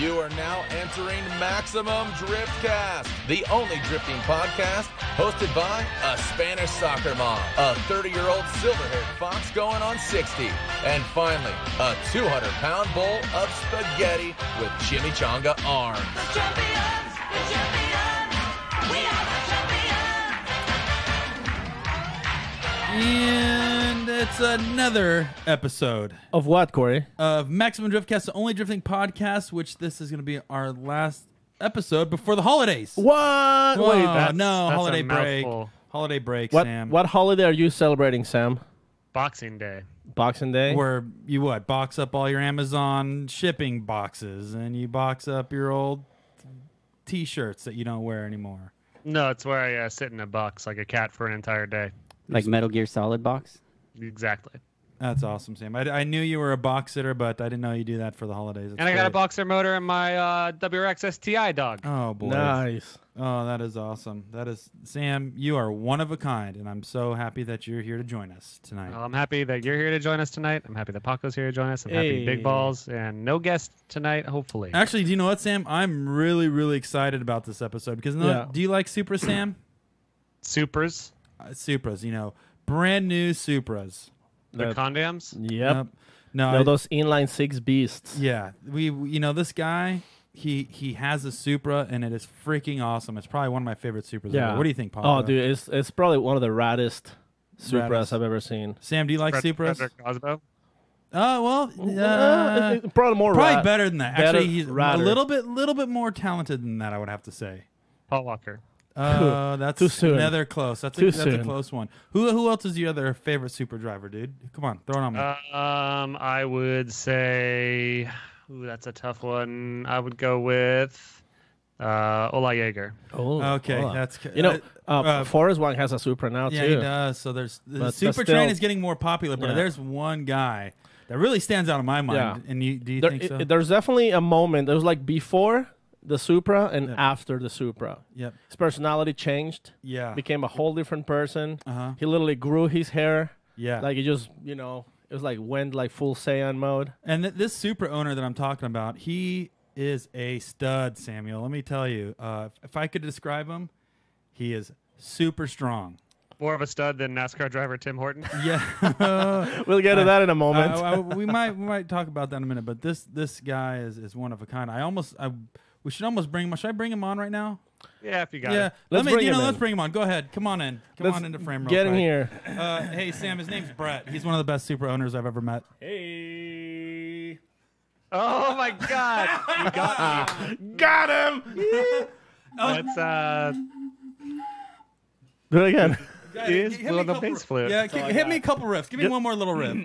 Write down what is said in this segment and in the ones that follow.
You are now entering Maximum Driftcast, the only drifting podcast hosted by a Spanish soccer mom, a 30-year-old silver-haired fox going on 60, and finally, a 200-pound bowl of spaghetti with chimichanga arms. The champions, we are the champions. And it's another episode Of what, Corey? of Maximum Driftcast, the only drifting podcast, which this is going to be our last episode before the holidays. What? Whoa, Wait, that's that's holiday a break. mouthful. Holiday break, what? Sam. What holiday are you celebrating, Sam? Boxing Day. Boxing Day. Where you what? Box up all your Amazon shipping boxes, and you box up your old T-shirts that you don't wear anymore. No, it's where I sit in a box like a cat for an entire day. Like Metal Gear Solid box? Exactly. That's awesome, Sam. I knew you were a box sitter, but I didn't know you do that for the holidays. That's And I got a great. boxer motor in my WRX STI dog. Oh boy. Nice. Oh, that is awesome. That is, Sam, you are one of a kind, and I'm so happy that you're here to join us tonight. Well, I'm happy that you're here to join us tonight. I'm happy that Paco's here to join us. I'm happy Big Balls and no guest tonight, hopefully. Actually, do you know what, Sam? I'm really, really excited about this episode because do you like Supra, Sam? Supras, Supras, brand new Supras. the condoms. Yep. No, No, those inline six beasts. yeah, we this guy. He has a Supra, and it is freaking awesome. It's probably one of my favorite Supras Yeah. ever. What do you think, Paul? Oh, dude, it's probably one of the raddest Supras Raddest. I've ever seen. Sam, do you like Supras? Frederick Cosmo. Oh well, Probably more probably better than that. better- Actually, he's radder. a little bit more talented than that. I would have to say. Paul Walker. That's Too soon. another close. That's Too a soon. close one. Who else is your other favorite Supra driver, dude? Come on, throw it on me. I would say, that's a tough one. I would go with Ola Jaeger. Oh, okay, hold on. that's Forrest one has a Supra now yeah, too. he does. So there's the But Super still- Train is getting more popular, but Yeah. there's one guy that really stands out in my mind. Yeah. And do you think so? There's definitely a moment. There was like before the Supra and after the Supra. Yep. His personality changed. Yeah. Became a whole different person. Uh-huh. He literally grew his hair. Yeah. Like it just, it was like went like full Saiyan mode. And this Supra owner that I'm talking about, he is a stud, Samuel. Let me tell you, if I could describe him, he is super strong. More of a stud than NASCAR driver Tim Horton. Yeah. We'll get to that in a moment. we might talk about that in a minute, but this guy is one of a kind. We should almost bring him. Should I bring him on right now? Yeah, if you got Yeah. it. Let's bring him in. Let's bring him on. Go ahead. Come on in. Come on into frame real Get quick. in here. Hey, Sam, his name's Brett. He's one of the best Supra owners I've ever met. Hey. Oh my God! You got me. Got him. That's Do it again. he is Hit me blowing a the couple- bass flute. Yeah, hit me a couple riffs. Give me one more little riff.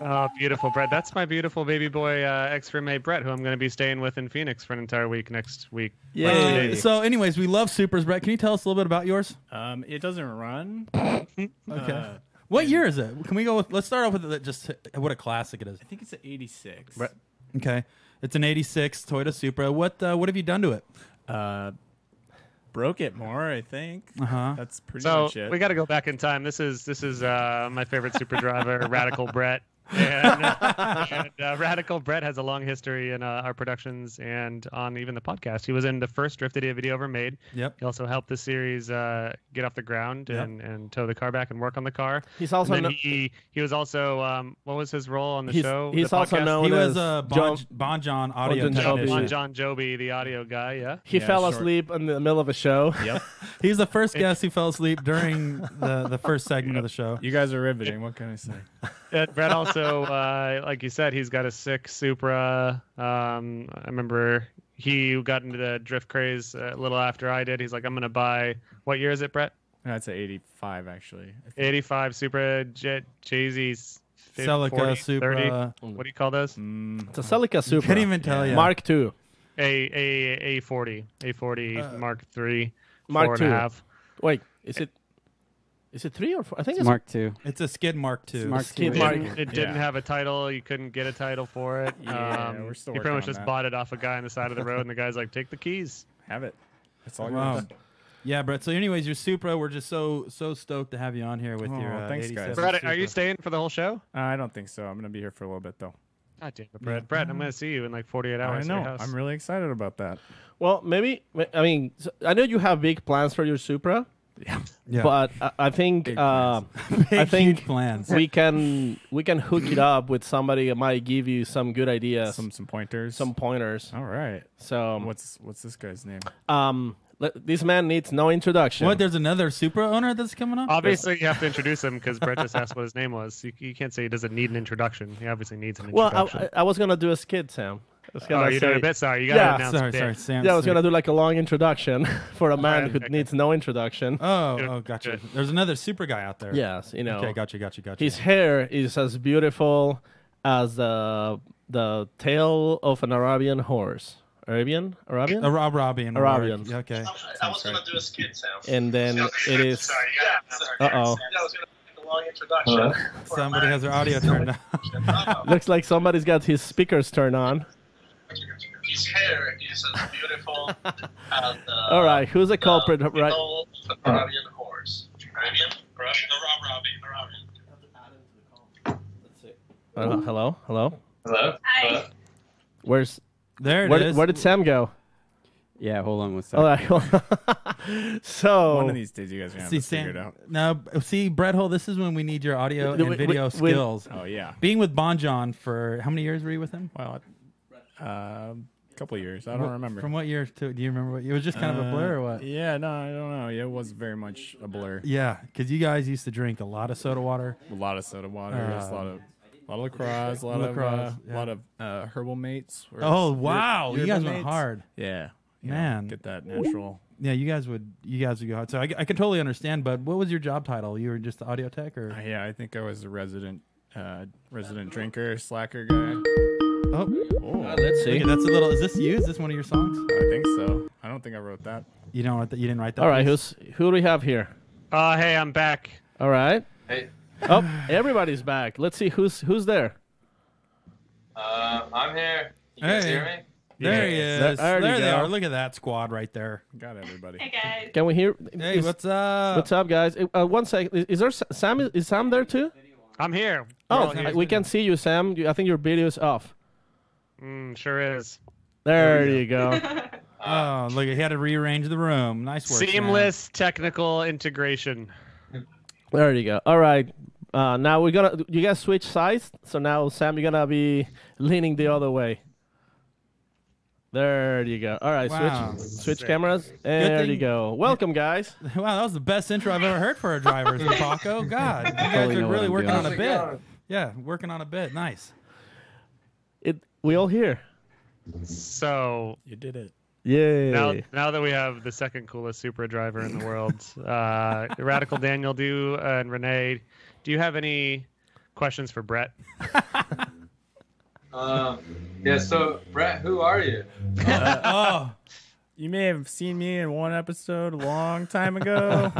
Oh, beautiful, Brett. That's my beautiful baby boy ex-roommate Brett, who I'm going to be staying with in Phoenix for an entire week next week. Yay. So, anyways, we love Supras, Brett. Can you tell us a little bit about yours? It doesn't run. Okay. What year is it? Can we go with? Let's start off with just what a classic it is. I think it's an 86. Okay, it's an '86 Toyota Supra. What have you done to it? Broke it more, I think. Uh-huh. That's pretty So much it. we got to go back in time. This is my favorite super driver, Radical Brett. And Radical Brett has a long history in our productions and on even the podcast. He was in the first Drift Idiot video ever made. Yep. He also helped the series get off the ground Yep. and tow the car back and work on the car. He's also And then no- he was also what was his role on the He's- show? he's the also podcast? known He was as Bon John audio Bon Jovi. technician. on John Joby, the audio guy. Yeah. He Yeah, fell short. asleep in the middle of a show. Yep. He's the first guest who fell asleep during the first segment of the show. You guys are riveting. What can I say? Brett also, like you said, he's got a sick Supra. I remember he got into the drift craze a little after I did. He's like, I'm going to buy, what year is it, Brett? That's an 85, actually. I think. 85 Supra Jay-Z's Celica Supra. What do you call those? It's a Celica Supra. Can't even tell you. Mark II. A40 Mark III, Mark II. 4.5. Wait, is it 3 or 4? I think it's Mark II. It's a Skid Mark II. Mark Skid II. Mark. It didn't have a title. You couldn't get a title for it. Yeah, we're still you working pretty much on just that. bought it off a guy on the side of the road, and the guy's like, take the keys. Have it. That's all Wow. yours. Yeah, Brett. So, anyways, your Supra, we're just so stoked to have you on here with Oh, your thanks, 87 guys. Brett, Supra. are you staying for the whole show? I don't think so. I'm going to be here for a little bit, though. God damn it, Brett. Brett, I'm going to see you in like 48 I hours at your know. house. I'm really excited about that. Well, maybe. I mean, I know you have big plans for your Supra, Yeah. but I think Big plans. Big, think huge plans. we can hook it up with somebody that might give you some good ideas, Some pointers. some pointers. All right. So What's this guy's name? this man needs no introduction. What? There's another Supra owner that's coming up? Obviously, you have to introduce him because Brett just asked what his name was. You can't say he doesn't need an introduction. He obviously needs an Well, introduction. I was gonna do a skit, Sam. I was Oh, gonna you're doing say- a bit? Sorry, you got Yeah. to announce Sorry, a bit. sorry, Sam. Yeah, I was gonna do like a long introduction for a man Alright, who okay. needs no introduction. Oh, gotcha. Good. There's another Supra guy out there. Yes, you know. Okay, gotcha. His hair is as beautiful as the tail of an Arabian horse. Arabian? Arabian. Arabian. Yeah, okay. I was going to do a skit, Sam. And then it is. Sorry, Uh oh. I was going to make a long introduction. Somebody has their audio turned on. Looks like somebody's got his speakers turned on. His hair is as beautiful as All right, who's the culprit? Right. tail of an Arabian horse. Arabian? Hello. Hello? Hi. Where's There it where, is. where did Sam go? Yeah, hold on one All second. right. So One of these days, you guys are gonna have See, to figure it Sam. out. No, see, Brett Hole. This is when we need your audio We- and video we- skills. Oh yeah. Being with Bon John for how many years were you with him? Well, a couple of years. I don't remember. From what year to? Do you remember? It was just kind of a blur or what? Yeah, no, I don't know. Yeah, it was very much a blur. Yeah, because you guys used to drink a lot of soda water. A lot of soda water, a lot of lacrosse, a lot lacrosse, yeah. lot of herbal mates. or Oh yer- wow, you yerba guys went mates. hard. Yeah, Man. get that natural. Yeah, you guys would go hard. So I can totally understand. But what was your job title? You were just the audio tech, or? Yeah, I think I was a resident drinker, slacker guy. Oh, let's see. okay, that's a little. Is this you? Is this one of your songs? I think so. I don't think I wrote that. You don't write that. You didn't write that. All right, piece? who do we have here? Hey, I'm back. All right. Hey. Oh, everybody's back. Let's see who's there. I'm here. You guys hear me? There he There- is. there There you they go. are. Look at that squad right there. Got everybody. Hey guys. Can we hear? Hey, what's up? What's up, guys? 1 second. Is there Sam? Is Sam there too? I'm here. Oh, We're all here. we can see you, Sam. I think your video's off. Sure is. There you go. Oh, look! He had to rearrange the room. Nice work. Sam. Seamless technical integration. There you go. All right. Now we're gonna. You guys switch sides. So now, Sam, you're gonna be leaning the other way. There you go. All right. Wow. Switch cameras. There thing- you go. Welcome, guys. Wow, that was the best intro I've ever heard for a driver, Paco. God, you guys Totally are know what really I'm working doing. on a bit. Yeah, working on a bit. Nice. We all here. So You did it. Yay. now that we have the second coolest Supra driver in the world, Radical Daniel, and Renee, do you have any questions for Brett? Yeah, so, Brett, who are you? Oh, You may have seen me in one episode a long time ago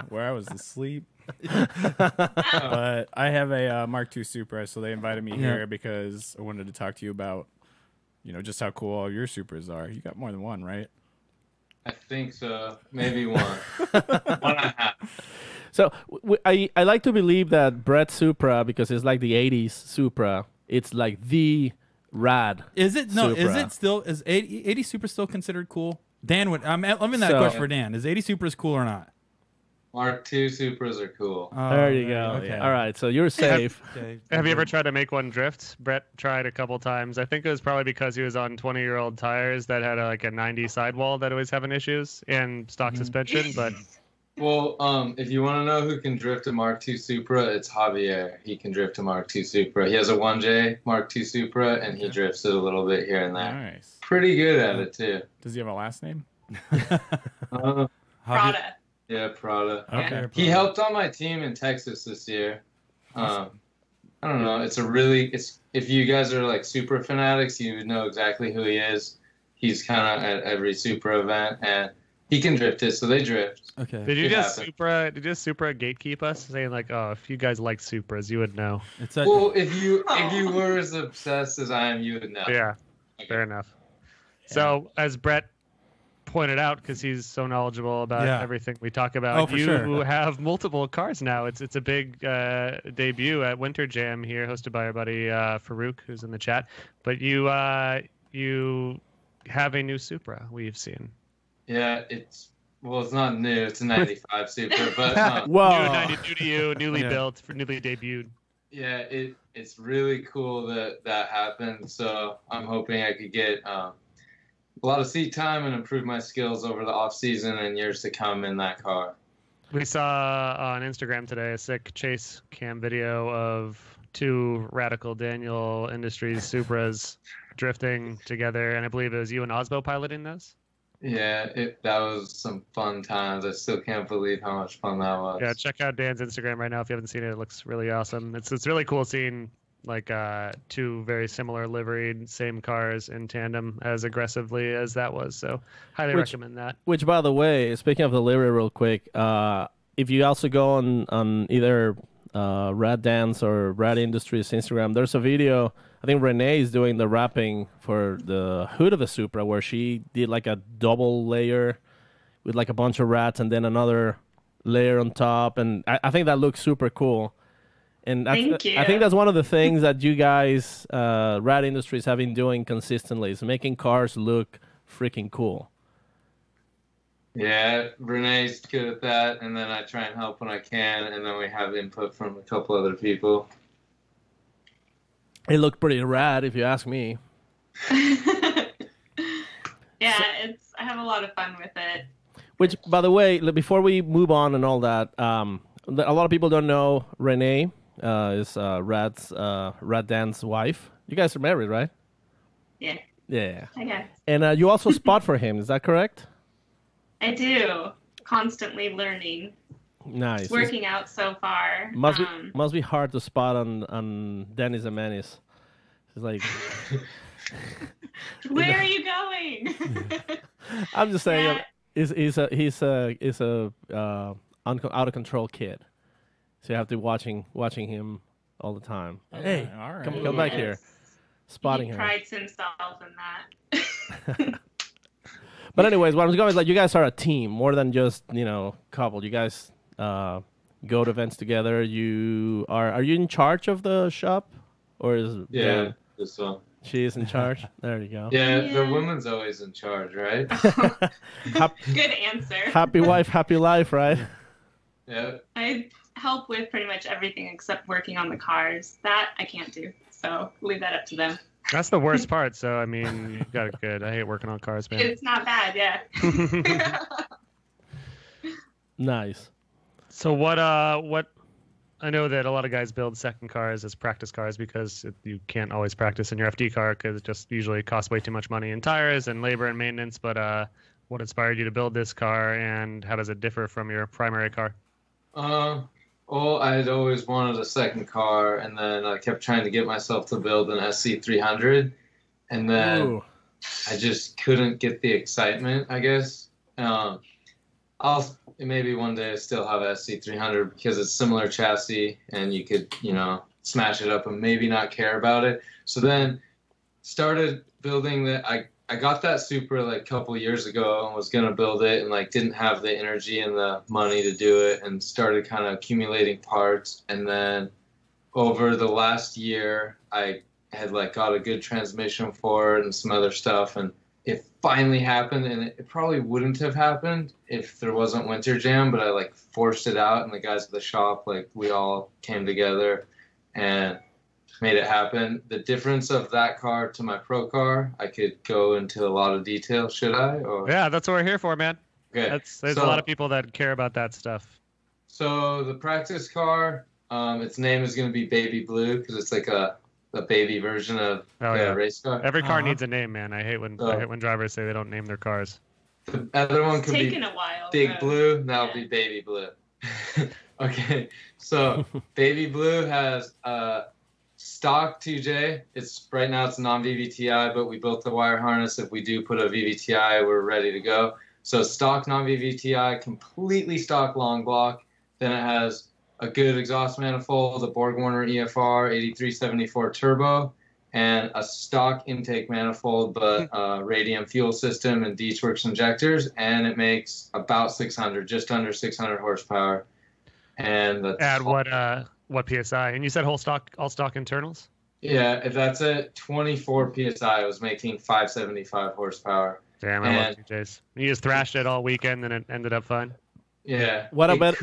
where I was asleep. But I have a Mark II Supra, so they invited me here because I wanted to talk to you about, just how cool all your Supras are. You got more than one, right? I think so. Maybe one. 1.5. So I like to believe that Brett Supra, because it's like the '80s Supra, it's like the rad. is it? No, is Supra. it still? Is 80 Supra still considered cool? Dan would. I'm in that So- question for Dan. Is 80 Supras cool or not? Mark II Supras are cool. Oh, There you go. Okay. All right, so you're safe. Okay. Have you ever tried to make one drift? Brett tried a couple times. I think it was probably because he was on 20-year-old tires that had a 90 sidewall that was having issues and stock suspension. But Well, if you want to know who can drift a Mark II Supra, it's Javier. He can drift a Mark II Supra. He has a 1J Mark II Supra, and he drifts it a little bit here and there. Nice. Pretty good at it, too. Does he have a last name? Prada. Yeah, Prada. Okay. He helped on my team in Texas this year. I don't know. It's if you guys are like super fanatics, you would know exactly who he is. He's kind of at every Supra event, and he can drift it, so they drift. Okay. did you It just happened. Supra gatekeep us, saying oh, if you guys like Supras, you would know? It's a, Well, if you were as obsessed as I am, you would know. Yeah, fair enough. So as Brett point it out because he's so knowledgeable about Yeah. everything we talk about. Oh, for you sure. have multiple cars now. It's a big debut at Winter Jam here, hosted by our buddy Farouk, who's in the chat. But you have a new Supra we've seen. Yeah, it's not new. It's a '95 Supra, but Whoa. New 92 to you, newly Yeah. built, newly debuted. yeah, it's really cool that happened. So I'm hoping I could get a lot of seat time and improve my skills over the off season and years to come in that car. We saw on Instagram today a sick chase cam video of two Radical Daniel Industries Supras drifting together, and I believe it was you and Osbo piloting those. Yeah, that was some fun times. I still can't believe how much fun that was. Yeah, check out Dan's Instagram right now if you haven't seen it. It looks really awesome. It's really cool seeing like two very similar liveried same cars in tandem as aggressively as that was. So highly recommend that. Which, by the way, speaking of the livery real quick, if you also go on either Rad Dan's or Rad Industries Instagram, there's a video. I think Renee is doing the wrapping for the hood of the Supra where she did like a double layer with like a bunch of rats and then another layer on top. And I think that looks super cool. And Thank you. I think that's one of the things that you guys, Rad Industries, have been doing consistently is making cars look freaking cool. Yeah, Renee's good at that, and then I try and help when I can, and then we have input from a couple other people. It looked pretty rad, if you ask me. Yeah, I have a lot of fun with it. Which, by the way, before we move on and all that, a lot of people don't know Renee is Rad Dan's wife. You guys are married, right? Yeah, Yeah. I guess. And you also spot for him, is that correct? I do. Constantly learning. Nice. It's working out so far. Must be hard to spot on Dennis and Manis. It's like Where are you going? I'm just saying, Yeah. he's a out of control kid, so you have to watching him all the time. Hey, all right. come back here, spotting He him. prides himself in that. But anyways, what I was going is like you guys are a team more than just couple. You guys go to events together. Are you in charge of the shop, or is Yeah, this one. she is in charge? There you go. Yeah, the Yeah. woman's always in charge, right? Good answer. Happy wife, happy life, right? Yeah. I help with pretty much everything except working on the cars. That I can't do. So leave that up to them. That's the worst part. So I mean, you got it good. I hate working on cars, man. It's not bad, yeah. Nice. So what I know that a lot of guys build second cars as practice cars because you can't always practice in your FD car because it just usually costs way too much money in tires and labor and maintenance. But what inspired you to build this car, and how does it differ from your primary car? Well, I had always wanted a second car, and then I kept trying to get myself to build an SC300, and then Ooh. I just couldn't get the excitement, I guess. I'll maybe one day still have a SC300 because it's similar chassis, and you could, smash it up and maybe not care about it. So then started building I got that Supra like a couple years ago and was going to build it and like didn't have the energy and the money to do it, and started kind of accumulating parts. And then over the last year, I had like got a good transmission for it and some other stuff, and it finally happened. And it probably wouldn't have happened if there wasn't Winter Jam, but I like forced it out, and the guys at the shop, like we all came together and made it happen. The difference of that car to my pro car, I could go into a lot of detail. Should I? Or? Yeah, that's what we're here for, man. Okay. There's a lot of people that care about that stuff. So the practice car, its name is going to be Baby Blue because it's like a baby version of the race car. Every car needs a name, man. I hate when drivers say they don't name their cars. The other one could be Taken a while. Big but- Blue. That'll yeah. be Baby Blue. Okay. So Baby Blue has stock 2J. Right now it's non-VVTi, but we built the wire harness. If we do put a VVTi, we're ready to go. So stock non-VVTi, completely stock long block. Then it has a good exhaust manifold, a Borg Warner EFR 8374 turbo, and a stock intake manifold, but radium fuel system and D-Works injectors, and it makes about 600, just under 600 horsepower. And Add what PSI? And you said all stock internals? Yeah, if that's at 24 PSI, it was making 575 horsepower. Damn, I love TJs. You just thrashed it all weekend and it ended up fine. Yeah. What about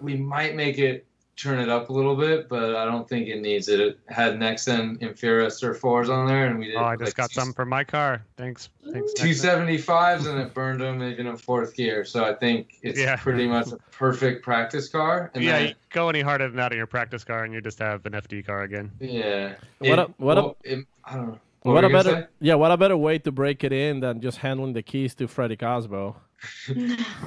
we might make it turn it up a little bit, but I don't think it needs it. It had Nexen Infura Sur 4s on there, and we did. Oh, I just got some for my car. Thanks. 275s, and it burned them even in fourth gear. So I think it's pretty much a perfect practice car. And yeah, you go any harder than that in your practice car, and you just have an FD car again. Yeah. I don't know. What a better way to break it in than just handling the keys to Freddie Cosbo.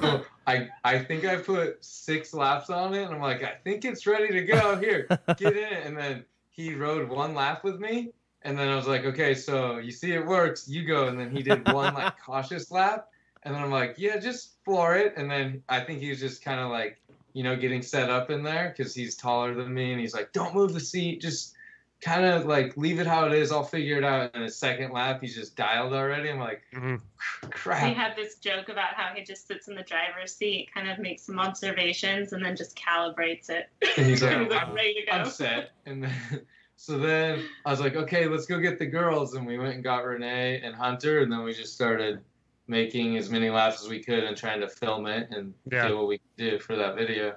Well, I think I put 6 laps on it, and I'm like, I think it's ready to go. Here, get in it. And then he rode 1 lap with me, and then I was like, okay, so you see it works, you go. And then he did 1 like cautious lap, and then I'm like, yeah, just floor it. And then I think he was just kind of like, getting set up in there because he's taller than me, and he's like, don't move the seat, just kind of like leave it how it is, I'll figure it out. And his second lap, he's just dialed already. I'm like, crap. We had this joke about how he just sits in the driver's seat, kind of makes some observations, and then just calibrates it. And he's like, ready to go. I'm set. And then I was like, okay, let's go get the girls. And we went and got Renee and Hunter, and then we just started making as many laps as we could and trying to film it and do what we could do for that video.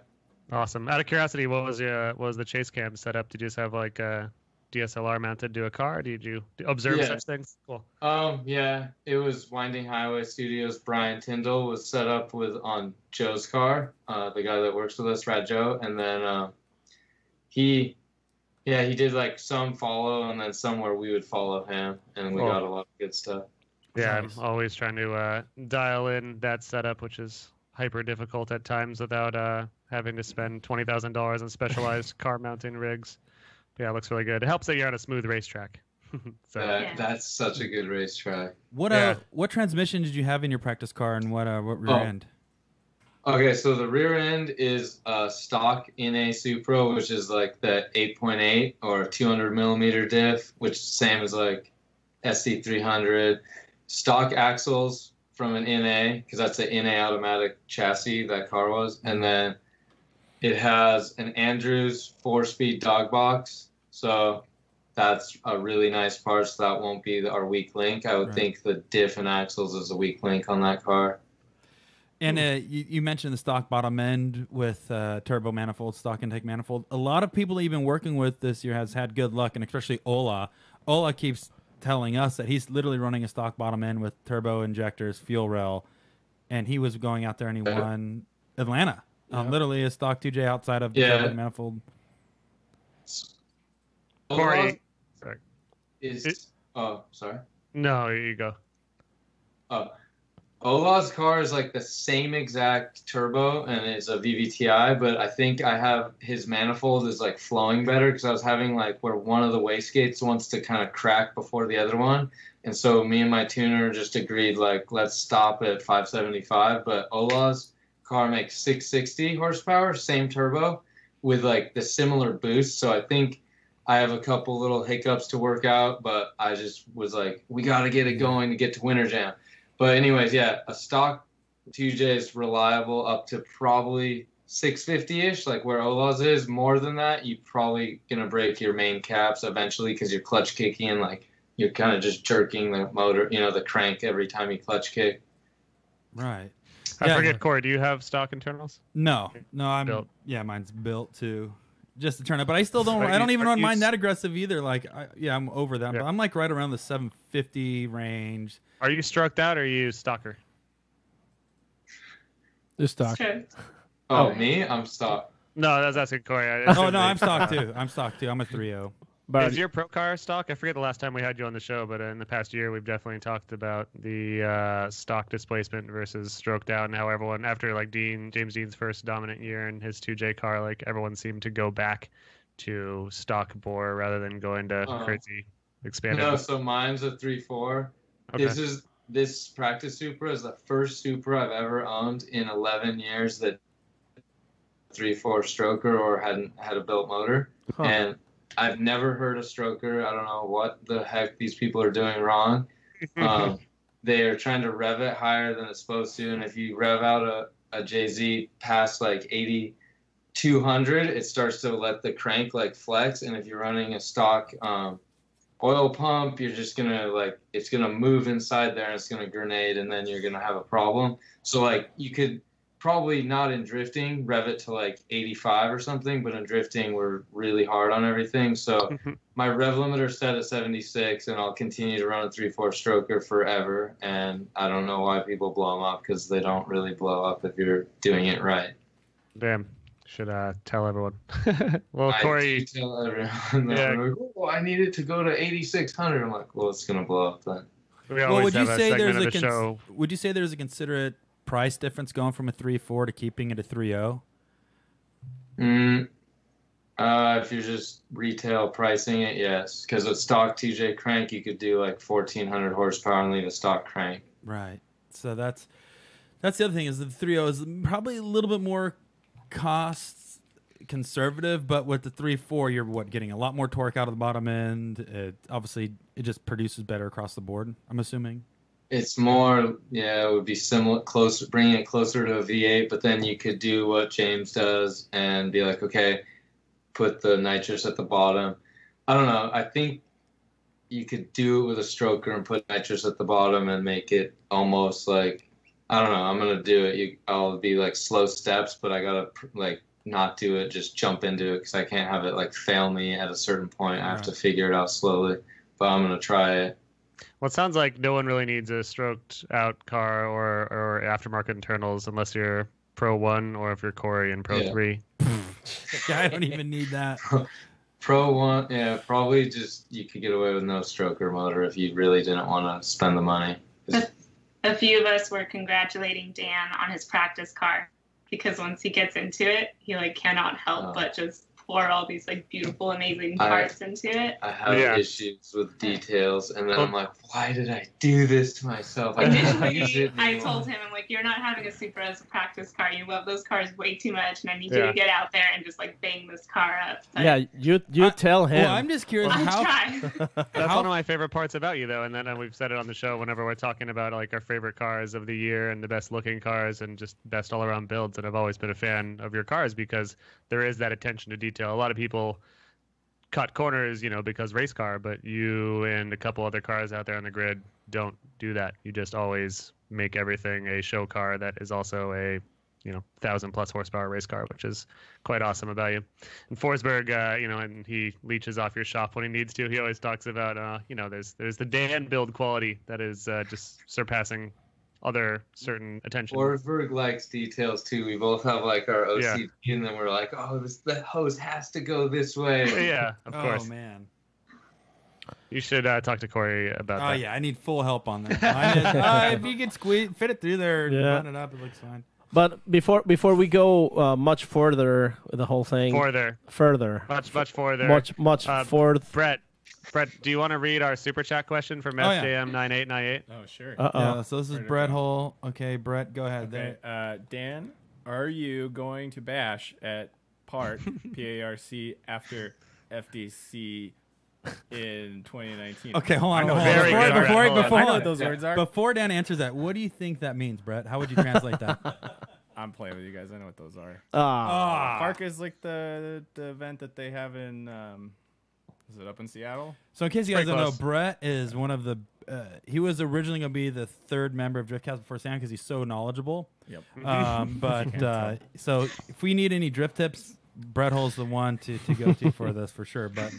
Awesome. Out of curiosity, what was the chase cam setup? Did you just have like a DSLR mounted to a car? Did you observe such things? Cool. Yeah, it was Winding Highway Studios. Brian Tyndall was set up on Joe's car, the guy that works with us, Rad Joe, and then he did like some follow and then some where we would follow him, and we got a lot of good stuff. Yeah, I'm always trying to dial in that setup, which is hyper difficult at times without having to spend $20,000 on specialized car mounting rigs. But yeah, it looks really good. It helps that you're on a smooth racetrack. That's such a good racetrack. What transmission did you have in your practice car, and what rear end? Okay, so the rear end is a stock NA Supra, which is like the 8.8 or 200 millimeter diff, which is the same as like SC300. Stock axles from an NA, because that's an NA automatic chassis that car was, and then it has an Andrews 4-speed dog box, so that's a really nice part, so that won't be our weak link. I would think the diff and axles is a weak link on that car. And you mentioned the stock bottom end with turbo manifold, stock intake manifold. A lot of people you've been working with this year has had good luck, and especially Ola. Ola keeps telling us that he's literally running a stock bottom end with turbo injectors, fuel rail, and he was going out there and he won Atlanta. Literally a stock 2J outside of the turbo manifold. Corey, sorry. No, here you go. Ola's car is like the same exact turbo, and it's a VVTi, but I think I have his manifold is like flowing better because I was having like where one of the wastegates wants to kind of crack before the other one. And so me and my tuner just agreed, like, let's stop at 575, but Ola's car makes 660 horsepower, same turbo, with like the similar boost. So I think I have a couple little hiccups to work out, but I just was like, we got to get it going to get to Winter Jam. But anyways, yeah, a stock 2J is reliable up to probably 650-ish, like where Ola's is. More than that, you're probably going to break your main caps eventually because you're clutch kicking and like you're kind of just jerking the motor, the crank every time you clutch kick. Right. I forget, Corey, do you have stock internals? No, I'm built. Yeah, mine's built to just to turn it, but I still don't. I don't even run mine that aggressive either. Like, I'm over that. But I'm like right around the 750 range. Are you stroked out or are you stocker? Just stock. Me? I'm stock. No, I was asking Corey. No, I'm stock too. I'm a 3.0. Is your pro car stock? I forget the last time we had you on the show, but in the past year, we've definitely talked about the stock displacement versus stroked out, and how everyone, after like James Dean's first dominant year in his 2J car, like everyone seemed to go back to stock bore rather than going to crazy expanded. No, so mine's a 3.4. Okay. This practice Supra is the first Supra I've ever owned in 11 years that 3.4 stroker or hadn't had a built motor, and I've never heard a stroker. I don't know what the heck these people are doing wrong. They are trying to rev it higher than it's supposed to, and if you rev out a JZ past like 8,200, it starts to let the crank like flex, and if you're running a stock oil pump, you're just gonna like, it's gonna move inside there and it's gonna grenade, and then you're gonna have a problem. So like, you could probably not in drifting rev it to like 85 or something, but in drifting we're really hard on everything. So my rev limiter set at 76, and I'll continue to run a 3/4 stroker forever. And I don't know why people blow them up, because they don't really blow up if you're doing it right. Damn. Should tell everyone. Well, Corey. I do tell everyone that. Yeah. Like, oh, I need it to go to 8,600. I'm like, well, it's gonna blow up then. We always have a segment of the show. Would you say there's a considerate price difference going from a 3/4 to keeping it a 3.0? If you're just retail pricing it, yes. Because with stock TJ crank, you could do like 1,400 horsepower and leave a stock crank. Right. So that's the other thing, is the 3.0 is probably a little bit more cost conservative, but with the 3.4, you're getting a lot more torque out of the bottom end. Obviously, it just produces better across the board, I'm assuming. It's more, yeah, it would be similar, closer, bringing it closer to a V8, but then you could do what James does and be like, okay, put the nitrous at the bottom. I don't know. I think you could do it with a stroker and put nitrous at the bottom and make it almost like, I don't know. I'm going to do it. I'll be like slow steps, but I got to like not do it, just jump into it, because I can't have it like fail me at a certain point. I have to figure it out slowly, but I'm going to try it. Well, it sounds like no one really needs a stroked out car or aftermarket internals unless you're Pro 1 or if you're Corey in Pro 3. I don't even need that. Pro 1, yeah, probably just you could get away with no stroker motor if you really didn't want to spend the money. A few of us were congratulating Dan on his practice car, because once he gets into it, he like cannot help but just pour all these like beautiful, amazing parts into it. I have issues with details, and then I'm like, why did I do this to myself? Initially, I told him, I'm like, you're not having a Supra as a practice car. You love those cars way too much, and I need you to get out there and just like bang this car up. But yeah, you tell him. Well, I'm just curious how. That's one of my favorite parts about you, though, and then we've said it on the show whenever we're talking about like our favorite cars of the year and the best looking cars and just best all around builds. And I've always been a fan of your cars because there is that attention to detail. A lot of people cut corners, because race car, but you and a couple other cars out there on the grid don't do that. You just always make everything a show car that is also a 1,000+ horsepower race car, which is quite awesome about you. And Forsberg, and he leeches off your shop when he needs to. He always talks about, there's the Dan build quality that is just surpassing other certain attention. Forsberg likes details too. We both have like our OCD, and then we're like, oh, the hose has to go this way. Yeah, of course. Oh man. You should talk to Corey about that. Oh yeah, I need full help on that. If you can fit it through there and run it up, it looks fine. But before we go much further with the whole thing, further, much further, much further. Brett, do you want to read our super chat question from FJM9898? Oh, sure. Yeah, so this is Brett Hull. Okay, Brett, go ahead. Okay. Dan, are you going to bash at Park, PARC, after FDC in 2019? Okay, hold on. Before Dan answers that, what do you think that means, Brett? How would you translate that? I'm playing with you guys. I know what those are. Park is like the event that they have in... is it up in Seattle? So in case you guys don't know, Brett is one of the... he was originally going to be the third member of Driftcast before Sam because he's so knowledgeable. Yep. So if we need any drift tips, Brett Hull's the one to go to for this for sure. But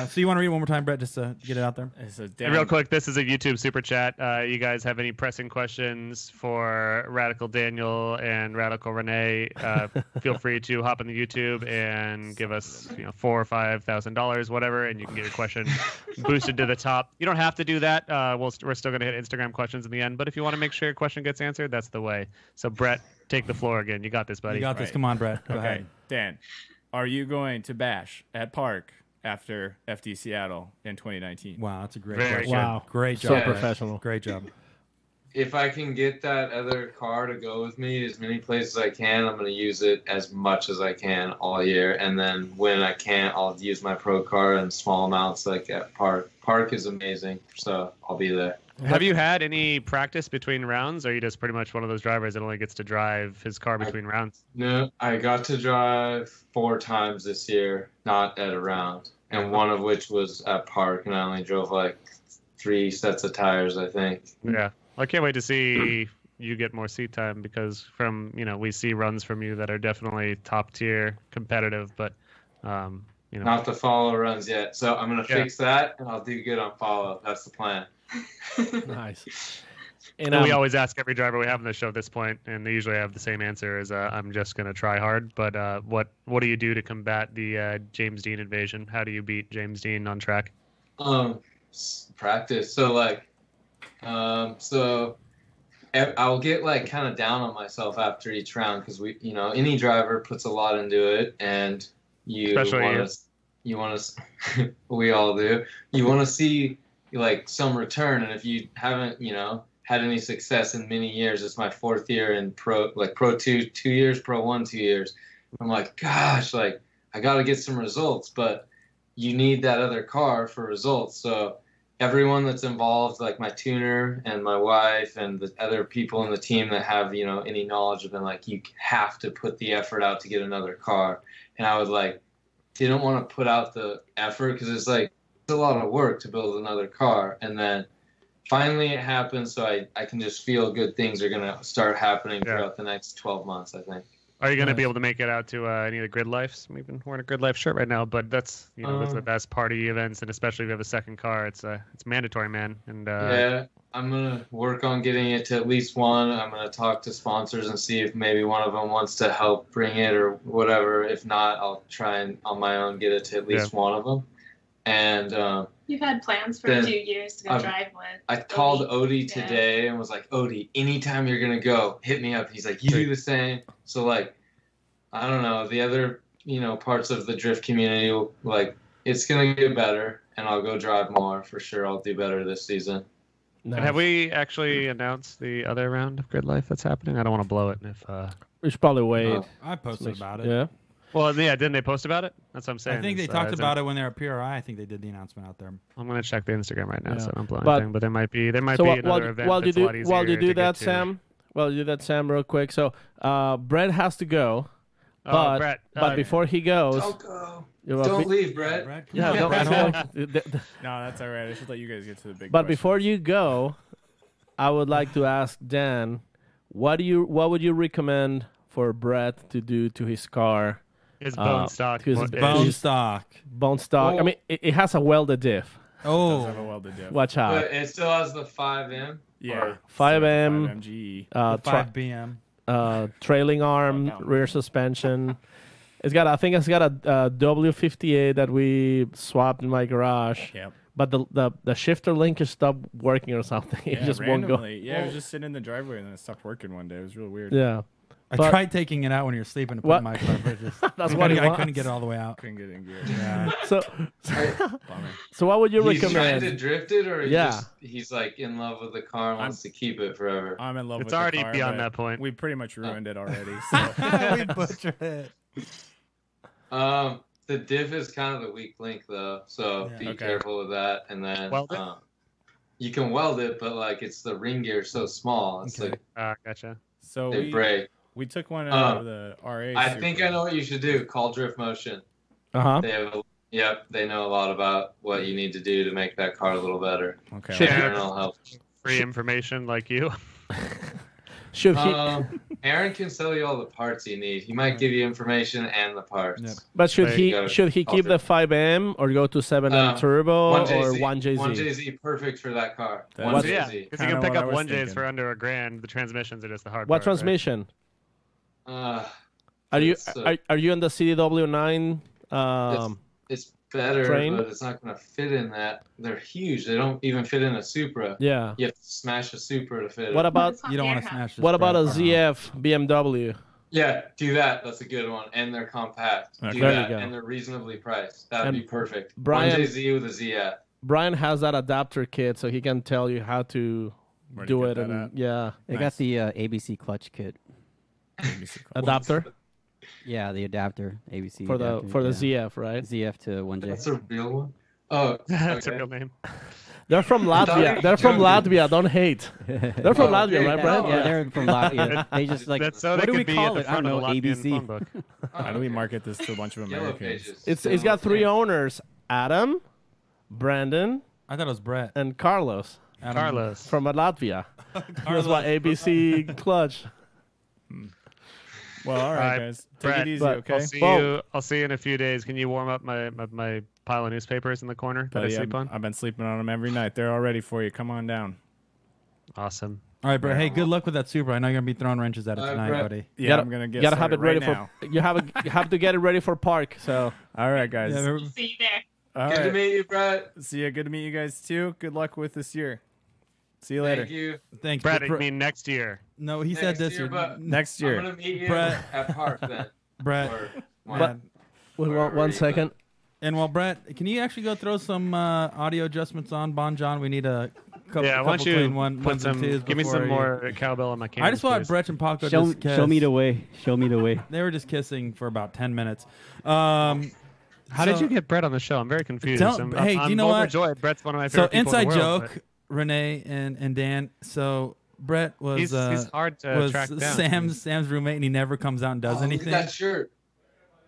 so you want to read it one more time, Brett, just to get it out there? And real quick, this is a YouTube super chat. You guys have any pressing questions for Radical Daniel and Radical Renee? Feel free to hop on the YouTube and give us $4,000 or $5,000, whatever, and you can get your question boosted to the top. You don't have to do that. We're still going to hit Instagram questions in the end, but if you want to make sure your question gets answered, that's the way. So Brett, take the floor again. You got this, buddy. You got this. Come on, Brett. Go ahead. Dan, are you going to bash at Park after FD Seattle in 2019? Wow, that's a great Very question. Wow. Great job. So professional. Great job. if I can get that other car to go with me as many places as I can, I'm going to use it as much as I can all year. And then when I can't, I'll use my pro car in small amounts, like at Park. Park is amazing, so I'll be there. Have you had any practice between rounds, or are you just pretty much one of those drivers that only gets to drive his car between rounds? No, I got to drive 4 times this year, not at a round, and one of which was at Park, and I only drove like 3 sets of tires, I think. Yeah. I can't wait to see you get more seat time, because from, we see runs from you that are definitely top tier competitive, but, Not the follow runs yet. So I'm going to fix that, and I'll do good on follow. That's the plan. Nice. And we always ask every driver we have on the show at this point, and they usually have the same answer as I'm just going to try hard. But what do you do to combat the James Dean invasion? How do you beat James Dean on track? Practice. So I'll get like kind of down on myself after each round, because any driver puts a lot into it, and you want to we all do. You want to see like some return, and if you haven't had any success in many years, it's my 4th year in pro 2 years, pro 1 2 years. I'm like, gosh, like I got to get some results, but you need that other car for results. So everyone that's involved, like my tuner and my wife and the other people in the team that have any knowledge, have been like, you have to put the effort out to get another car. And I was like, didn't want to put out the effort, because it's like it's a lot of work to build another car. And then finally it happened, so I can just feel good things are going to start happening throughout the next 12 months, I think. Are you going to be able to make it out to any of the Grid Lifes? We've been wearing a Grid Life shirt right now, but that's that's the best party events, and especially if you have a second car, it's mandatory, man. And yeah, I'm gonna work on getting it to at least one. I'm gonna talk to sponsors and see if maybe one of them wants to help bring it or whatever. If not, I'll try and on my own get it to at least one of them. And you've had plans for a few years to go drive with. I called Odie today and was like, Odie, anytime you're gonna go, hit me up. He's like, you do the same. So like, I don't know, the other parts of the drift community, like it's gonna get better, and I'll go drive more for sure. I'll do better this season. Nice. And have we actually announced the other round of Grid Life that's happening? I don't want to blow it. If we should probably wait. I posted about it. Yeah. Well, yeah, didn't they post about it? That's what I'm saying. I think they talked about it when they were at PRI. I think they did the announcement out there. I'm gonna check the Instagram right now, so I don't blow but, anything. But there might be another event. While you do that, Sam, real quick. So Brett has to go. But, Brett, but before he goes, don't go. Don't leave, Brett. Yeah, no, that's all right. I should let you guys get to the big. But before you go, I would like to ask Dan, what would you recommend for Brett to do to his car? His bone stock. Bone stock. Bone stock. I mean, it has a welded diff. Oh, it does have a welded diff. Watch out. But it still has the 5M. Yeah, 5M. 5MGE. 5BM. Trailing arm, rear suspension. I think it's got a W58 that we swapped in my garage. Yep. But the shifter link has stopped working or something. It just won't go. Yeah, it was just sitting in the driveway and then it stopped working one day. It was real weird. Yeah. I tried taking it out when you're sleeping to put in my car. That's what I couldn't get it all the way out. Couldn't get it in gear. Yeah. So what would you He's recommend? trying to drift it, or he's like in love with the car and wants to keep it forever? I'm in love with It's the car. already beyond that point. We pretty much ruined it already. So. We butchered it. The diff is kind of the weak link, though, so be careful with that. And then you can weld it, but like it's the ring gear so small. It's like gotcha. So they break. We took one out of the RA. I think I know what you should do. Call Drift Motion. They have they know a lot about what you need to do to make that car a little better. Okay. Aaron will help. Free information like you. Should he? Aaron can sell you all the parts you need. He might give you information and the parts. Yep. But should he keep the 5M or go to 7M turbo or 1JZ? 1JZ, perfect for that car. 1JZ. Yeah, because you can pick up 1Js for under $1,000. The transmissions are just the hard part. What transmission? Right? Are you in the CDW9? It's better, train? But it's not going to fit in that. They're huge. They don't even fit in a Supra. Yeah. You have to smash a Supra to fit What it. about you don't want to smash this. What about a ZF BMW? Yeah, do that. That's a good one. And they're compact. Okay. Do There that. you go. And they're reasonably priced. That would be perfect. Brian, 1JZ with a ZF. Brian has that adapter kit, so he can tell you how to Where'd do you it, get that and at? yeah, I got the ABC clutch kit. adapter Yeah, the adapter, ABC for the adapter, for the yeah. ZF, right? ZF to 1J. That's a real one. Oh, That's a okay. real name. They're from Latvia. you They're from were joking. Latvia. Don't hate. They're from Latvia, okay. right, Brett? Yeah, they're from Latvia. They just like, That's so what they do we could be call at it? the I don't front know, of the Latvian ABC. phone book. How do we market this to a bunch of Yellow Americans? pages. It's got 3 owners: Adam, Brandon, I thought it was Brett. and Carlos Adam. Carlos. from Latvia. That's why ABC clutch. Well, all right, guys. Take Brett, it easy, but okay? I'll see you in a few days. Can you warm up my pile of newspapers in the corner that I Buddy, sleep on? I've been sleeping on them every night. They're all ready for you. Come on down. Awesome. All right, Brett. Hey, good luck with that Supra. I know you're gonna be throwing wrenches at it Bye, tonight, Brett. buddy. Yeah, gotta- I'm gonna get You gotta have started it ready right now. for. You have to get it ready for park. So All right, guys. Yeah, See you there. All Good to right. meet you, Brett. See ya. Good to meet you guys too. Good luck with this year. See you later. Thank you. thanks, Brett, I Brett. mean next year. No, he said Next this year, year. but- Next I'm year. gonna meet you Brett. at Park then. Brett. Or Man. wait, Wherever one you second. And while Brett, can you actually go throw some audio adjustments on Bon John? We need a couple. Yeah, why couple don't you clean put ones and some? twos Give me before some you- more cowbell on my camera. I just thought Brett and Paco show, just kissed. show me the way. Show me the way. They were just kissing for about 10 minutes. How did so- you get Brett on the show? I'm very confused. Hey, do you know what? overjoyed. Brett's one of my So favorite people in inside the world, joke, Renee and Dan. So Brett but was He's hard to was track down. Sam's roommate, and he never comes out and does Look at anything. that shirt.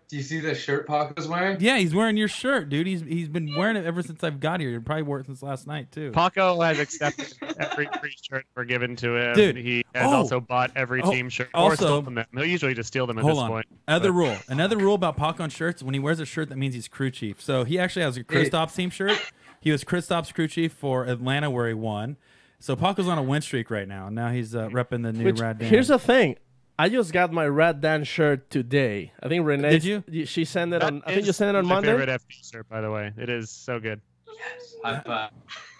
Do you see the shirt Paco's wearing? Yeah, he's wearing your shirt, dude. He's been wearing it ever since I've got here. He probably wore it since last night too. Paco has accepted every free shirt we're given to him. Dude. He has Oh. also bought every Oh, team shirt also- or stolen them. He'll usually just steal them at Hold this on. point. Another But- rule. Another rule about Paco on shirts: when he wears a shirt, that means he's crew chief. So he actually has a Kristaps team shirt. He was Kristaps crew chief for Atlanta, where he won. So Paco's on a win streak right now. Now he's repping the new Which, Rad Dan. here's the thing. I just got my Rad Dan shirt today. I think Renee. Did you? She sent it on. That I think you is sent it on my Monday. favorite FD shirt, by the way. It is so good. Yes. High five.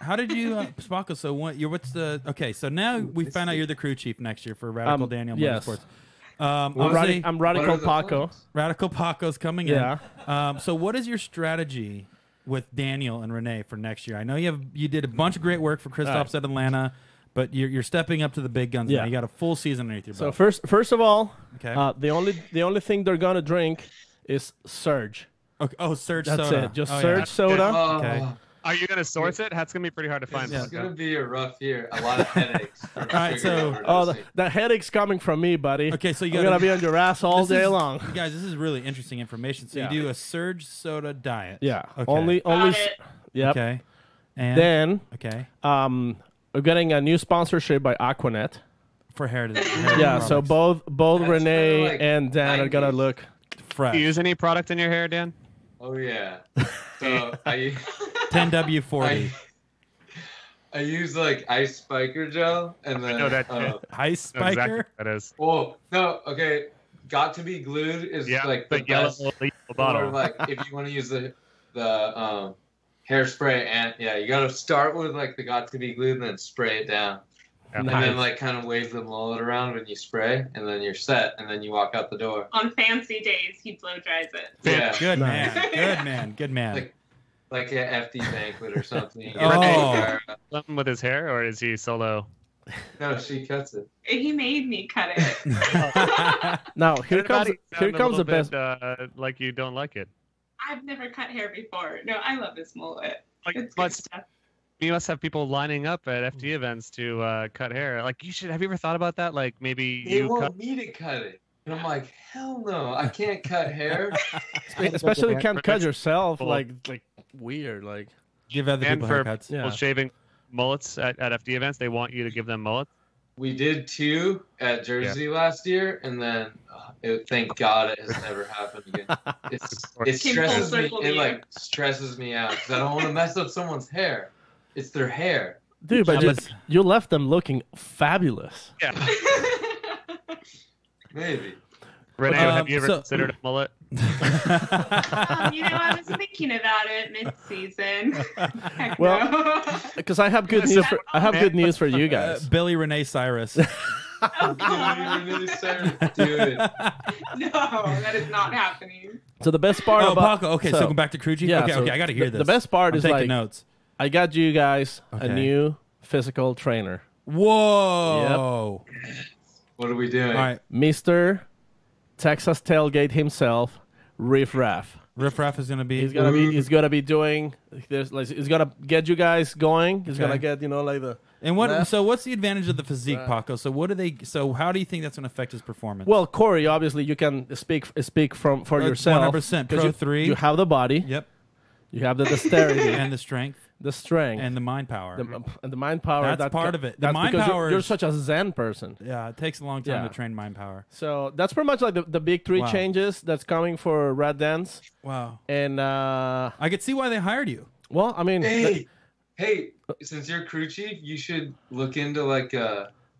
How did you, Paco? So what's the? Okay, so now we found out you're the crew chief next year for Radical Daniel yes. Motorsports. I'm, Obviously, I'm What Radical are the Paco. plans? Radical Paco's coming Yeah. in. So what is your strategy with Daniel and Renee for next year? I know you did a bunch of great work for Kristaps Right. at Atlanta, but you're stepping up to the big guns Yeah. now. You got a full season underneath your So belt. first of all, Okay. the only thing they're gonna drink is Surge. Okay. Oh, Surge That's soda. it. Just Oh, Surge yeah. soda. Oh, Okay. Are you going to source it? That's going to be pretty hard to find. This is Paco. gonna be a rough year. A lot of headaches. All right, so- Oh, the headache's coming from me, buddy. Okay, so you I'm got gonna be on your ass all This day is- long. You guys, this is really interesting information. So Yeah. you do a Surge soda diet. Yeah. Okay. Only. Got it. Yep. Okay. And Then okay, we're getting a new sponsorship by Aquanet. for hair. Yeah. So both That's Renee kinda like and Dan are gonna 90s. look. fresh. Do you use any product in your hair, Dan? Oh yeah. So I 10W40. I use like ice spiker gel and then know that shit. Ice I know exactly spiker. what that is. well no okay got to be glued is Yeah, like the the yellow best yellow or bottle. like if you want to use the hairspray and yeah you got to start with like the got to be glued and then spray it down and then like kind of wave the mullet around when you spray and then you're set and then you walk out the door. On fancy days, he blow dries it. Yeah. Good Nice. man. Good man. Good man. Like an FD banquet or something. You Oh. get Something with his hair, or is he solo? no, she cuts it. He made me cut it. Now here comes Everybody here sound a comes the little best. bit, like you don't like it. I've never cut hair before. No, I love this mullet. Like, It's but good stuff. you must have people lining up at FD events to cut hair. Like you should. Have you ever thought about that? Like maybe They you want cut. me to cut it. And I'm like, hell no, I can't cut hair. Especially you can't cut yourself. Cool. Like weird. Like Give other And people for haircuts. Yeah. people shaving mullets at FD events, they want you to give them mullets. We did 2 at Jersey last year, and then thank God it has never happened again. It Came full stresses me. circle to It you. like stresses me out because I don't want to mess up someone's hair. It's their hair. dude, but Just- you left them looking fabulous. Yeah. Maybe. Renee, have you ever so- considered a mullet? I was thinking about it mid-season. Heck Well, no. Because I have good news for good news for you guys. Billy Renee Cyrus. Oh, God. Do it. No, that is not happening. So the best part Oh, about Paco. Okay, so going back to crew chief. yeah, okay, so okay, I got to hear the this. best part I'm is taking like notes. I got you guys a Okay. new physical trainer. Whoa. What are we doing? All right. Mr. Texas Tailgate himself, Riff Raff. Riff Raff is gonna be. He's gonna be doing. He's gonna get you guys going. He's gonna get like the. And what? So what's the advantage of the physique, Paco? So what do they? So how do you think that's gonna affect his performance? Well, Corey, obviously you can speak for yourself. 100%. Pro 3. You have the body. Yep. You have the dexterity and the strength. And the mind power. The mind power. That's part of it. The That's mind because power. You're such a Zen person. Yeah, it takes a long time to train mind power. So that's pretty much like the big three changes that's coming for Rad Dan's. Wow. And I could see why they hired you. Well, I mean, hey, since you're crew chief, you should look into like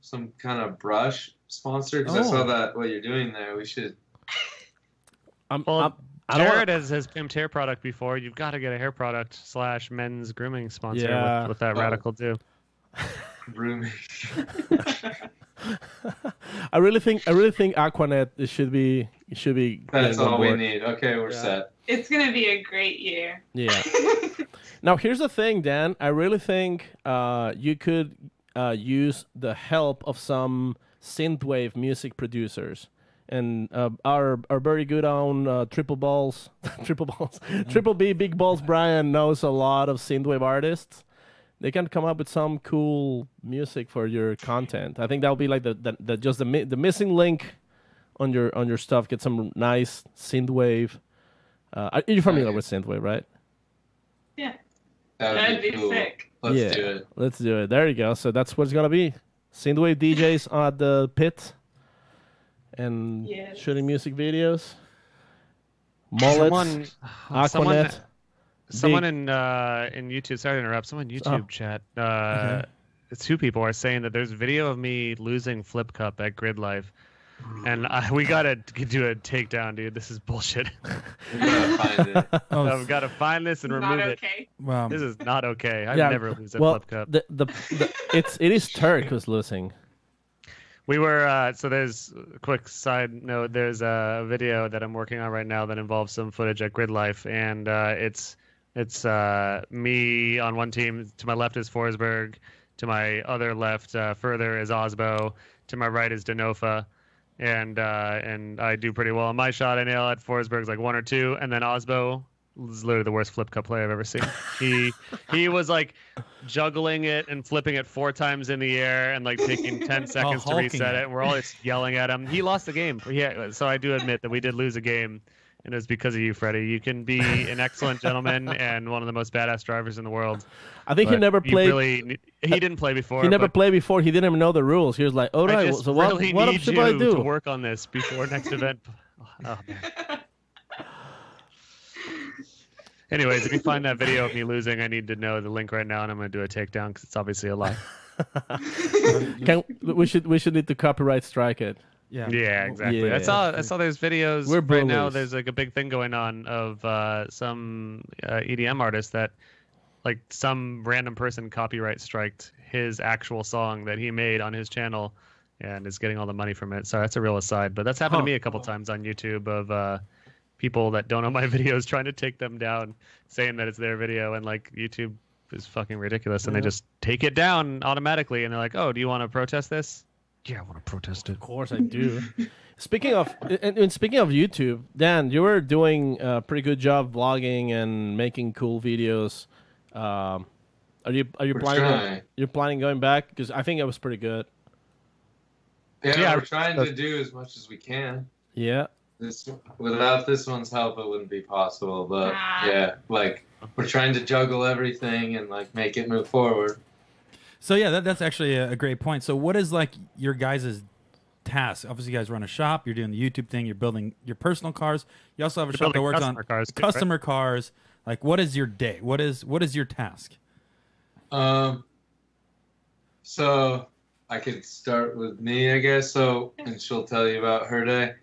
some kind of brush sponsor because I saw that what you're doing there. We should. Jared has pimped hair product before. You've got to get a hair product / men's grooming sponsor with that Radical do. Grooming. I really think Aquanet should be. That's all we need. Okay, we're set. It's gonna be a great year. Yeah. Now here's the thing, Dan. I really think you could use the help of some synthwave music producers. And our very good own Triple B Big Balls Brian knows a lot of synthwave artists. They can come up with some cool music for your content. I think that would be like the missing link on your stuff. Get some nice synthwave. You're familiar with synthwave, right? Yeah, that'd be cool. Sick. Let's do it. Let's do it. There you go. So that's what it's gonna be. Synthwave DJs at the pit. And shooting music videos. Mullets, Aquanet. Someone in YouTube. Sorry to interrupt. Someone in YouTube chat. Two people are saying that there's a video of me losing Flip Cup at Grid Life, and we gotta do a takedown, dude. This is bullshit. We gotta find it. I've got to find this and remove it. Wow. This is not okay. I never lose a Flip Cup. It is Turk who's losing. We were so there's a quick side note. There's a video that I'm working on right now that involves some footage at Grid Life, and it's me on one team. To my left is Forsberg. To my other left, further is Osbo. To my right is Denofa, and I do pretty well on my shot. I nail it. Forsberg's like 1 or 2, and then Osbo is literally the worst flip cup play I've ever seen. He was like juggling it and flipping it 4 times in the air and like taking 10 seconds to reset it. And we're all just yelling at him. He lost the game. Yeah, so I do admit that we did lose a game, and it was because of you, Freddie. You can be an excellent gentleman and one of the most badass drivers in the world. I think he never played. He didn't play before. He never played before. He didn't even know the rules. He was like, "Oh, right. So what should I do?" To work on this before next event. Oh, man. Anyways, if you find that video of me losing, I need to know the link right now, and I'm going to do a takedown because it's obviously a lie. We should need to copyright strike it. Yeah, exactly. Yeah. I saw those videos. Right now, there's like a big thing going on of some EDM artist that like some random person copyright striked his actual song that he made on his channel and is getting all the money from it. So that's a real aside, but that's happened to me a couple times on YouTube of people that don't know my videos trying to take them down, saying that it's their video, and like YouTube is fucking ridiculous, and they just take it down automatically, and they're like, "Oh, do you want to protest this?" Yeah, I want to protest it. Of course I do. Speaking of YouTube, Dan, you were doing a pretty good job vlogging and making cool videos. Are you planning? You're planning going back? Because I think it was pretty good. Yeah, we're trying to do as much as we can. Yeah. Without this one's help, it wouldn't be possible. But yeah, like we're trying to juggle everything and like make it move forward. So yeah, that's actually a great point. So what is like your guys' task? Obviously, you guys run a shop. You're doing the YouTube thing. You're building your personal cars. You also have a shop that works on customer cars. Like, what is your day? What is your task? So I could start with me, I guess. So, and she'll tell you about her day.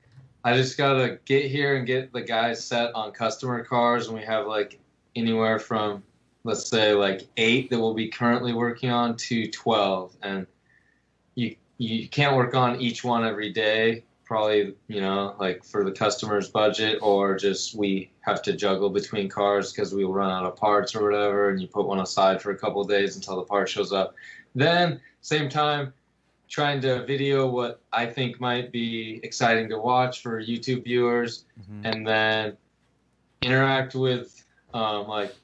I just gotta get here and get the guys set on customer cars, and we have like anywhere from, let's say, like 8 that we'll be currently working on to 12, and you can't work on each one every day. Probably, like for the customer's budget, or just we have to juggle between cars because we'll run out of parts or whatever, and you put one aside for a couple of days until the part shows up. then same time trying to video what I think might be exciting to watch for YouTube viewers, and then interact with like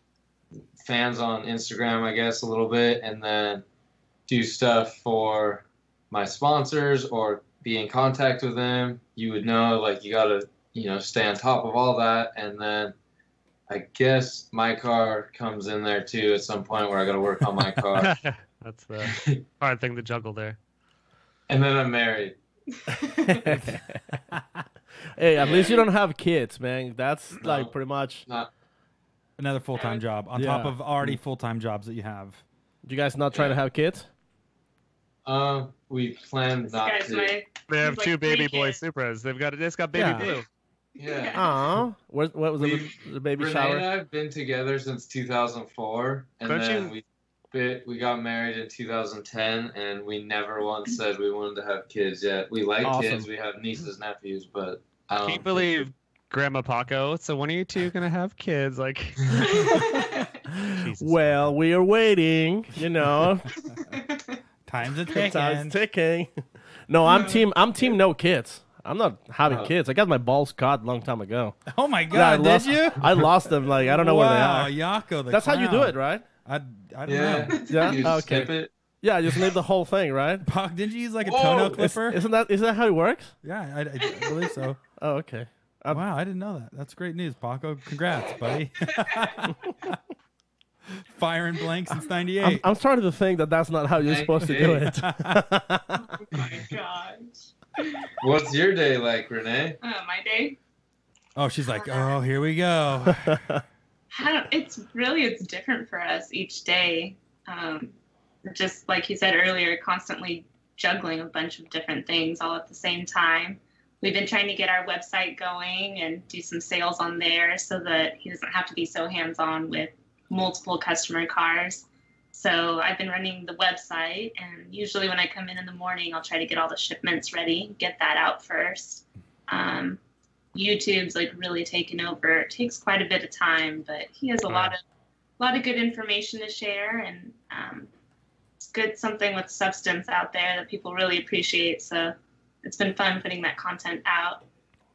fans on Instagram, I guess, a little bit, and then do stuff for my sponsors or be in contact with them. You would know, like, you gotta, stay on top of all that, and then I guess my car comes in there too at some point where I gotta work on my car. That's the hard thing to juggle there. And then I'm married. Hey, at least you don't have kids, man. That's like pretty much another full-time job on top of already full-time jobs that you have. You guys not trying to have kids? We plan not to. They have two baby boy Supras. They've got baby blue. Yeah. Aw. What was the baby Renee shower? and I have been together since 2004, and then we got married in 2010, and we never once said we wanted to have kids yet. We like kids. We have nieces, nephews, but I don't Can't believe Grandma Paco. So when are you two gonna have kids? Like, well, we are waiting. Time's a ticking. Time's ticking. No, I'm team no kids. I'm not having kids. I got my balls cut a long time ago. Oh my God, did you? I lost them. Like, I don't know where they are. Yako, That's how you do it, right? I don't know. Yeah. You Okay. skip it. Yeah, just leave the whole thing, right? Pac, didn't you use like a toenail clipper? Isn't that how it works? Yeah, I believe so. Oh, okay. Wow, I didn't know that. That's great news, Paco. Congrats, buddy. Firing blanks since '98. I'm starting to think that's not how you're supposed to do it. Oh my gosh. What's your day like, Renee? My day? Oh, she's like, oh, here we go. It's different for us each day. Just like you said earlier, constantly juggling a bunch of different things all at the same time. We've been trying to get our website going and do some sales on there so that he doesn't have to be so hands-on with multiple customer cars. So I've been running the website, and usually when I come in the morning, I'll try to get all the shipments ready, get that out first. YouTube's like really taken over. It takes quite a bit of time, but he has a lot of good information to share, and it's good, something with substance out there that people really appreciate. So it's been fun putting that content out.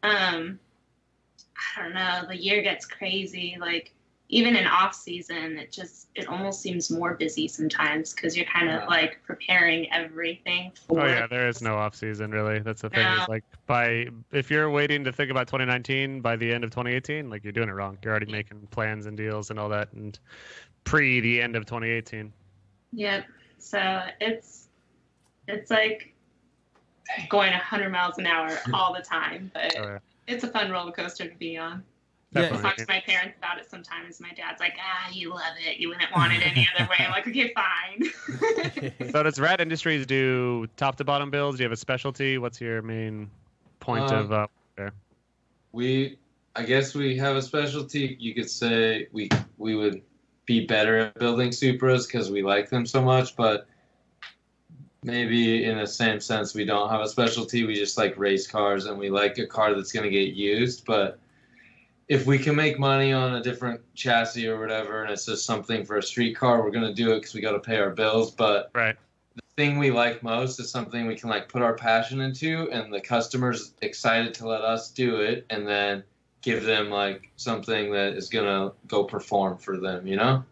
I don't know, the year gets crazy. Like, even in off season, it almost seems more busy sometimes because you're kind of like preparing everything for. Oh yeah, there is no off season really. That's the thing. Is like if you're waiting to think about 2019 by the end of 2018, like, you're doing it wrong. You're already making plans and deals and all that, and pre the end of 2018. Yep. So it's like going 100 miles an hour all the time, but it's a fun roller coaster to be on. I talk to my parents about it sometimes. My dad's like, you love it. You wouldn't want it any other way. I'm like, okay, fine. So does Rad Industries do top to bottom builds? Do you have a specialty? What's your main point of there? I guess we have a specialty. You could say we would be better at building Supras because we like them so much, but maybe in the same sense we don't have a specialty. We just like race cars, and we like a car that's going to get used, but if we can make money on a different chassis or whatever, and it's just something for a street car, we're going to do it because we got to pay our bills. But the thing we like most is something we can like put our passion into, and the customer's excited to let us do it, and then give them like something that is going to go perform for them, Yeah.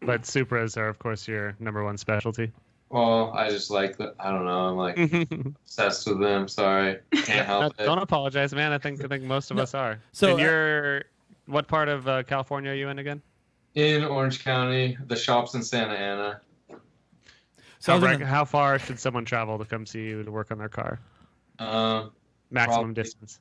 But Supras are, of course, your number one specialty. Well, I just like that. I don't know. I'm like obsessed with them. Sorry, can't help it. Don't apologize, man. I think most of us are. So what part of California are you in again? In Orange County. The shop's in Santa Ana. So how far should someone travel to come see you to work on their car? Maximum distance.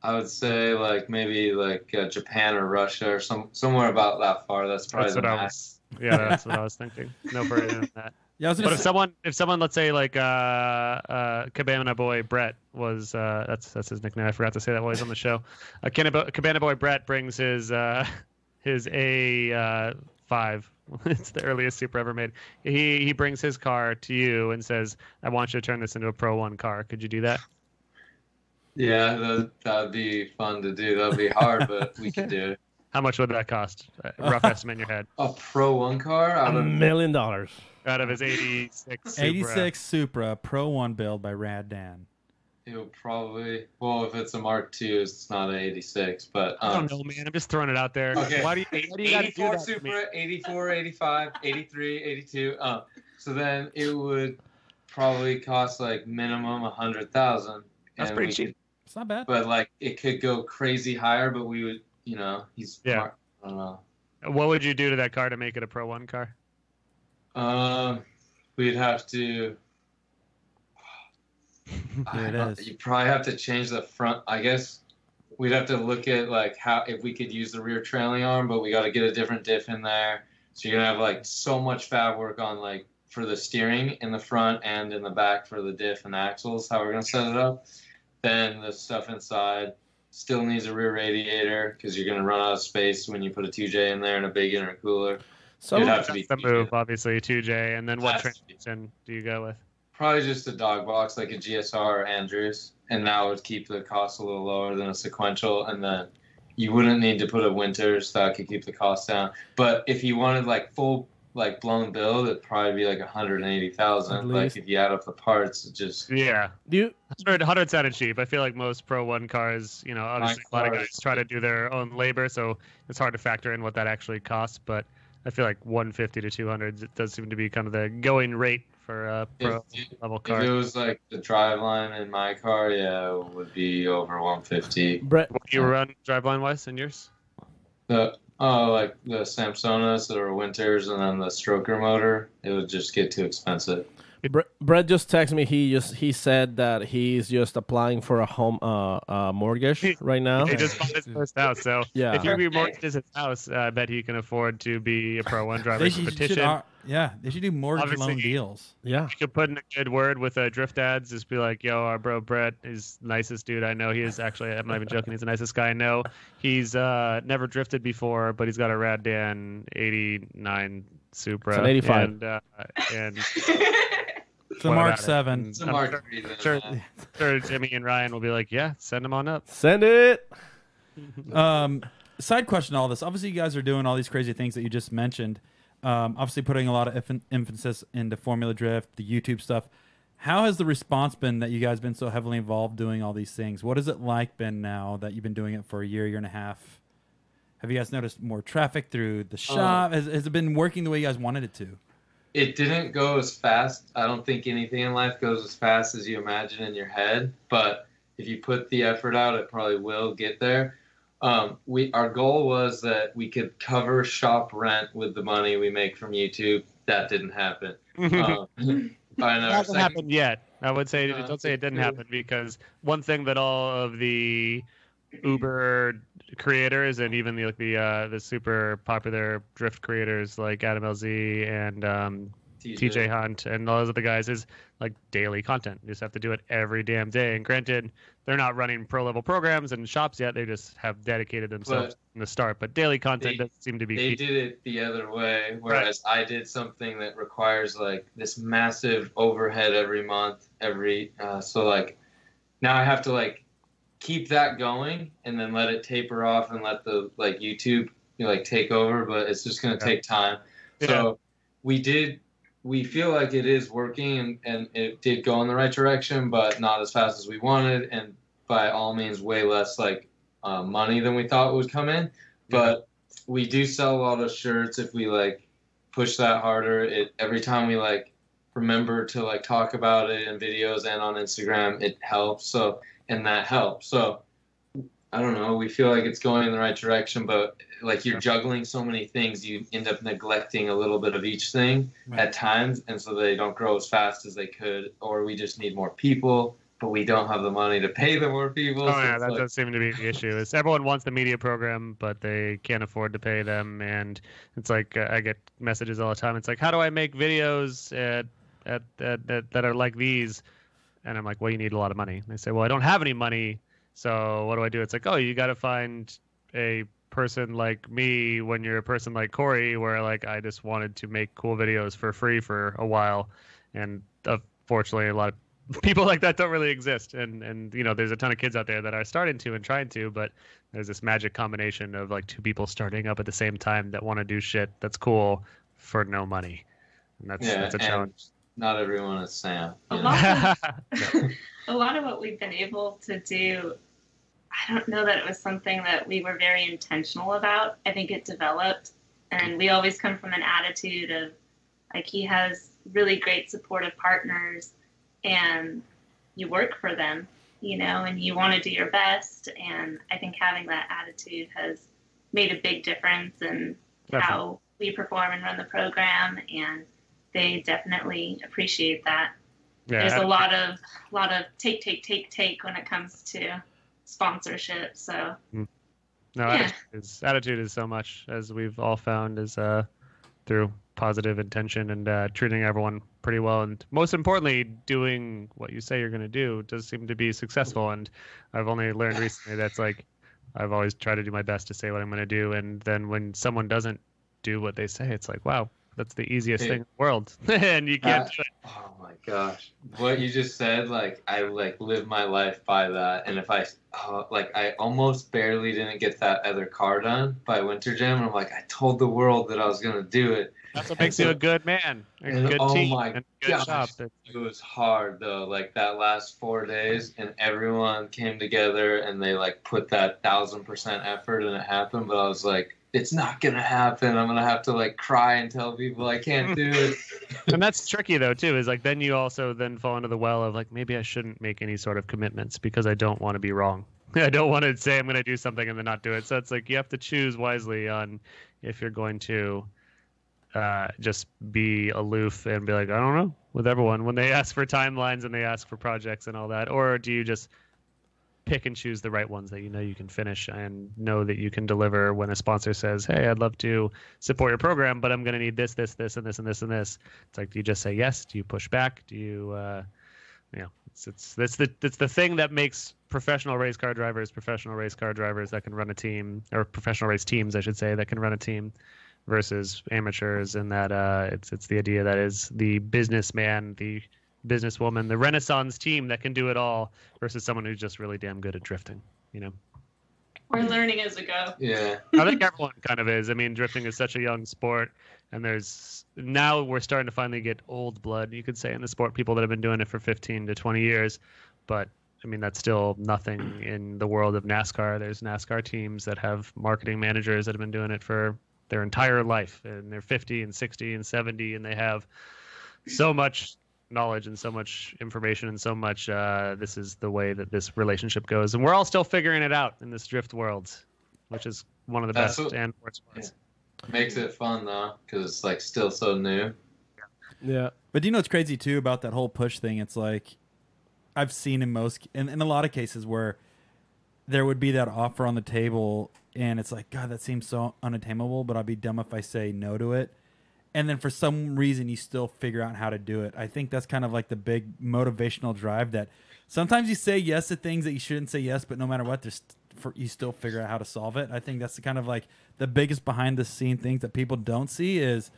I would say like maybe like Japan or Russia or somewhere about that far. That's probably the max. That's what I was thinking. No further than that. Yeah, but if someone, let's say like Cabana Boy Brett was that's his nickname. I forgot to say that while he's on the show. Cabana Boy Brett brings his A5. It's the earliest Supra ever made. He brings his car to you and says, "I want you to turn this into a Pro 1 car." Could you do that? Yeah, that'd be fun to do. That'd be hard, but we could do it. How much would that cost? Rough estimate in your head. A Pro 1 car out of $1 million. Out of his 86 Supra. 86 Supra Pro 1 build by Rad Dan. it would probably, well, if it's a Mark II, it's not an 86, but I don't know, man. I'm just throwing it out there. Okay. Why do you gotta do 84 that to me? Supra, 84, 85, 83, 82. So then it would probably cost like minimum 100,000. That's pretty cheap. It's not bad. But like it could go crazy higher, but we would, you know, Yeah. I don't know. What would you do to that car to make it a Pro 1 car? We'd have to. Here it is. You probably have to change the front. I guess we'd have to look at like how if we could use the rear trailing arm, but we got to get a different diff in there. So you're gonna have like so much fab work on like for the steering in the front and in the back for the diff and axles. How we're gonna set it up. Then the stuff inside still needs a rear radiator because you're gonna run out of space when you put a 2J in there and a big intercooler. So It'd have to be the move, obviously, 2J. And then what Has to be. transmission do you go with? Probably just a dog box like a GSR or Andrews, and that would keep the cost a little lower than a sequential. And then you wouldn't need to put a Winters, so that could keep the cost down. But if you wanted like full like blown build, it'd probably be like 180,000. At Like least. if you add up the parts, it just Yeah. do you 100 sounded cheap. I feel like most Pro 1 cars, you know, obviously a lot of cars. guys try to do their own labor, so it's hard to factor in what that actually costs. But I feel like 150 to 200 it does seem to be kind of the going rate for a Pro level if car. it was like the driveline in my car, yeah, it would be over 150. Brett? What do you run driveline wise in yours? Like the Samsonas that are Winters and then the stroker motor, it would just get too expensive. Brett just texted me. He said that he's just applying for a home mortgage right now. He just bought his first house, so Yeah. if you remortgage his house, I bet he can afford to be a Pro 1 driver. They It's a should, petition. they should do mortgage Obviously, loan deals. Yeah. You could put in a good word with Drift Dads. Just be like, yo, our bro Brett is the nicest dude I know. He is actually, I'm not even joking, he's the nicest guy I know. He's never drifted before, but he's got a Rad Dan 89 Supra. It's an 85. And It's a what Mark about it? 7. It's a Mark III then, sure, man. sure Jimmy and Ryan will be like, yeah, send him on up. Send it. Side question to all this. Obviously, you guys are doing all these crazy things that you just mentioned. Obviously, putting a lot of emphasis into Formula Drift, the YouTube stuff. How has the response been that you guys been so heavily involved doing all these things? What has it like been now that you've been doing it for a year and a half? Have you guys noticed more traffic through the shop? Has it been working the way you guys wanted it to? It didn't go as fast. I don't think anything in life goes as fast as you imagine in your head. But if you put the effort out, it probably will get there. Our goal was that we could cover shop rent with the money we make from YouTube. That didn't happen. It hasn't happened yet. I would say, don't say it didn't happen, because one thing that all of the Uber creators and even the super popular drift creators like Adam LZ and TJ Hunt and all those other guys is like daily content. You just have to do it every damn day. And granted, they're not running pro level programs and shops yet. They just have dedicated themselves from the start. But daily content doesn't seem to be They key. did it the other way, whereas I did something that requires like this massive overhead every month. So like now I have to like keep that going and then let it taper off and let the like YouTube take over, but it's just going to take time. So we feel like it is working and it did go in the right direction, but not as fast as we wanted, and by all means way less money than we thought would come in. But we do sell a lot of shirts if we push that harder. Every time we remember to talk about it in videos and on Instagram, it helps. And that helps. So I don't know. We feel like it's going in the right direction, but you're juggling so many things, you end up neglecting a little bit of each thing at times, and so they don't grow as fast as they could. Or we just need more people, but we don't have the money to pay the more people. Oh so yeah, it's that does seem to be the issue. Is everyone wants the media program, but they can't afford to pay them, and it's like I get messages all the time. It's like, how do I make videos that are like these? And I'm like, well, you need a lot of money. And they say, well, I don't have any money, so what do I do? It's like, oh, you got to find a person like me when you're a person like Corey, where I just wanted to make cool videos for free for a while, and unfortunately a lot of people like that don't really exist, and there's a ton of kids out there that are starting to and trying to, but there's this magic combination of like two people starting up at the same time that want to do shit that's cool for no money, and that's a challenge. Not everyone is Sam. A lot of what we've been able to do, I don't know that it was something that we were very intentional about. I think it developed, and we always come from an attitude of like, he has really great supportive partners and you work for them, and you want to do your best. And I think having that attitude has made a big difference in how we perform and run the program. And they definitely appreciate that. Yeah. There's a lot of take when it comes to sponsorship. So attitude is so much, as we've all found, is through positive intention and treating everyone pretty well, and most importantly, doing what you say you're going to do does seem to be successful. And I've only learned recently that's like, I've always tried to do my best to say what I'm going to do, and then when someone doesn't do what they say, it's like, wow, that's the easiest thing in the world, and you can't do it. Oh my gosh, what you just said, like, I live my life by that. And if I almost barely didn't get that other car done by Winter Jam, and I'm like, I told the world that I was going to do it. That's what makes you a good man, a good team, and a good shop. It was hard though, like that last 4 days, and everyone came together and they like put that 1,000% effort, and it happened. But I was like, it's not gonna happen. I'm gonna have to like cry and tell people I can't do it. And that's tricky though too, is like then you also then fall into the well of like, maybe I shouldn't make any sort of commitments because I don't want to be wrong. I don't want to say I'm going to do something and then not do it. So it's like you have to choose wisely on if you're going to just be aloof and be like, I don't know, with everyone when they ask for timelines and they ask for projects and all that, or do you just pick and choose the right ones that you can finish and know that you can deliver when a sponsor says, hey, I'd love to support your program, but I'm going to need this, this, this, and this, and this, and this. It's like, do you just say yes? Do you push back? Do you, it's the thing that makes professional race car drivers that can run a team, or professional race teams, I should say, that can run a team, versus amateurs, and that it's the idea that is the businessman, the businesswoman, the Renaissance team that can do it all, versus someone who's just really damn good at drifting, We're learning as we go. Yeah. I think everyone kind of is. I mean, drifting is such a young sport, and now we're starting to finally get old blood, you could say, in the sport, people that have been doing it for 15 to 20 years. But I mean, that's still nothing in the world of NASCAR. There's NASCAR teams that have marketing managers that have been doing it for their entire life, and they're 50 and 60 and 70, and they have so much knowledge and so much information and so much this is the way that this relationship goes, and we're all still figuring it out in this drift world, which is one of the best and worst parts. Makes it fun though, because it's like still so new. Yeah, but what's crazy too about that whole push thing? It's like I've seen in a lot of cases where there would be that offer on the table, and it's like, God, that seems so unattainable, but I'd be dumb if I say no to it. And then for some reason, you still figure out how to do it. I think that's kind of like the big motivational drive, that sometimes you say yes to things that you shouldn't say yes, but no matter what, you still figure out how to solve it. I think that's the kind of like the biggest behind the scene things that people don't see is,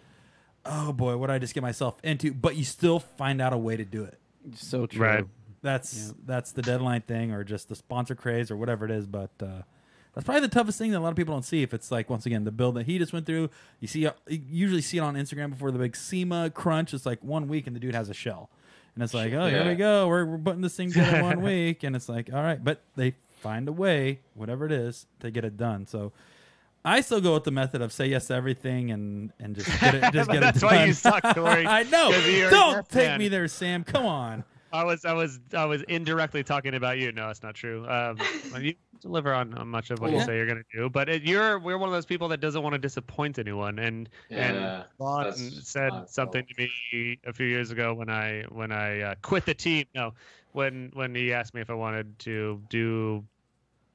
oh boy, what did I just get myself into? But you still find out a way to do it. So true. Right. That's the deadline thing, or just the sponsor craze, or whatever it is. But that's probably the toughest thing that a lot of people don't see. If it's like, once again, the build that he just went through, you usually see it on Instagram before the big SEMA crunch. It's like 1 week and the dude has a shell, and it's like, oh, here we go, we're putting this thing together 1 week, and it's like, all right, but they find a way, whatever it is, to get it done. So I still go with the method of say yes to everything and just get it, get it done. That's why you suck, Corey. I know. Don't take me there, Sam. Come on. I was indirectly talking about you. No, it's not true. You deliver on much of what you say you're going to do, but we're one of those people that doesn't want to disappoint anyone. And Vaughn said something to me a few years ago when I quit the team. No, when he asked me if I wanted to do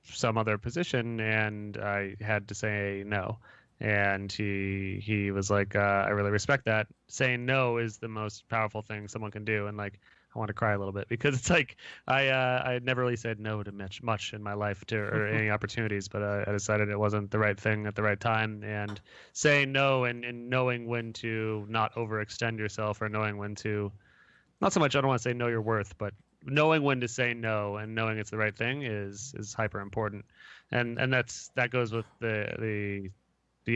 some other position, and I had to say no. And he was like, I really respect that. Saying no is the most powerful thing someone can do. And like, I want to cry a little bit, because it's like I never really said no to much in my life or any opportunities, but I decided it wasn't the right thing at the right time. And saying no and knowing when to not overextend yourself, or knowing when to not so much. I don't want to say know your worth, but knowing when to say no and knowing it's the right thing is hyper important. And that goes with the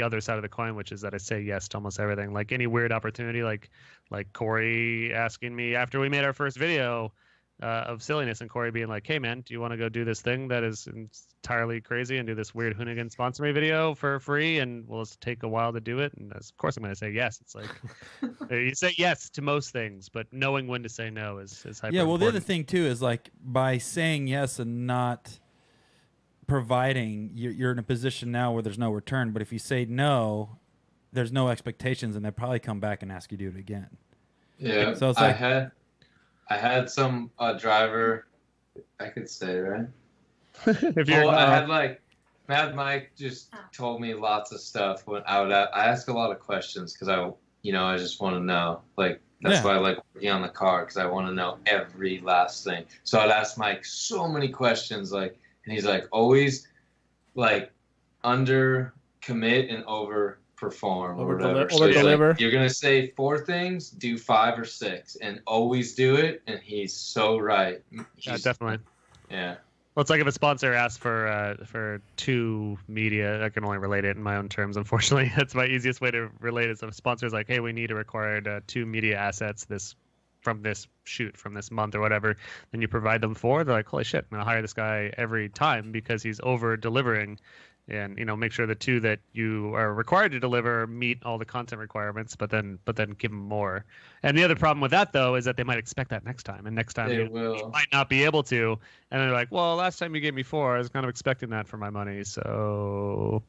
other side of the coin, which is that I say yes to almost everything. Like any weird opportunity, like Corey asking me after we made our first video of silliness, and Corey being like, "Hey man, do you want to go do this thing that is entirely crazy and do this weird Hoonigan sponsor me video for free, and will it take a while to do it?" And of course I'm going to say yes. It's like you say yes to most things, but knowing when to say no is hyper Yeah, well, the important. other thing too is like by saying yes and not providing, you're in a position now where there's no return. But if you say no, there's no expectations, and they'll probably come back and ask you to do it again. Yeah, So it's like, I had some driver, I could say, right? If you're I had like Mad Mike just told me lots of stuff when I ask a lot of questions because I just want to know. Like that's why I like working on the car, because I want to know every last thing. So I'd ask Mike so many questions, like, and he's like, always like under commit and over perform or whatever. So he's like, you're gonna say 4 things, do 5 or 6, and always do it. And he's so right. Yeah, definitely. Yeah. Well, it's like if a sponsor asks for 2 media, I can only relate it in my own terms. Unfortunately, that's my easiest way to relate it. If a sponsor's like, "Hey, we need to require 2 media assets from this shoot from this month or whatever," then you provide them 4. They're like, "Holy shit, I'm gonna hire this guy every time because he's over delivering." And make sure the 2 that you are required to deliver meet all the content requirements, but then give them more. And the other problem with that though is that they might expect that next time, and next time you might not be able to. And they're like, "Well, last time you gave me 4, I was kind of expecting that for my money." So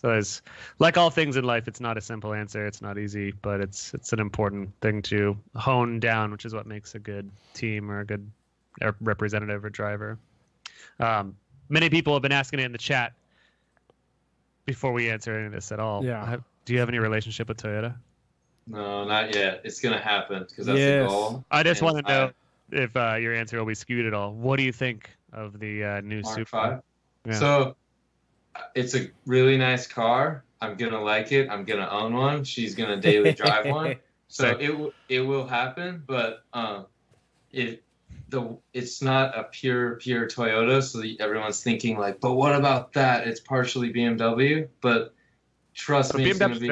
it's like all things in life. It's not a simple answer. It's not easy, but it's an important thing to hone down, which is what makes a good team or a good representative or driver. Many people have been asking it in the chat. Before we answer any of this at all, do you have any relationship with Toyota? No, not yet. It's gonna happen because that's the goal. I just want to know if your answer will be skewed at all. What do you think of the new Mark Supra? 5? So it's a really nice car. I'm gonna like it. I'm gonna own one. She's gonna daily drive one. So it will happen, but it's not a pure Toyota, so everyone's thinking like, but what about that? It's partially BMW, but trust me, it's gonna be.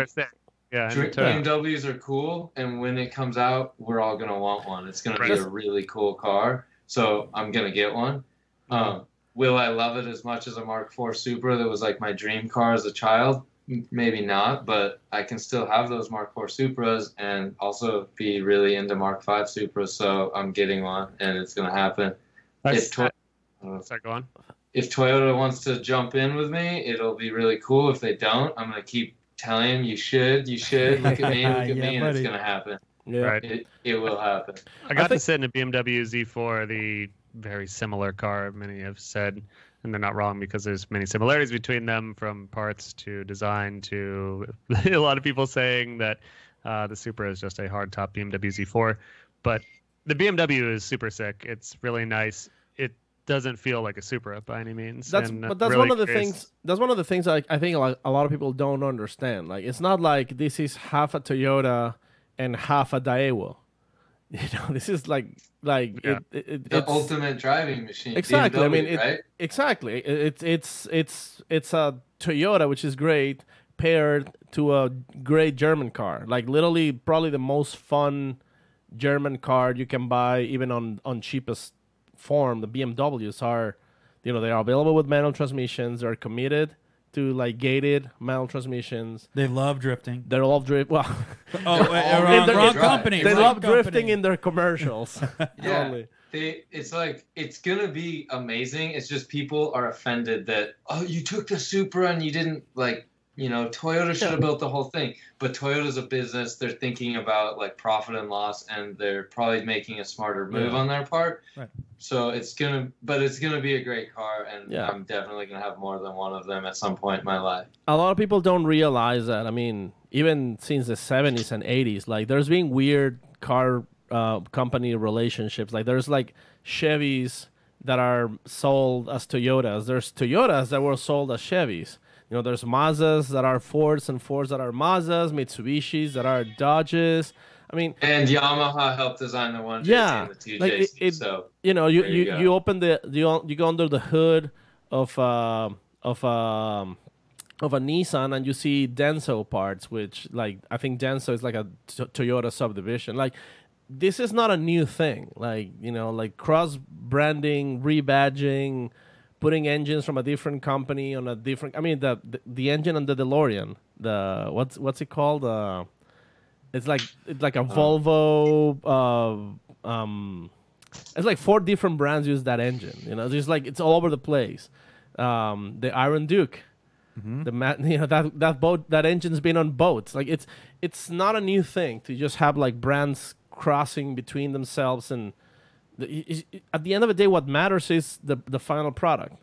BMWs are cool, and when it comes out, we're all gonna want one. It's gonna be a really cool car, so I'm gonna get one. Will I love it as much as a Mark IV Supra that was like my dream car as a child? Maybe not, but I can still have those Mark IV Supras and also be really into Mark V Supras, so I'm getting one, and it's going to happen. If Toyota wants to jump in with me, it'll be really cool. If they don't, I'm going to keep telling them, you should, look at me, and it's going to happen. Yeah. Right. It will happen. I got to sit in a BMW Z4, the very similar car, many have said. And they're not wrong because there's many similarities between them, from parts to design to a lot of people saying that the Supra is just a hardtop BMW Z4. But the BMW is super sick. It's really nice. It doesn't feel like a Supra by any means. That's really one of the things. That's one of the things I think like a lot of people don't understand. Like it's not like this is half a Toyota and half a Daewoo. This is like the ultimate driving machine. Exactly. BMW, I mean, right? Exactly. It's a Toyota, which is great, paired to a great German car. Like literally, probably the most fun German car you can buy, even on cheapest form. The BMWs are, they are available with manual transmissions. They're committed to like gated manual transmissions. They love drifting. They love drift. Well, wrong company. They wrong love company. drifting in their commercials. Yeah, it's like it's gonna be amazing. It's just people are offended that you took the Supra and you didn't Toyota should have built the whole thing. But Toyota's a business. They're thinking about like profit and loss, and they're probably making a smarter move on their part. Right. So it's gonna be a great car, and I'm definitely gonna have more than one of them at some point in my life. A lot of people don't realize that. I mean, even since the 70s and 80s, like there's been weird car company relationships. Like there's like Chevys that are sold as Toyotas. There's Toyotas that were sold as Chevys. There's Mazdas that are Fords and Fords that are Mazdas, Mitsubishis that are Dodges. I mean, And Yamaha helped design the 1JT and the 2JT. like So you know, there you you open you go under the hood of a Nissan and you see Denso parts, which like I think Denso is like a Toyota subdivision. Like this is not a new thing. Like you know, like cross branding, rebadging, putting engines from a different company on a different. I mean the engine on the DeLorean. The what's it called? It's like a Volvo. It's like 4 different brands use that engine. You know, just like it's all over the place. The Iron Duke. That engine's been on boats. Like it's not a new thing to just have like brands crossing between themselves, and at the end of the day, what matters is the final product.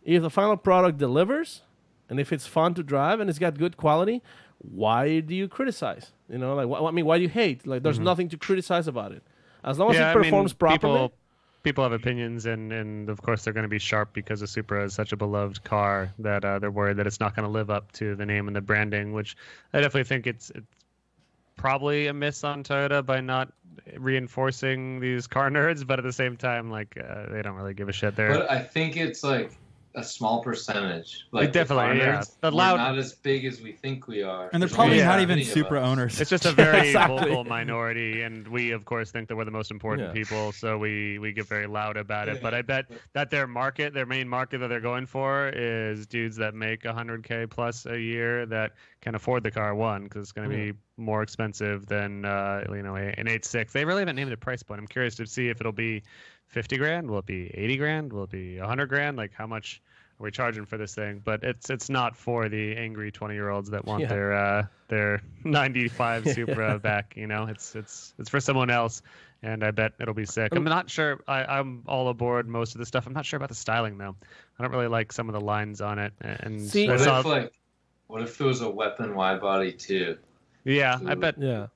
If the final product delivers, and if it's fun to drive and it's got good quality, why do you criticize? You know, like why do you hate? Like there's nothing to criticize about it, as long as it performs properly. People have opinions, and of course they're going to be sharp because the Supra is such a beloved car that they're worried that it's not going to live up to the name and the branding, which I definitely think it's probably a miss on Toyota by not reinforcing these car nerds, but at the same time, like they don't really give a shit there. But I think it's like a small percentage. Like definitely, yeah. We're not as big as we think we are. And they're probably not even Supra owners. It's just a very vocal minority, and we, of course, think that we're the most important people, so we get very loud about it. But I bet that their main market that they're going for is dudes that make $100K plus a year that can afford the car, because it's going to be more expensive than an 8.6. They really haven't named a price point. I'm curious to see if it'll be 50 grand, will it be 80 grand, will it be 100 grand? Like how much are we charging for this thing? But it's not for the angry 20-year-olds that want their 95 Supra back. You know, it's for someone else, and I bet it'll be sick. I'm not sure. I'm all aboard most of the stuff. I'm not sure about the styling though. I don't really like some of the lines on it. And what if it was a weapon wide body too? Yeah, I bet. Yeah.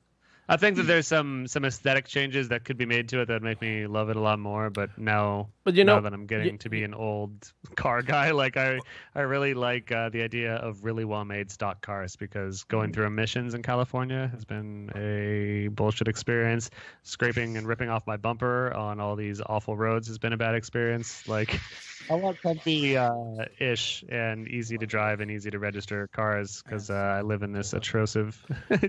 I think that there's some aesthetic changes that could be made to it that make me love it a lot more. But now that I'm getting to be an old car guy, like I really like the idea of really well-made stock cars, because going through emissions in California has been a bullshit experience. Scraping and ripping off my bumper on all these awful roads has been a bad experience. Like I want comfy-ish and easy to drive and easy to register cars, because I live in this atrocious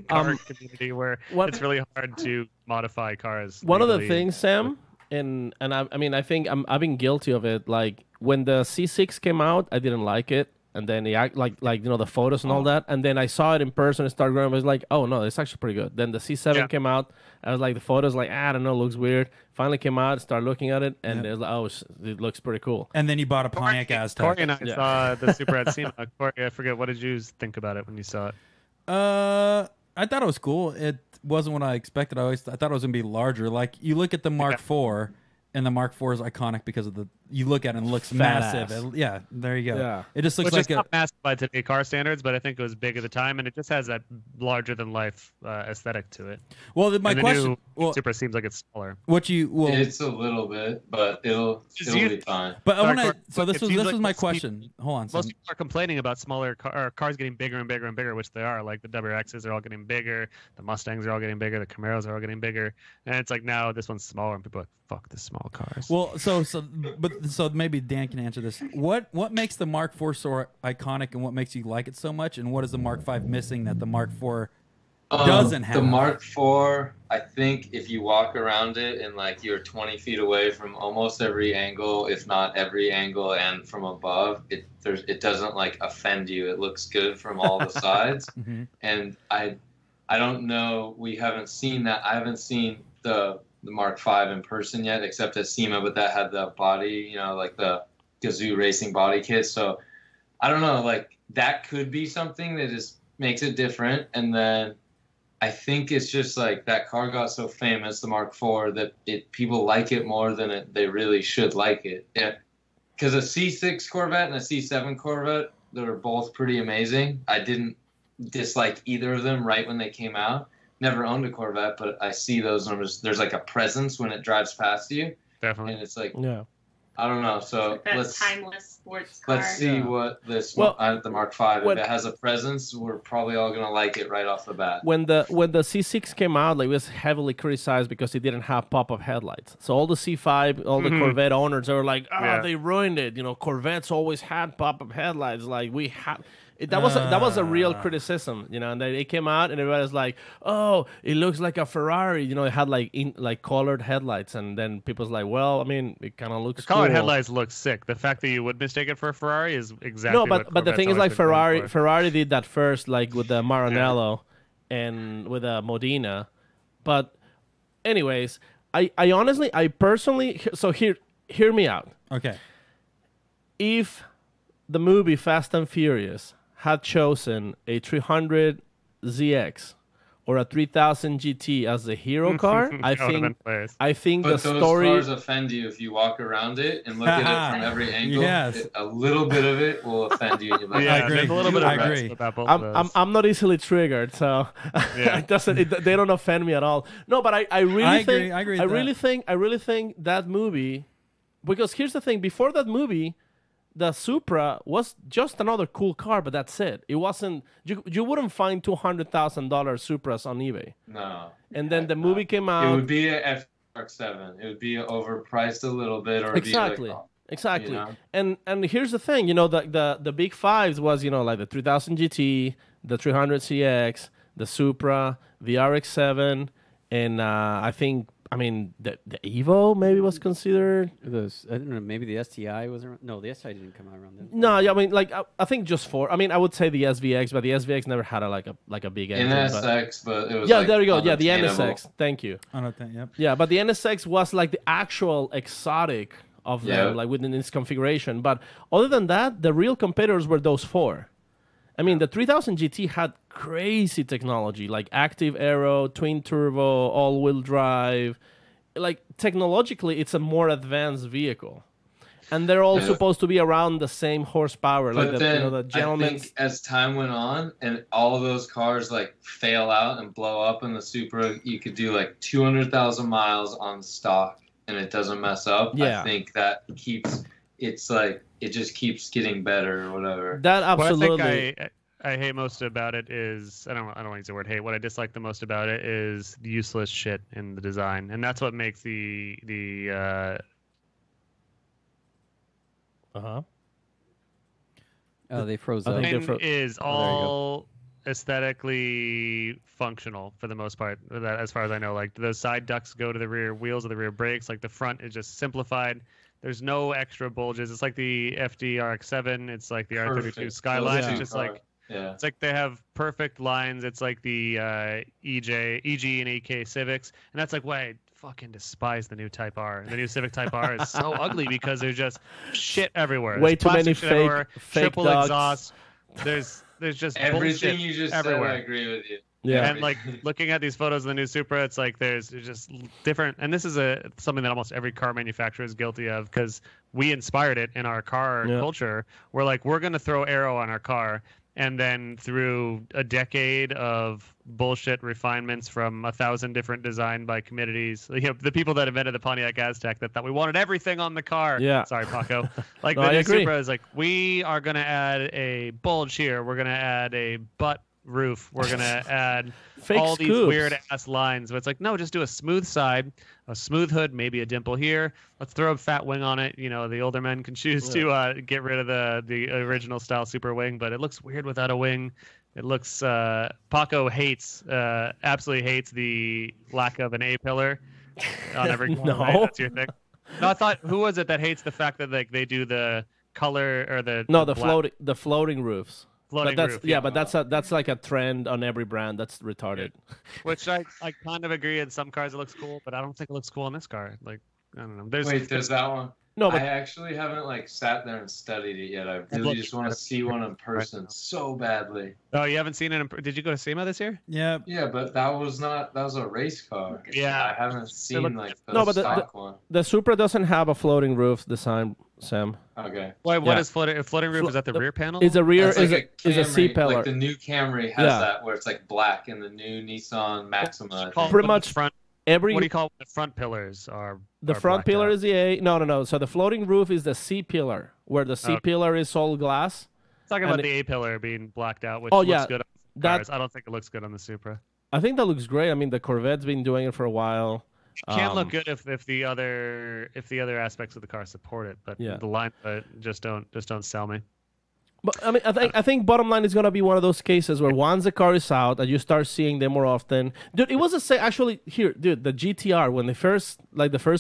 car community where it's really hard to modify cars. One of the things, Sam, and I think I've been guilty of it. Like when the C6 came out, I didn't like it. And then the photos and all that. And then I saw it in person and started going, I was like, oh no, it's actually pretty good. Then the C7 came out. I was like, the photos, like, I don't know, looks weird. Finally came out, started looking at it, and it was like, oh, it looks pretty cool. And then you bought a Pontiac Aztek. Corey and I saw the Supra at SEMA. Corey, I forget, what did you think about it when you saw it? I thought it was cool. It wasn't what I expected. I thought it was going to be larger. Like, you look at the Mark IV, and the Mark IV is iconic because of you look at it and it looks massive. There you go. Yeah. It just looks Which like is not massive by today's car standards, but I think it was big at the time, and it just has that larger than life aesthetic to it. Well, my question, Supra seems like it's smaller. It's a little bit, but it'll be fine. But I want to. So this was my question. Hold on. Most people are complaining about smaller cars getting bigger and bigger and bigger, which they are. Like the WRXs are all getting bigger, the Mustangs are all getting bigger, the Camaros are all getting bigger, and it's like now this one's smaller, and people are like, fuck the small cars. Well, so maybe Dan can answer this. What makes the Mark IV so iconic, and what makes you like it so much, and what is the Mark V missing that the Mark IV doesn't have? The Mark IV, I think if you walk around it and like you're 20 feet away from almost every angle, if not every angle, and from above, it doesn't like offend you. It looks good from all the sides. And I don't know. We haven't seen that. I haven't seen the Mark V in person yet, except at SEMA, but that had the body, like the Gazoo Racing body kit. So I don't know, like that could be something that makes it different. And then I think it's just like that car got so famous, the Mark IV, that people like it more than they really should like it. Because a C6 Corvette and a C7 Corvette, they were both pretty amazing. I didn't dislike either of them right when they came out. Never owned a Corvette, but I see those numbers. There's like a presence when it drives past you. Definitely. And it's like, I don't know. So That let's timeless sports car. let's see what this Well, the Mark V. If it has a presence, we're probably all gonna like it right off the bat. When the C6 came out, like, it was heavily criticized because it didn't have pop-up headlights. So all the C5, all the Corvette owners, they were like, they ruined it. You know, Corvettes always had pop-up headlights. Like, we have. That was a real criticism, you know, and then it came out and everybody was like, "Oh, it looks like a Ferrari," you know. It had like colored headlights, and then people's like, "Well, I mean, it kind of looks." The colored cool. headlights look sick. The fact that you would mistake it for a Ferrari is exactly. No, but the Corvette's thing is, always like, been known for. Ferrari did that first, like with the Maranello and with the Modena. But, anyways, I personally, so hear me out. Okay. If the movie Fast and Furious had chosen a 300 ZX or a 3000 GT as the hero car, I think But the those story. cars offend you if you walk around it and look at it from every angle. Yes. A little bit of it will offend you. And you're like, Yeah, I agree. there's a little bit of I mess agree. about both of those. I'm not easily triggered, so Yeah. they don't offend me at all. No, but I really I think agree. I agree I with really think that movie, because here's the thing: before that movie, the Supra was just another cool car, but that's it. It wasn't. You wouldn't find $200,000 Supras on eBay. no. And then the movie came out. It would be a FX7. It would be overpriced a little bit, or Exactly. It'd be like, Exactly. You know? And here's the thing, you know, the big fives was, you know, like the 3000 GT, the 300 CX, the Supra, the RX-7, and I mean, the Evo maybe was considered. Those, I don't know. Maybe the STI was around. No, the STI didn't come out around then. No, yeah, I mean, like I think just four. I mean, I would say the SVX, but the SVX never had a big engine. NSX, but it was yeah, like there you go. Yeah, the unattainable. NSX. Thank you. I don't think. Yep. Yeah, but the NSX was like the actual exotic of them, Yeah. like within its configuration. But other than that, the real competitors were those four. I mean, the 3000 GT had crazy technology, like active aero, twin turbo, all-wheel drive. Like, technologically, it's a more advanced vehicle. And they're all supposed to be around the same horsepower. But Like, then the I gentleman's... think as time went on and all of those cars like fail out and blow up in the Supra, you could do like 200,000 miles on stock and it doesn't mess up. Yeah. I think that keeps it's like it just keeps getting better or whatever. That absolutely... What I think I hate most about it is I don't want to use the word hate. What I dislike the most about it is the useless shit in the design, and that's what makes the Oh, they froze up. design is Oh, there you all aesthetically functional for the most part. That, as far as I know, like the side ducts go to the rear wheels of the rear brakes. Like the front is just simplified. There's no extra bulges. It's like the FD RX-7. It's like the R32 Perfect. Skyline. Those It's two just cars. like Yeah. it's like they have perfect lines. It's like the EG and EK Civics, and that's like why I fucking despise the new Type R. The new Civic Type R is so ugly because there's just shit everywhere. Way There's too many plastic shit everywhere, fake triple dogs. exhaust. There's just Everything bullshit you just everywhere. said, I agree with you. Yeah. And like looking at these photos of the new Supra, it's like there's just different. And this is something that almost every car manufacturer is guilty of because we inspired it in our car culture. We're like, we're going to throw aero on our car. And then through a decade of bullshit refinements from 1,000 different design by communities, you know, the people that invented the Pontiac Aztec that thought we wanted everything on the car. Yeah. Sorry, Paco. Like No, the I new agree. Supra is like, we are going to add a bulge here. We're going to add a butt roof. We're going to add Fake all these scoops. weird ass lines. But it's like, no, just do a smooth side, a smooth hood, maybe a dimple here. Let's throw a fat wing on it. You know, the older men can choose to get rid of the original style Super wing, but it looks weird without a wing. It looks Paco absolutely hates the lack of an A pillar on every car. No. Right? That's your thing. No, I thought who was it that hates the fact that like they do the color or the black floating roofs. floating But that's roof? but that's like a trend on every brand. That's retarded. Which I kind of agree. In some cars it looks cool, but I don't think it looks cool in this car. Like I don't know. There's that one. No, I but actually haven't like sat there and studied it yet. I really just want to see one in person so badly. Oh, you haven't seen it? Did you go to SEMA this year? Yeah. Yeah, but that was a race car. Yeah. I haven't seen look- like the No, but stock one. the Supra doesn't have a floating roof design, Sam. Okay. Why? What Yeah. is floating roof? Is that the rear panel? Is a rear That's like is a Camry, C pillar. Like the new Camry has Yeah. that where it's like black, and the new Nissan Maxima. I think. Pretty What much the front. every What do you call the front pillars? Are The Or front blacked pillar out. is the A. No. So the floating roof is the C pillar, where the C Okay. pillar is all glass. Talking and about it- the A pillar being blacked out, which Oh, looks yeah, good on that- cars. I don't think it looks good on the Supra. I think that looks great. I mean, the Corvette's been doing it for a while. It can't look good if the other aspects of the car support it, but Yeah. the line just don't sell me. But I mean, I think bottom line is gonna be one of those cases where once the car is out and you start seeing them more often. Dude, it was actually here, dude. The GTR when the first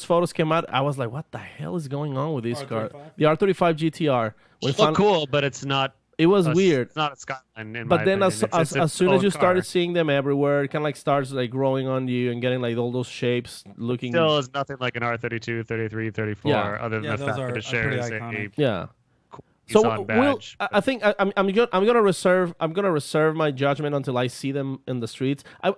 photos came out, I was like, what the hell is going on with this car? The R35 GTR. When It's so cool, but it's not. It was weird. It's not a Skyline. In But my then opinion. as It's soon its as you own started car. seeing them everywhere, it kind of like starts like growing on you and getting like all those shapes looking. Still is nothing like an R32, 33, 34, Yeah. other than Yeah, the those fact are that it pretty shares a iconic. Yeah. Nissan badge. I think I'm gonna reserve my judgment until I see them in the streets. I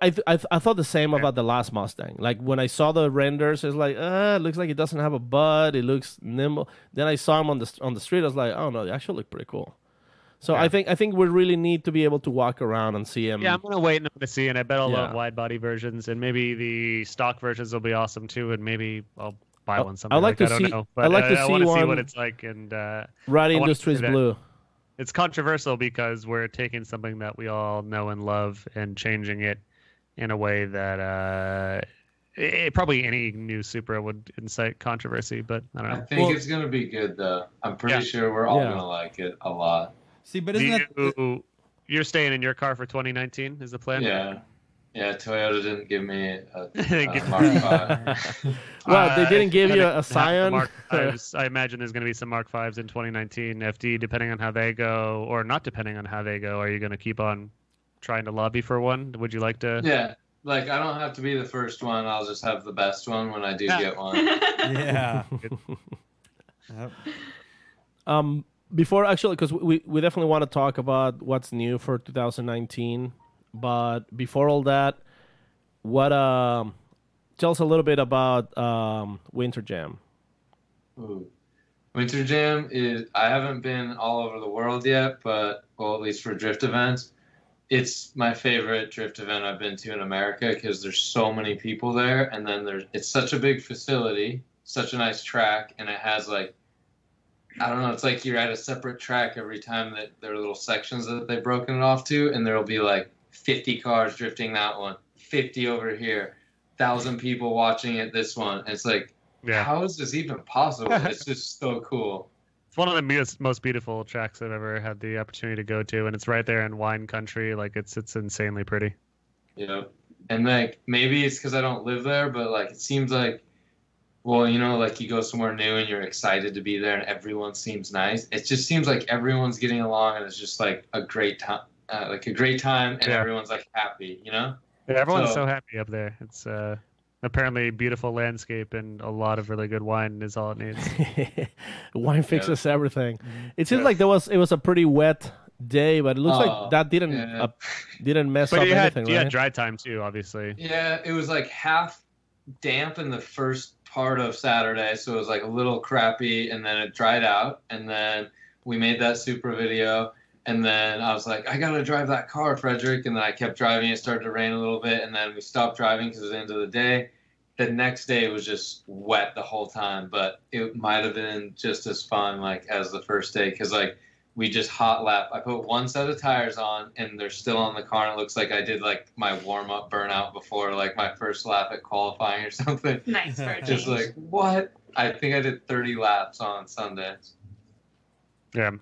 thought the same about the last Mustang. Like when I saw the renders, it's like it looks like it doesn't have a butt. It looks nimble. Then I saw them on the street. I was like, oh no, they actually look pretty cool. So I think we really need to be able to walk around and see them. Yeah, I'm gonna wait and I'm gonna see, and I bet I'll Yeah. love wide body versions, and maybe the stock versions will be awesome too, and maybe I'll buy one someday. I'd like to I don't see- know, I'd but like to I see want to see one- what it's like, and Rad I wanna Industries see that. Blue. It's controversial because we're taking something that we all know and love and changing it in a way that probably any new Supra would incite controversy, but I don't I know. think it's gonna be good though. I'm pretty sure we're all Yeah. gonna like it a lot. See, but isn't that You're staying in your car for 2019 is the plan? Yeah, Toyota didn't give me a Give- Mark V. Well, they didn't give you a The Scion. Mark Vs. I imagine there's going to be some Mark Vs in 2019 FD, depending on how they go, or not depending on how they go. Are you going to keep on trying to lobby for one? Would you like to? Yeah, like I don't have to be the first one. I'll just have the best one when I do get one. yeah? Yep. Before actually, because we definitely want to talk about what's new for 2019, but before all that, what tell us a little bit about Winter Jam. Ooh. Winter Jam is. I haven't been all over the world yet, but well, at least for drift events, it's my favorite drift event I've been to in America because there's so many people there, and then it's such a big facility, such a nice track, and it has like. I don't know, it's like you're at a separate track every time that there are little sections that they've broken it off to, and there'll be like 50 cars drifting that one, 50 over here, 1,000 people watching it this one. And it's like, how is this even possible? It's just so cool. It's one of the most beautiful tracks I've ever had the opportunity to go to, and it's right there in wine country. Like it's insanely pretty. Yep. And like maybe it's because I don't live there, but like it seems like. Well, you know, like you go somewhere new and you're excited to be there and everyone seems nice. It just seems like everyone's getting along and it's just like a great time, and everyone's like happy, you know? Yeah, everyone's so happy up there. It's apparently beautiful landscape and a lot of really good wine is all it needs. Wine fixes everything. It seems like it was a pretty wet day, but it looks like that didn't mess but up you anything, had right? dry time too, obviously. Yeah, it was like half damp in the first part of Saturday, so it was like a little crappy, and then it dried out, and then we made that Supra video, and then I was like, I gotta drive that car, Frederick, and then I kept driving. It started to rain a little bit, and then we stopped driving because it was the end of the day. The next day was just wet the whole time, but it might have been just as fun like as the first day because like we just hot lap. I put one set of tires on and they're still on the car, and it looks like I did like my warm-up burnout before like my first lap at qualifying or something. Nice for a Just change. like, what? I think I did 30 laps on Sunday. Yeah.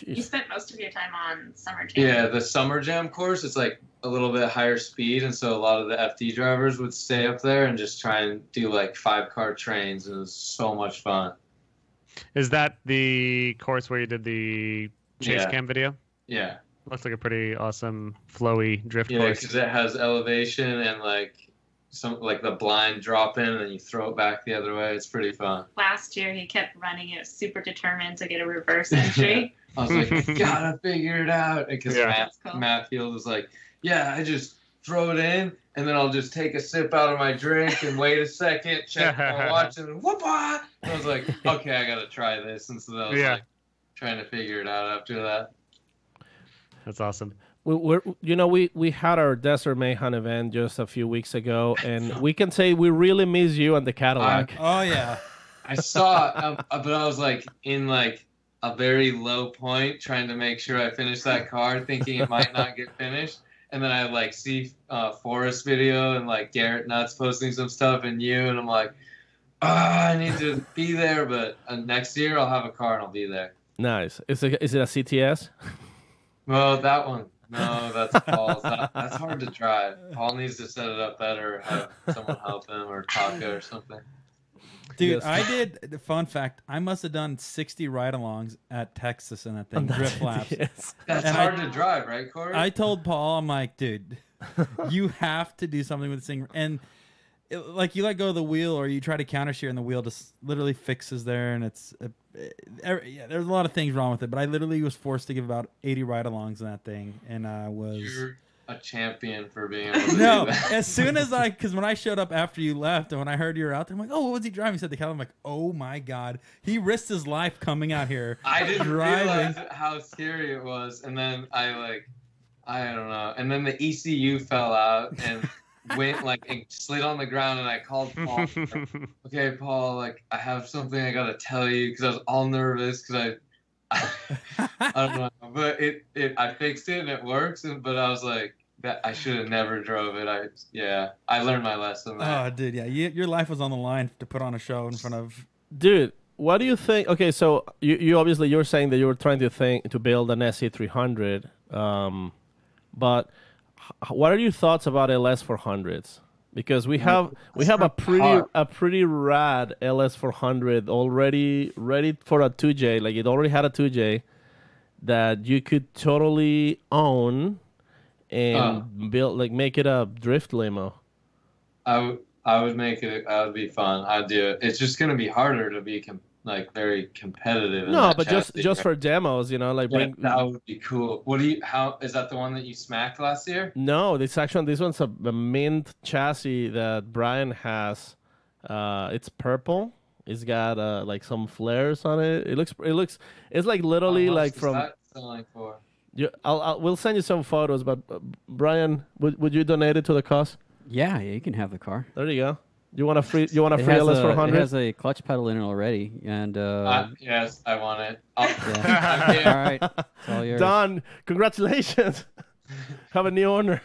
You spent most of your time on Summer Jam. Yeah, the Summer Jam course, it's like a little bit higher speed, and so a lot of the FD drivers would stay up there and just try and do like 5-car trains, and it was so much fun. Is that the course where you did the chase Yeah. cam video? Yeah. Looks like a pretty awesome flowy drift Yeah, course. because it has elevation and like some like the blind drop in, and then you throw it back the other way. It's pretty fun. Last year, he kept running it, super determined to get a reverse entry. I was like, gotta figure it out. Because That's cool. Matt Field was like, yeah, I just throw it in, and then I'll just take a sip out of my drink and wait a second, check my watch, and whoop-ah! And I was like, okay, I gotta try this. And so I was like trying to figure it out after that. That's awesome. We had our Desert Mayhem event just a few weeks ago, and we can say we really miss you on the Cadillac. Oh yeah. I saw, but I was like in like a very low point, trying to make sure I finished that car, thinking it might not get finished. And then I like see Forrest video and like Garrett Nuts posting some stuff and you, and I'm like, I need to be there. But next year I'll have a car and I'll be there. Nice. Is it a CTS? Well, that one. No, that's Paul's. That's hard to drive. Paul needs to set it up better, have someone help him, or Taka or something. Dude, I did. Fun fact: I must have done 60 ride-alongs at Texas in that thing, drift laps. Yes. That's hard to drive, right, Corey? I told Paul, I'm like, dude, you have to do something with this thing, and like you let go of the wheel or you try to counter steer, and the wheel just literally fixes there, and it's there's a lot of things wrong with it. But I literally was forced to give about 80 ride-alongs in that thing, and I was. You're a champion for being able to no, do that. as soon as because when I showed up after you left, and when I heard you were out there, I'm like, oh, what was he driving? He said the Cadillac. I'm like, oh my god, he risked his life coming out here. I didn't driving. realize how scary it was, and then I don't know, and then the ECU fell out and went and slid on the ground, and I called Paul. Okay, Paul, like I have something I gotta tell you, because I was all nervous because I don't know, but I fixed it and it works, but I was like, that I should have never drove it. I learned my lesson there. Oh, dude, yeah, your life was on the line to put on a show in front of. Dude, what do you think? Okay, so you obviously you're saying that you were trying to build an SC300, but what are your thoughts about LS400s? Because we have a pretty rad LS400 already ready for a 2J. Like it already had a 2J that you could totally own and build, make it a drift limo. I would make it. That would be fun. I'd do it. It's just gonna be harder to be very competitive. No, but just for demos, that would be cool. How is that the one that you smacked last year? No, this one's a mint chassis that Brian has. It's purple. It's got some flares on it. It's like literally from. What's that selling for? We'll send you some photos, but Brian, would you donate it to the cause? Yeah, you can have the car. There you go. You want a free LS400? It has a clutch pedal in it already, and yes, I want it. All right, it's all yours. Don, congratulations! Have a new owner.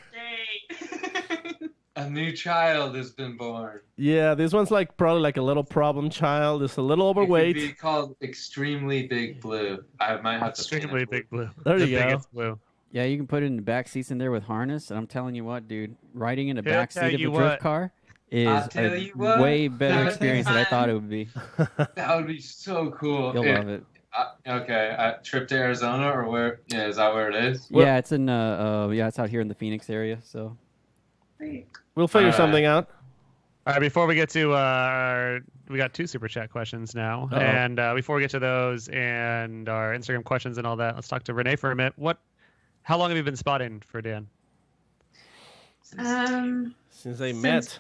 A new child has been born. Yeah, this one's probably a little problem child. It's a little overweight. It could be called Extremely Big Blue. I might have to. Extremely Big Blue. There you go. Biggest blue. Yeah, you can put it in the back seats in there with harness, and I'm telling you what, dude, riding in the back seat of a drift car is a way better experience than I thought it would be. That would be so cool. You'll love it. Okay, trip to Arizona, or where? Yeah, is that where it is? Yeah, it's in it's out here in the Phoenix area. So we'll figure something out. All right, before we get to we got 2 super chat questions now, and before we get to those and our Instagram questions and all that, let's talk to Renee for a minute. How long have you been spotting for Dan? Since they met.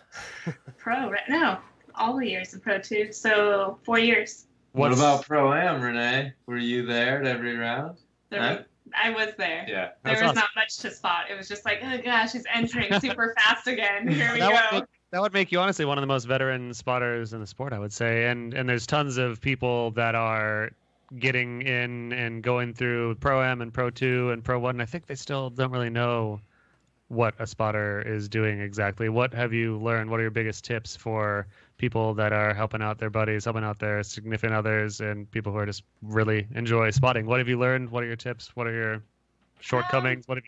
Pro, right? No, all the years in Pro 2, so 4 years. What about Pro-Am, Renee? Were you there at every round? I was there. Yeah. There was not much to spot. It was just like, oh gosh, he's entering super fast again. Here we go. That would make you honestly one of the most veteran spotters in the sport, I would say. And there's tons of people that are getting in and going through Pro-Am and Pro 2 and Pro 1. And I think they still don't really know what a spotter is doing exactly. What have you learned? What are your biggest tips for people that are helping out their buddies, helping out their significant others, and people who are just really enjoy spotting? What have you learned? What are your tips? What are your shortcomings? What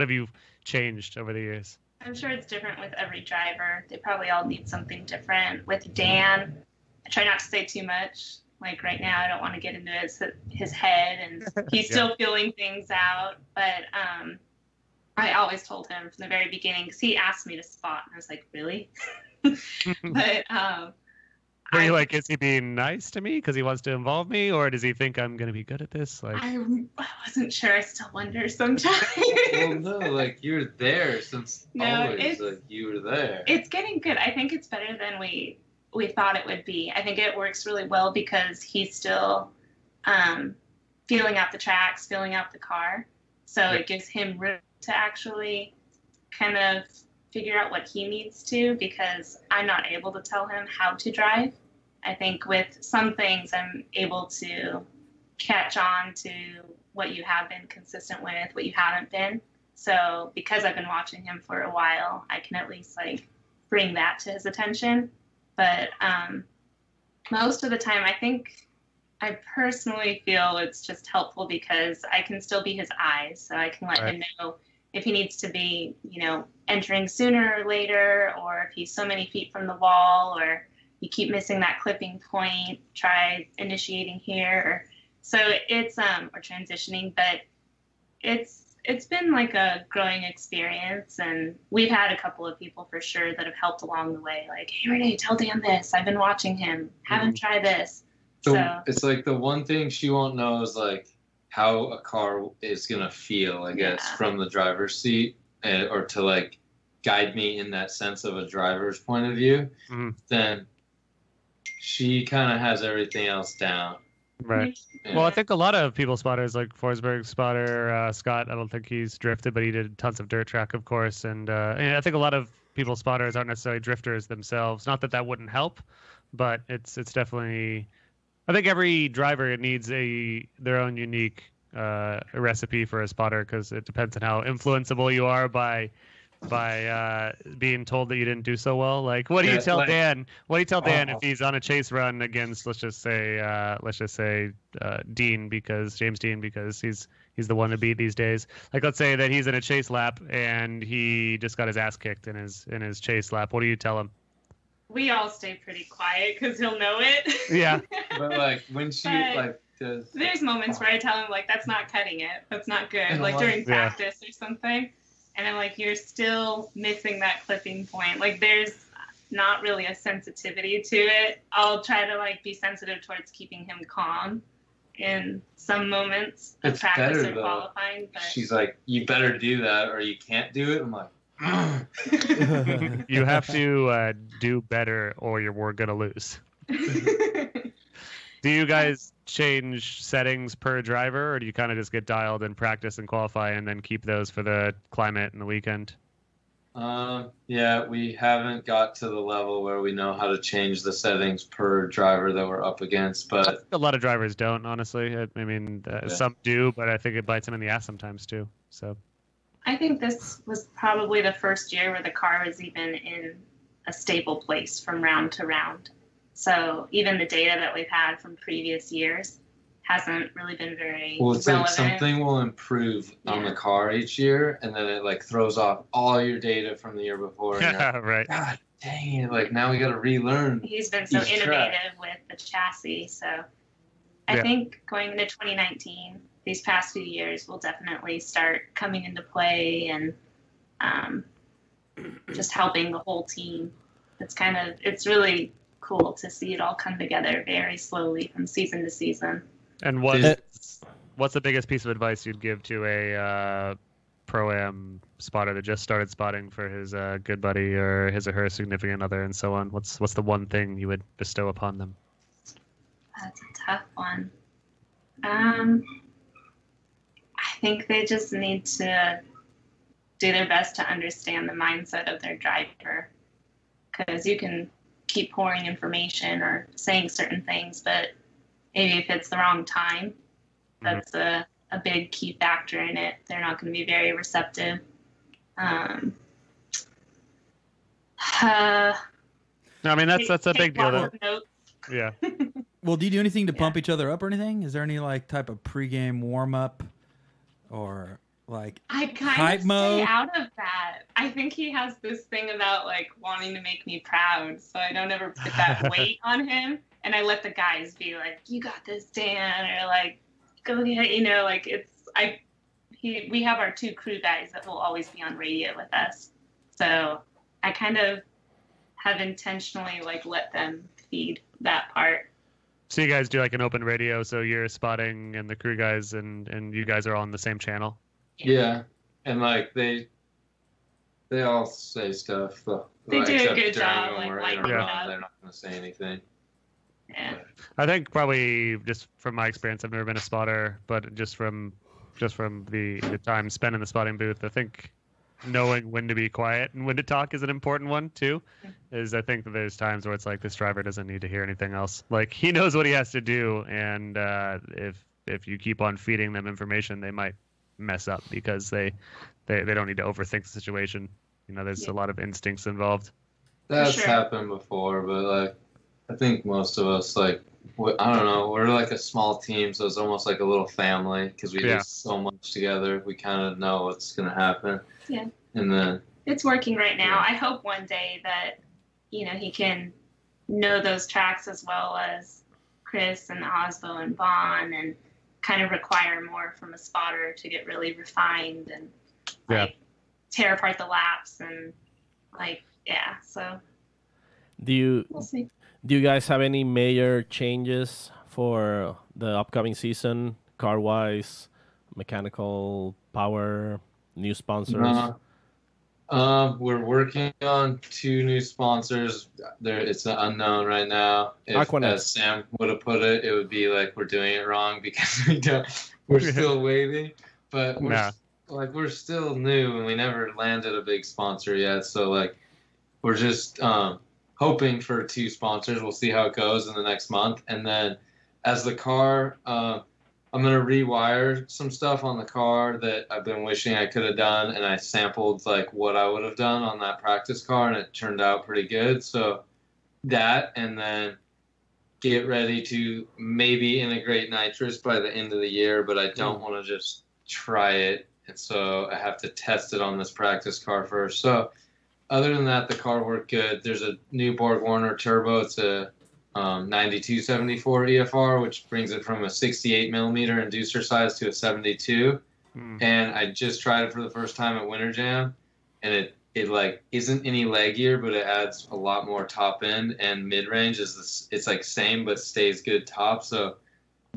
have you changed over the years? I'm sure it's different with every driver. They probably all need something different. With Dan, I try not to say too much. Like right now, I don't want to get into his head, and he's still feeling things out. But I always told him from the very beginning, because he asked me to spot, and I was like, really? But were you like, is he being nice to me because he wants to involve me, or does he think I'm going to be good at this? I wasn't sure. I still wonder sometimes. Well, no, you're there since always. You were there. It's getting good. I think it's better than we thought it would be. I think it works really well because he's still feeling out the tracks, feeling out the car. So it gives him room to actually kind of figure out what he needs to, because I'm not able to tell him how to drive. I think with some things I'm able to catch on to what you have been consistent with, what you haven't been. So because I've been watching him for a while, I can at least like bring that to his attention. But most of the time, I personally feel it's just helpful because I can still be his eyes. So I can let him know if he needs to be, entering sooner or later, or if he's so many feet from the wall, or you keep missing that clipping point, try initiating here. So it's, or transitioning, but it's been like a growing experience, and we've had a couple of people for sure that have helped along the way. Like, hey, Renee, tell Dan this. I've been watching him. Have him try this. So it's like the one thing she won't know is like how a car is going to feel, I guess, from the driver's seat, or to like guide me in that sense of a driver's point of view. Then she kind of has everything else down. Right. Yeah. Well, I think a lot of people spotters, like Forsberg's spotter, Scott, I don't think he's drifted, but he did tons of dirt track, of course. And I think a lot of people spotters aren't necessarily drifters themselves. Not that wouldn't help, but it's definitely, I think every driver needs their own unique recipe for a spotter, because it depends on how influenceable you are by being told that you didn't do so well. Like, what do you tell Dan? What do you tell Dan if he's on a chase run against, let's just say Dean, because James Dean, because he's the one to beat these days. Like, let's say that he's in a chase lap and he just got his ass kicked in his chase lap. What do you tell him? We all stay pretty quiet because he'll know it. Yeah. But like when she does, there's moments where I tell him like, that's not cutting it. That's not good. Like during practice or something. And I'm like, you're still missing that clipping point. Like, there's not really a sensitivity to it. I'll try to like be sensitive towards keeping him calm in some moments of practice or qualifying. But she's like, you better do that or you can't do it. I'm like, you have to do better or we're gonna lose. Do you guys change settings per driver, or do you kind of just get dialed in practice and qualify and then keep those for the climate and the weekend? Yeah, we haven't got to the level where we know how to change the settings per driver that we're up against, but a lot of drivers don't, honestly. I mean, some do, but I think it bites them in the ass sometimes too. So I think this was probably the first year where the car was even in a stable place from round to round. So even the data that we've had from previous years hasn't really been very relevant. Like something will improve on the car each year, and then it like throws off all your data from the year before. Yeah, right. God dang it! Like now we got to relearn. He's been so innovative with the chassis, so I think going into 2019, these past few years will definitely start coming into play and just helping the whole team. It's really cool to see it all come together very slowly from season to season. And what's the biggest piece of advice you'd give to a pro-am spotter that just started spotting for his good buddy or his or her significant other and so on? What's the one thing you would bestow upon them? That's a tough one. I think they just need to do their best to understand the mindset of their driver, because you can keep pouring information or saying certain things, but maybe if it's the wrong time, that's a big key factor in it. They're not going to be very receptive. No, I mean, that's a big deal. Yeah. Well, do you do anything to pump each other up or anything? Is there any like type of pregame warm up or like I kind hype of mode? stay out of that. I think he has this thing about like wanting to make me proud, so I don't ever put that weight on him, and I let the guys be like, "You got this, Dan," or like, "Go get," like we have our two crew guys that will always be on radio with us, so I kind of have intentionally like let them feed that part. So you guys do like an open radio, so you're spotting and the crew guys and you guys are all on the same channel? Yeah, and like they all say stuff. They do a good job, like lighting it up. They're not going to say anything. Yeah. I think probably just from my experience, I've never been a spotter, but just from just from the time spent in the spotting booth. I think knowing when to be quiet and when to talk is an important one too. I think that there's times where it's like this driver doesn't need to hear anything else. Like he knows what he has to do, and if you keep on feeding them information, they might mess up because they don't need to overthink the situation. You know, there's a lot of instincts involved. That's happened before, but like I think most of us, like, I don't know, we're like a small team, so it's almost like a little family because we do so much together. We kind of know what's going to happen. Yeah. And then it's working right now. I hope one day that, you know, he can know those tracks as well as Chris and Osbo and Vaughn, and kind of require more from a spotter to get really refined and like tear apart the laps and like, so we'll see. Do you guys have any major changes for the upcoming season, car-wise, mechanical, power, new sponsors? We're working on 2 new sponsors. It's unknown right now. As Sam would have put it, it would be like we're doing it wrong because we're still waiting. But we're still new and we never landed a big sponsor yet. So like we're just hoping for 2 sponsors. We'll see how it goes in the next month. And then as the car, I'm going to rewire some stuff on the car that I've been wishing I could have done. And I sampled like what I would have done on that practice car and it turned out pretty good. So that, and then get ready to maybe integrate nitrous by the end of the year, but I don't want to just try it. And so I have to test it on this practice car first. So other than that, the car worked good. There's a new Borg Warner turbo. It's a 9274 EFR, which brings it from a 68 millimeter inducer size to a 72. And I just tried it for the first time at Winter Jam, and it like isn't any leggier, but it adds a lot more top end, and mid range it's like same but stays good top. So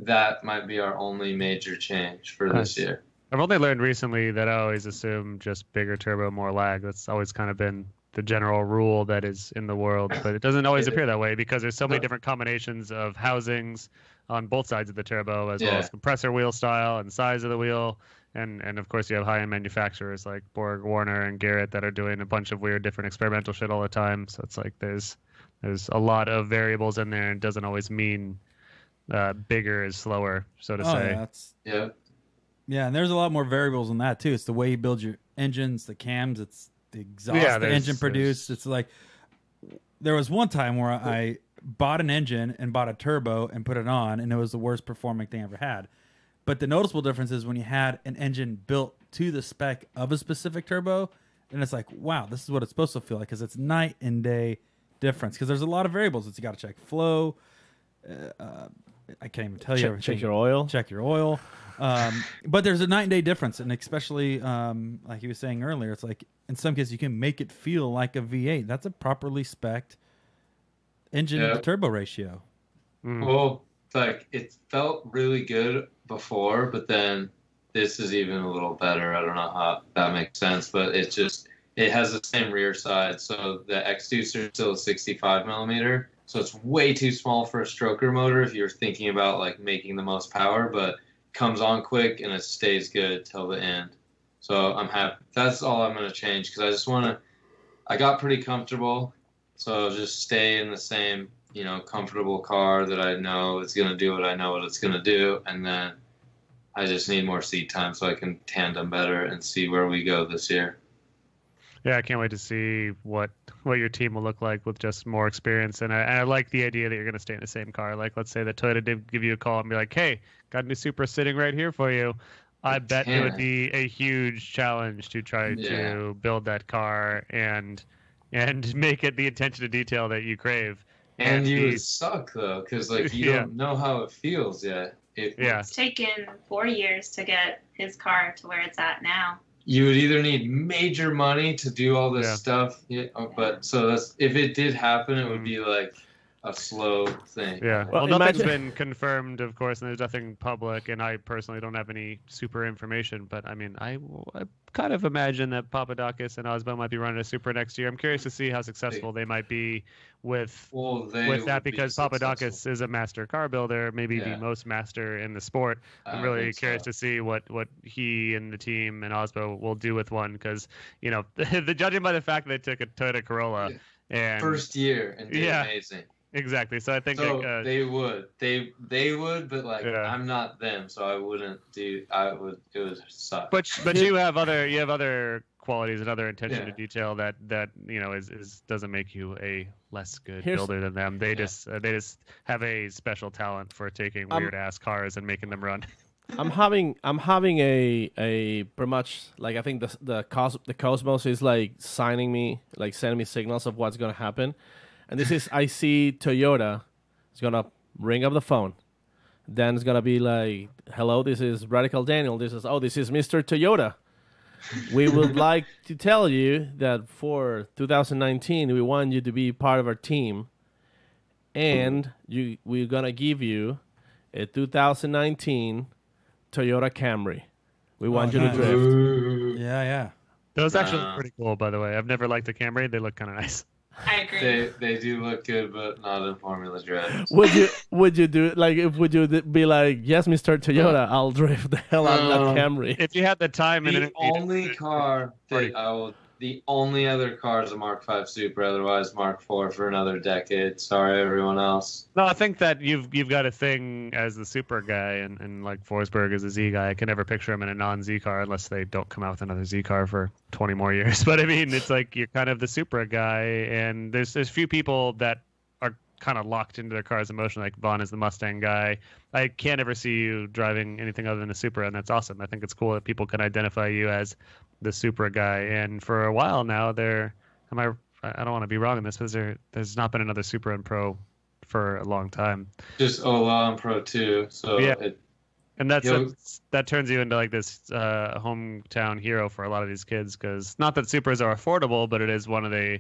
that might be our only major change for this year. I've only learned recently that I always assume just bigger turbo, more lag. That's always kind of been the general rule that is in the world, but it doesn't always appear that way because there's so many different combinations of housings on both sides of the turbo, as well as compressor wheel style and size of the wheel. And of course you have high-end manufacturers like Borg Warner and Garrett that are doing a bunch of weird different experimental shit all the time. So it's like there's a lot of variables in there, and it doesn't always mean bigger is slower, so to say. Yeah, and there's a lot more variables in that too. It's the way you build your engines, the cams, it's the exhaust the engine produced. It's like there was one time where I bought an engine and bought a turbo and put it on, and it was the worst performing thing I ever had. But the noticeable difference is when you had an engine built to the spec of a specific turbo, and it's like, wow, this is what it's supposed to feel like, because it's night and day difference. Because there's a lot of variables that you got to check flow. I can't even tell you everything. Check your oil. Check your oil. But there's a night and day difference, and especially like he was saying earlier, it's like in some cases you can make it feel like a V8. That's a properly spec'd engine to turbo ratio. Well, like it felt really good before, but then this is even a little better. I don't know how that makes sense, but it has the same rear side. So the X-Deucer is still a 65 millimeter. So it's way too small for a stroker motor if you're thinking about like making the most power, but comes on quick and it stays good till the end. So I'm happy. That's all I'm going to change because I just want to, I got pretty comfortable. So I'll just stay in the same, comfortable car that I know it's going to do what I know what it's going to do. And then I just need more seat time so I can tandem better and see where we go this year. Yeah, I can't wait to see what your team will look like with just more experience. And I like the idea that you're going to stay in the same car. Like, let's say that Toyota did give you a call and be like, hey, got a new Supra sitting right here for you. I bet it would be a huge challenge to try to build that car and make it the attention to detail that you crave. And you would suck, though, because you don't know how it feels yet. It's taken 4 years to get his car to where it's at now. You would either need major money to do all this stuff, but so that's if it did happen, it would be like a slow thing. Yeah. Well, Well, nothing's been confirmed, of course, and there's nothing public, and I personally don't have any super information. But I mean, I kind of imagine that Papadakis and Osbo might be running a Supra next year. I'm curious to see how successful they might be with that, because Papadakis is a master car builder, maybe the most master in the sport. I'm really curious to see what he and the team and Osbo will do with one, because the judging by the fact that they took a Toyota Corolla and first year and did amazing. Exactly. So I think they would, but I'm not them, so I wouldn't do. It would suck. But you have other qualities and other attention to detail that is doesn't make you a less good builder than them. They just have a special talent for taking weird ass cars and making them run. I'm having a pretty much like, I think the Cosmos is like sending me signals of what's gonna happen. And this is, I see Toyota is going to ring up the phone. Then it's going to be like, hello, this is Radical Daniel. This is Mr. Toyota. We would like to tell you that for 2019, we want you to be part of our team. And we're going to give you a 2019 Toyota Camry. We want you to drift. Yeah. Those actually look pretty cool, by the way. I've never liked a Camry. They look kind of nice. I agree. They do look good, but not in Formula Drift. Would you do would you be like, yes, Mr. Toyota, I'll drift the hell out of that Camry? If you had the time and the only other car is a Mark V Supra, otherwise Mark IV for another decade. Sorry, everyone else. No, I think that you've got a thing as the Supra guy, and like Forsberg is a Z guy. I can never picture him in a non-Z car unless they don't come out with another Z car for 20 more years. But I mean, it's like you're kind of the Supra guy, and there's few people that are kind of locked into their cars emotionally. Like Vaughn is the Mustang guy. I can't ever see you driving anything other than a Supra, and that's awesome. I think it's cool that people can identify you as the Supra guy. And for a while now, I don't want to be wrong in this, but there's not been another Supra and Pro for a long time. Just Ola and Pro 2. So yeah. And that turns you into like this hometown hero for a lot of these kids, because not that Supras are affordable, but it is one of the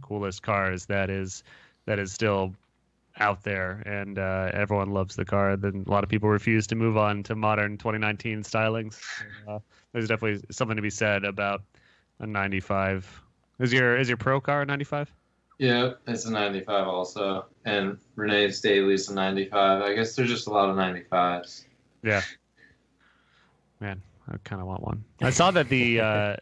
coolest cars that is still out there, and everyone loves the car. Then a lot of people refuse to move on to modern 2019 stylings. There's definitely something to be said about a 95. Is your Pro car a 95? Yeah, it's a 95 also, and Renee's Daily's a 95. I guess there's just a lot of 95s. Yeah. Man, I kind of want one. I saw that the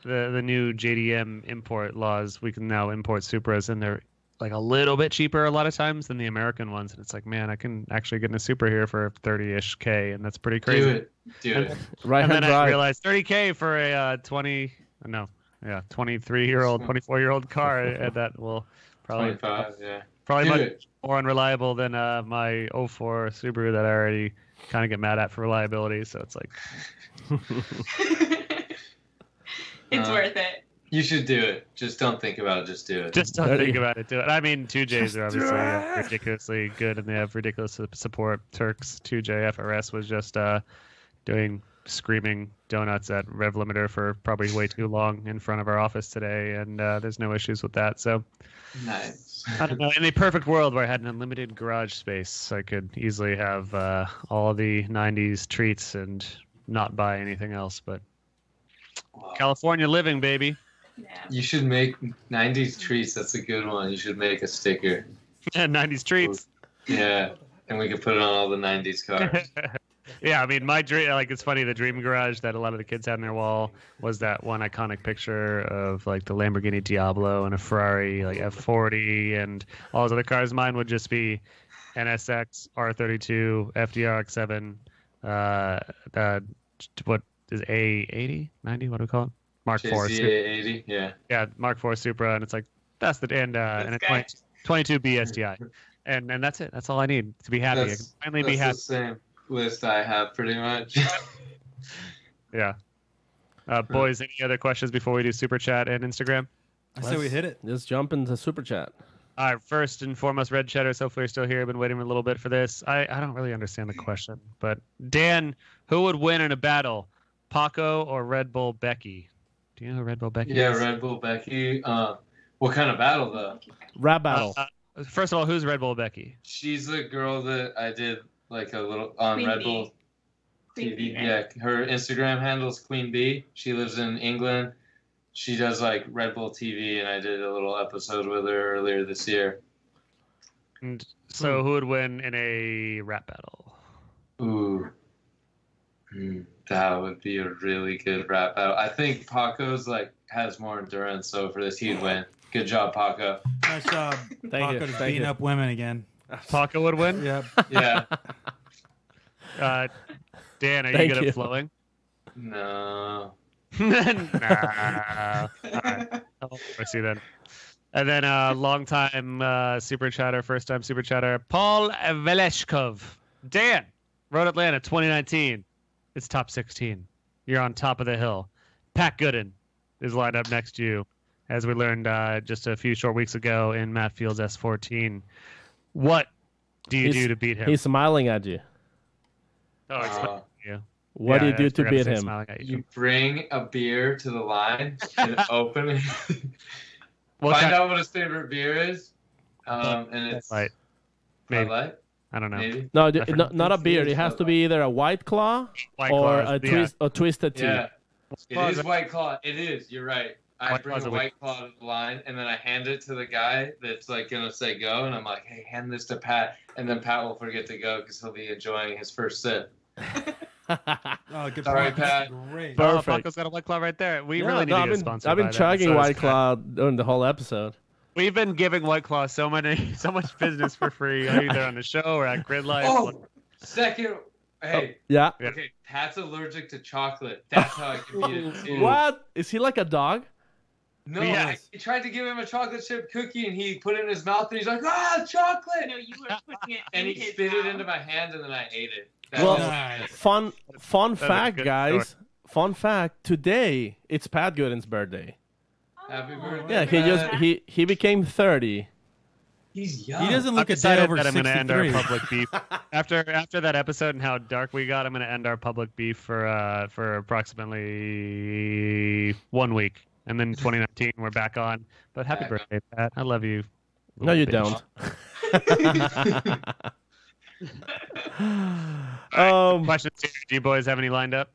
new JDM import laws, we can now import Supras, and they're like a little bit cheaper a lot of times than the American ones, and it's like, man, I can actually get in a Supra here for 30-ish K, and that's pretty crazy. Do it. Right. And then I realized 30K for a 23-year-old, 24-year-old car, and that will probably 25, yeah. Probably much more unreliable than my 04 Subaru that I already kind of get mad at for reliability. So it's like, it's worth it. You should do it. Just don't think about it. Just do it. Just don't think about it. Do it. I mean, 2Js are obviously ridiculously good, and they have ridiculous support. Turk's 2J FRS was just doing screaming donuts at rev limiter for probably way too long in front of our office today, and there's no issues with that. So nice. I don't know. In a perfect world where I had an unlimited garage space, I could easily have all the 90s treats and not buy anything else. But California living, baby. Yeah. You should make 90s treats. That's a good one. You should make a sticker. 90s treats. Yeah, and we could put it on all the 90s cars. Yeah, I mean, my dream, like, it's funny, the dream garage that a lot of the kids had on their wall was that one iconic picture of, like, the Lamborghini Diablo and a Ferrari, like, F40 and all those other cars. Mine would just be NSX, R32, FDRX7, what is A80? 90? What do we call it? Mark IV. A80, yeah. Yeah, Mark IV Supra, and it's like, that's the, and a 22 BSTI. And that's it. That's all I need to be happy. I can finally be happy. That's the same list I have, pretty much. Yeah. Boys, any other questions before we do Super Chat and Instagram? I say we hit it. Let's jump into Super Chat. All right, first and foremost, Red Cheddars, hopefully you're still here. I've been waiting a little bit for this. I don't really understand the question, but Dan, who would win in a battle, Paco or Red Bull Becky? Do you know who Red Bull Becky is? Yeah, Red Bull Becky. What kind of battle, though? Rap battle. First of all, who's Red Bull Becky? She's the girl that I did like a little on Queen Red Bee. Bull Queen TV. Bee, right? Yeah, her Instagram handle is Queen Bee. She lives in England. She does like Red Bull TV, and I did a little episode with her earlier this year. And so who would win in a rap battle? Ooh. That would be a really good rap battle. I think Paco's like has more endurance, so for this he'd win. Good job, Paco. Nice job. Paco just beating up women again. Paco would win? Yep. Yeah. Dan, are you Thank good you. at flowing? No. Nah. All right. I see then. And then long-time super chatter, first-time super chatter, Paul Veleshkov. Dan, Road Atlanta 2019. It's top 16. You're on top of the hill. Pat Gooden is lined up next to you, as we learned just a few short weeks ago in Matt Field's S14. What do you do to beat him? He's smiling at you. Oh, he's smiling at you. What do you Yeah, do I to forgot beat say him? smiling at you. You bring a beer to the line and open it. What Find kind- out what his favorite beer is. And it's Light. Bud Maybe. Light, I don't know. maybe. No, I forgot. not a beer. It has to be either a White Claw White or Claws, a Twisted Tea. Yeah. It Claws is are- White Claw. It is. You're right. I White bring Claws a are White Claw to the line, and then I hand it to the guy that's like gonna say go, and I'm like, hey, hand this to Pat, and then Pat will forget to go because he'll be enjoying his first sip. Oh, good All right, point. That's Pat. Great. Oh, Perfect. Paco's got a White Claw right there. We Yeah, really need no, to I've get been, sponsored I've been by them. chugging So does White Pat. Claw during the whole episode. We've been giving White Claw so much business for free, either on the show or at Grid Life. Oh, second. Hey. Yeah. Yeah. Okay, Pat's allergic to chocolate. That's how I can beat it too. What? Is he like a dog? No, Yes. I tried to give him a chocolate chip cookie, and he put it in his mouth, and he's like, "Ah, chocolate!" No, you were putting it And in he his spit it mouth. into my hand, and then I ate it. Well, Nice. Fun a fact, good guys. Fun fact. Today it's Pat Gooden's birthday. Happy birthday! Yeah, he became 30. He's young. He doesn't I've look a day decided over that I'm going to end our 63. public beef after that episode and how dark we got. I'm going to end our public beef for approximately 1 week, and then 2019 we're back on. But happy Back birthday, Pat! I love you. No, you Bitch. don't. Questions here. Do you boys have any lined up?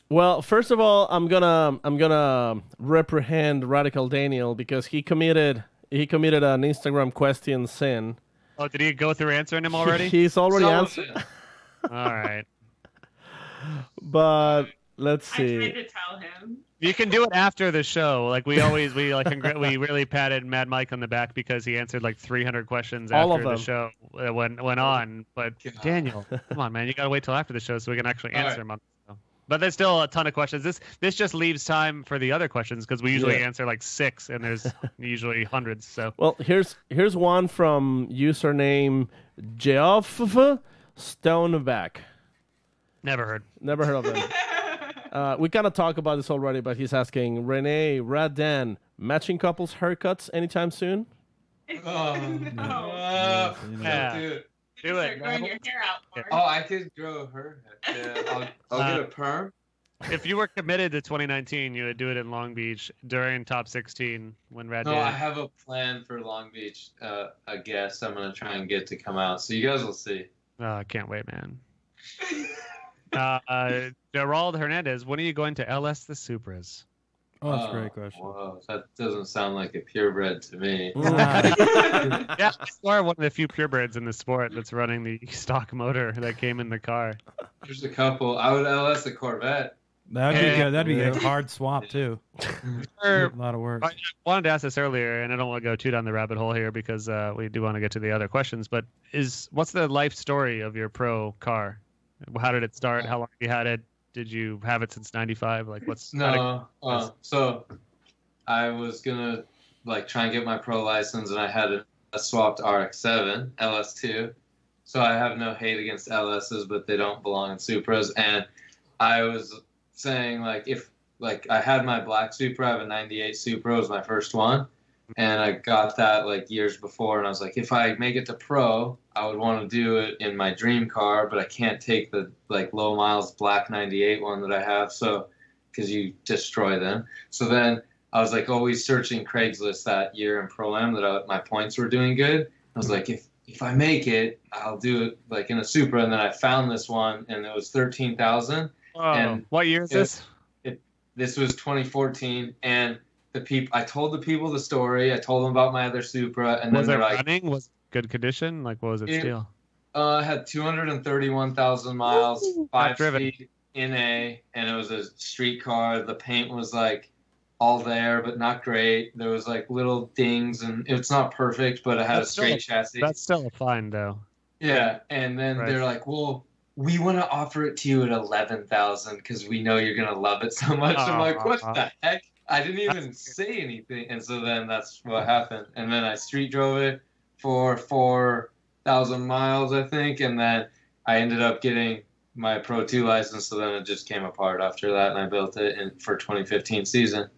Well, first of all, I'm gonna reprehend Radical Daniel because he committed an Instagram question sin. Oh, did he go through answering them already? He's already Some of answered. it. All right. But let's I tried see. to tell him. You can do it after the show. Like we really patted Mad Mike on the back because he answered like 300 questions All after of the show went on. But God. Daniel, come on, man, you gotta wait till after the show so we can actually All answer right. them on the show. But there's still a ton of questions. This just leaves time for the other questions because we usually Yeah. answer like 6 and there's usually hundreds. So Well, here's one from username Geoff Stoneback. never heard. Never heard of them. We kind of talked about this already, but he's asking Renee, Rad Dan, matching couples haircuts anytime soon? Oh, No. Yeah. dude. Do Start it. growing your hair out more. Oh, I could grow her. Yeah, I'll get a perm. If you were committed to 2019, you would do it in Long Beach during top 16 when Rad No, Dan. I have a plan for Long Beach. A guest I'm gonna try and get to come out, so you guys will see. Oh, I can't wait, man. Gerald Hernandez, when are you going to LS the Supras? Oh, that's a great question. Whoa, that doesn't sound like a purebred to me. Yeah, you are one of the few purebreds in the sport that's running the stock motor that came in the car. There's a couple. I would LS a Corvette. That'd be Yeah. good. That'd be a hard swap too. A lot of work. I wanted to ask this earlier, and I don't want to go too down the rabbit hole here because we do want to get to the other questions. But what's the life story of your pro car? How did it start? How long have you had it? Did you have it since '95? Like, what's No. So I was gonna like try and get my pro license, and I had a swapped RX-7 LS2. So I have no hate against LSs, but they don't belong in Supras. And I was saying like if like I had my black Supra, I have a '98 Supra, was my first one, and I got that like years before, and I was like, if I make it to pro, I would want to do it in my dream car, but I can't take the like low miles black '98 one that I have, so because you destroy them. So then I was like always searching Craigslist that year in Pro-Am that my points were doing good, I was like, if I make it, I'll do it like in a Supra. And then I found this one, and it was 13,000. Oh, and what year is this? This was 2014, and I told the people the story. I told them about my other Supra, and Was then it they're like, running? Was it good condition? Like, what was it steel? I had 231,000 miles, 5 driven. speed NA, and it was a street car. The paint was like all there, but not great. There was like little dings, and it's not perfect, but it had a straight chassis. That's still a fine, though. Yeah, and then they're like, well, we want to offer it to you at 11,000 because we know you're gonna love it so much. I'm like, what the heck? I didn't even say anything, and so then that's what happened. And then I street drove it for 4,000 miles, I think, and then I ended up getting my Pro 2 license. So then it just came apart after that, and I built it for 2015 season.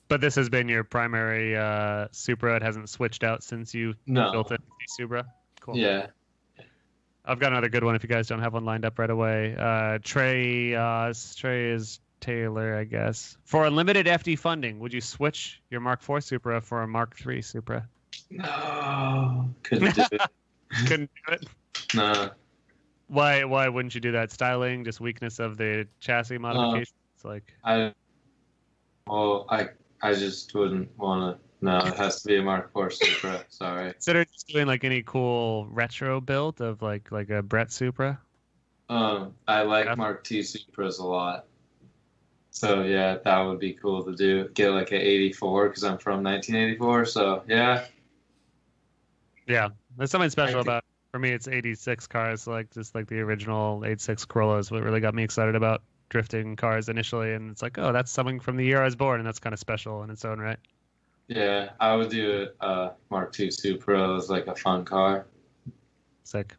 But this has been your primary Supra. It hasn't switched out since you built it. Supra. Cool. Yeah. I've got another good one if you guys don't have one lined up right away. Trey is Taylor, I guess. For unlimited FD funding, would you switch your Mark IV Supra for a Mark III Supra? No. Couldn't do it. Couldn't do it? No. Why wouldn't you do that? Styling, just weakness of the chassis modifications? I just wouldn't want to. No, it has to be a Mark IV Supra. Sorry. Consider just doing like any cool retro build of like a Brett Supra. I like Mark II Supras a lot. So yeah, that would be cool to do. Get like an 84 because I'm from 1984. So yeah. Yeah, there's something special about. For me, it's 86 cars, like just like the original 86 Corolla is what really got me excited about drifting cars initially. And it's like, oh, that's something from the year I was born, and that's kind of special in its own right. Yeah, I would do a Mark II Supra as like a fun car. Sick.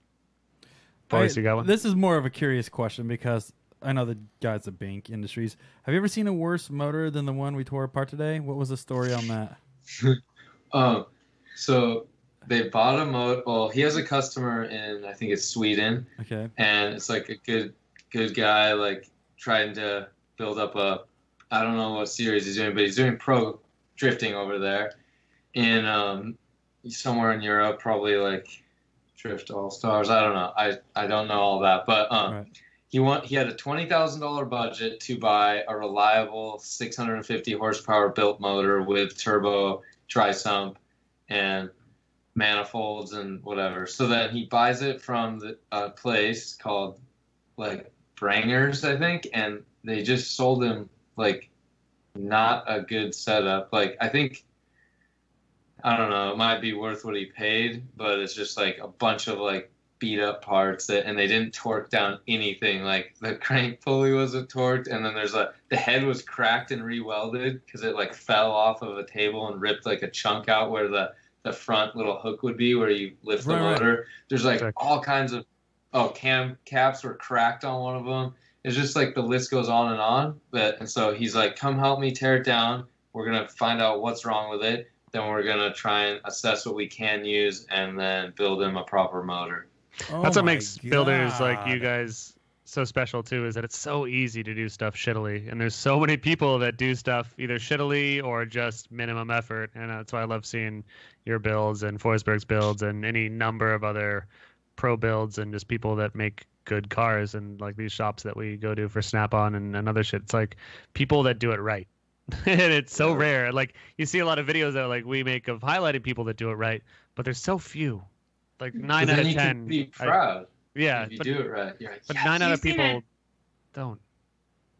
Boys, you got one? This is more of a curious question because I know the guys at Bank Industries. Have you ever seen a worse motor than the one we tore apart today? What was the story on that? So they bought a motor. Well, he has a customer in, I think it's Sweden. Okay. And it's like a good guy, like trying to build up I don't know what series he's doing, but he's doing pro drifting over there in somewhere in Europe, probably like Drift All Stars. I don't know. I don't know all that, but Right. he had a $20,000 budget to buy a reliable 650 horsepower built motor with turbo, tri-sump, and manifolds and whatever. So then he buys it from a place called like Brangers, I think, and they just sold him like not a good setup. Like I think, I don't know, it might be worth what he paid, but it's just like a bunch of like beat up parts and they didn't torque down anything. Like the crank pulley wasn't torqued, and then the head was cracked and re-welded because it like fell off of a table and ripped like a chunk out where the front little hook would be where you lift the motor. There's like all kinds of cam caps were cracked on one of them. It's just like the list goes on and on. And so he's like, come help me tear it down. We're going to find out what's wrong with it. Then we're going to try and assess what we can use and then build him a proper motor. That's what makes builders like you guys so special too, is that it's so easy to do stuff shittily. And there's so many people that do stuff either shittily or just minimum effort. And that's why I love seeing your builds and Forsberg's builds and any number of other pro builds and just people that make good cars and like these shops that we go to for Snap-on and other shit. It's like people that do it right. And it's so rare. Like you see a lot of videos that like we make of highlighting people that do it right, but there's so few. Like 9 out of 10. You can be proud. Yeah. If you do it right. You're like, but 9 out of people don't.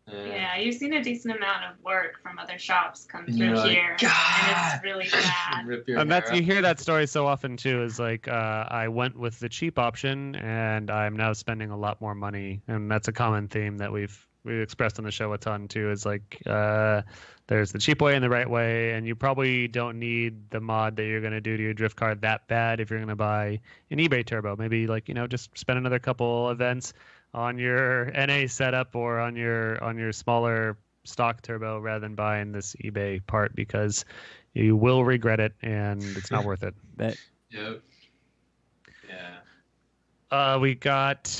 Yeah, you've seen a decent amount of work from other shops come through You're like, here, and it's really bad. And that's you hear that story so often too. Is like I went with the cheap option, and I'm now spending a lot more money, and that's a common theme that we've expressed on the show a ton too. Is like there's the cheap way and the right way, and you probably don't need the mod that you're going to do to your drift car that bad if you're going to buy an eBay turbo. Maybe like just spend another couple events on your NA setup or on your smaller stock turbo rather than buying this eBay part, because you will regret it and it's not worth it. Bet. Yep. Yeah. We got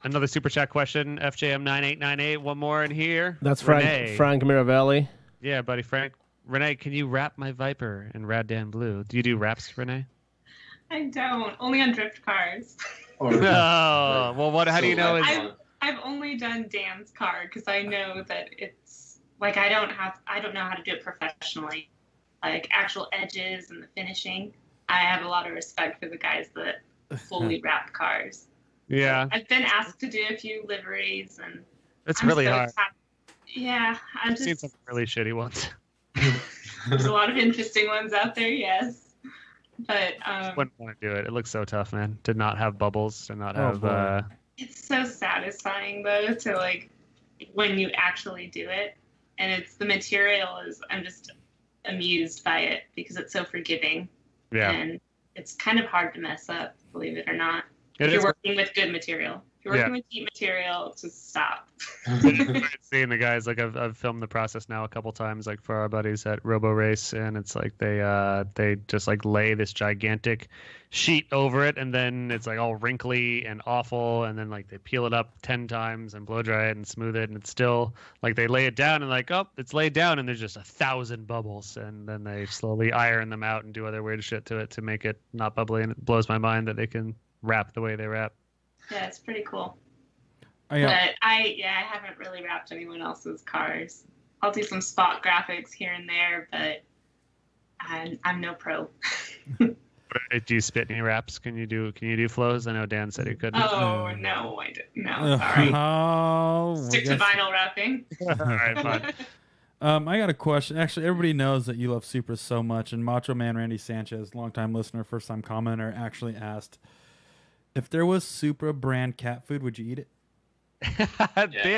another super chat question, FJM9898. One more in here. That's Renee. Frank Miravelli. Yeah, buddy Frank. Renee, can you wrap my Viper in Rad Dan Blue? Do you do wraps, Renee? I don't. Only on drift cars. Or Oh, well, how do you know? I've only done Dan's car because I know that it's like I don't know how to do it professionally, like actual edges and the finishing. I have a lot of respect for the guys that fully wrap cars. Yeah, I've been asked to do a few liveries, and it's really hard. Yeah, I've seen some really shitty ones. There's a lot of interesting ones out there, yes. But wouldn't want to do it. It looks so tough, man. To not have bubbles, to not have. It's so satisfying though to like when you actually do it, and it's the material is. I'm just amused by it because it's so forgiving. Yeah. And it's kind of hard to mess up, believe it or not. It if you're is. working with good material. If you're working with cheap material, just stop. Seeing the guys, like I've filmed the process now a couple times, like for our buddies at Robo Race, and it's like they just like lay this gigantic sheet over it, and then it's like all wrinkly and awful, and then like they peel it up 10 times and blow dry it and smooth it, and it's still like they lay it down and like, oh, it's laid down, and there's just 1,000 bubbles, and then they slowly iron them out and do other weird shit to it to make it not bubbly, and it blows my mind that they can wrap the way they wrap. Yeah, it's pretty cool. Oh, yeah. But I haven't really wrapped anyone else's cars. I'll do some spot graphics here and there, but I'm no pro. Do you spit any wraps? Can you do flows? I know Dan said he couldn't. Oh no, I didn't. No, sorry. Stick to vinyl wrapping. All right, fine. I got a question. Actually, everybody knows that you love Supras so much, and Macho Man Randy Sanchez, longtime listener, first time commenter, actually asked, if there was Supra brand cat food, would you eat it? Yeah.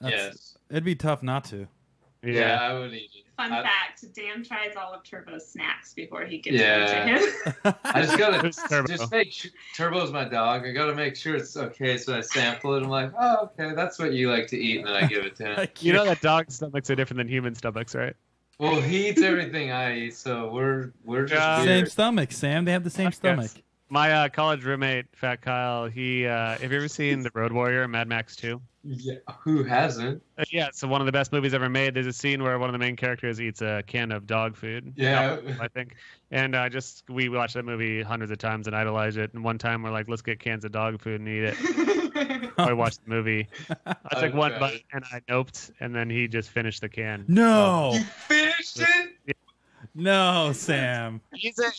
Yes. It'd be tough not to. Yeah, I would eat it. Fun fact, Dan tries all of Turbo's snacks before he gives them to him. I just gotta just make sure Turbo's my dog. I gotta make sure it's okay, so I sample it. I'm like, oh, okay, that's what you like to eat, and then I give it to him. You know that dog stomachs are different than human stomachs, right? Well, he eats everything I eat, so we're just same stomach, Sam. They have the same stomach. My college roommate, Fat Kyle, he have you ever seen The Road Warrior, Mad Max 2? Yeah, who hasn't? Yeah, it's one of the best movies ever made. There's a scene where one of the main characters eats a can of dog food. Yeah. I think. And we watched that movie hundreds of times and idolized it. And one time we're like, let's get cans of dog food and eat it. I watched the movie. I took one bite and I noped, and then he just finished the can. No. You finished it? Yeah. No, Sam. He's a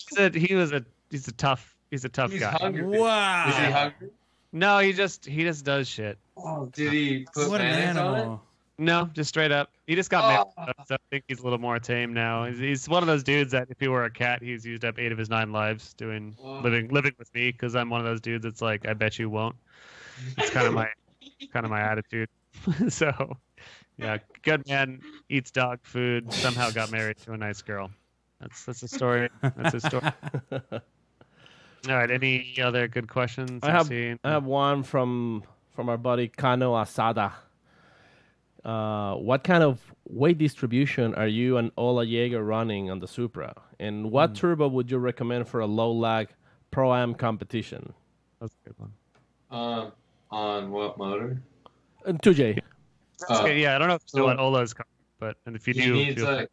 tough guy. Hungry. Wow. Is he hungry? No, he just does shit. Oh, did he put What an mayonnaise on it? animal. No, just straight up. He just got married, so I think he's a little more tame now. He's one of those dudes that if he were a cat, he's used up 8 of his 9 lives living with me, because I'm one of those dudes that's like, I bet you won't. It's kind of my attitude. So, yeah, good man, eats dog food, somehow got married to a nice girl. That's a story. That's a story. All right. Any other good questions? I have one from our buddy Kano Asada. What kind of weight distribution are you and Ola Jaeger running on the Supra? And what turbo would you recommend for a low lag Pro-Am competition? That's a good one. On what motor? 2J. Yeah, I don't know if it's still on Ola's car, but if you do, he needs like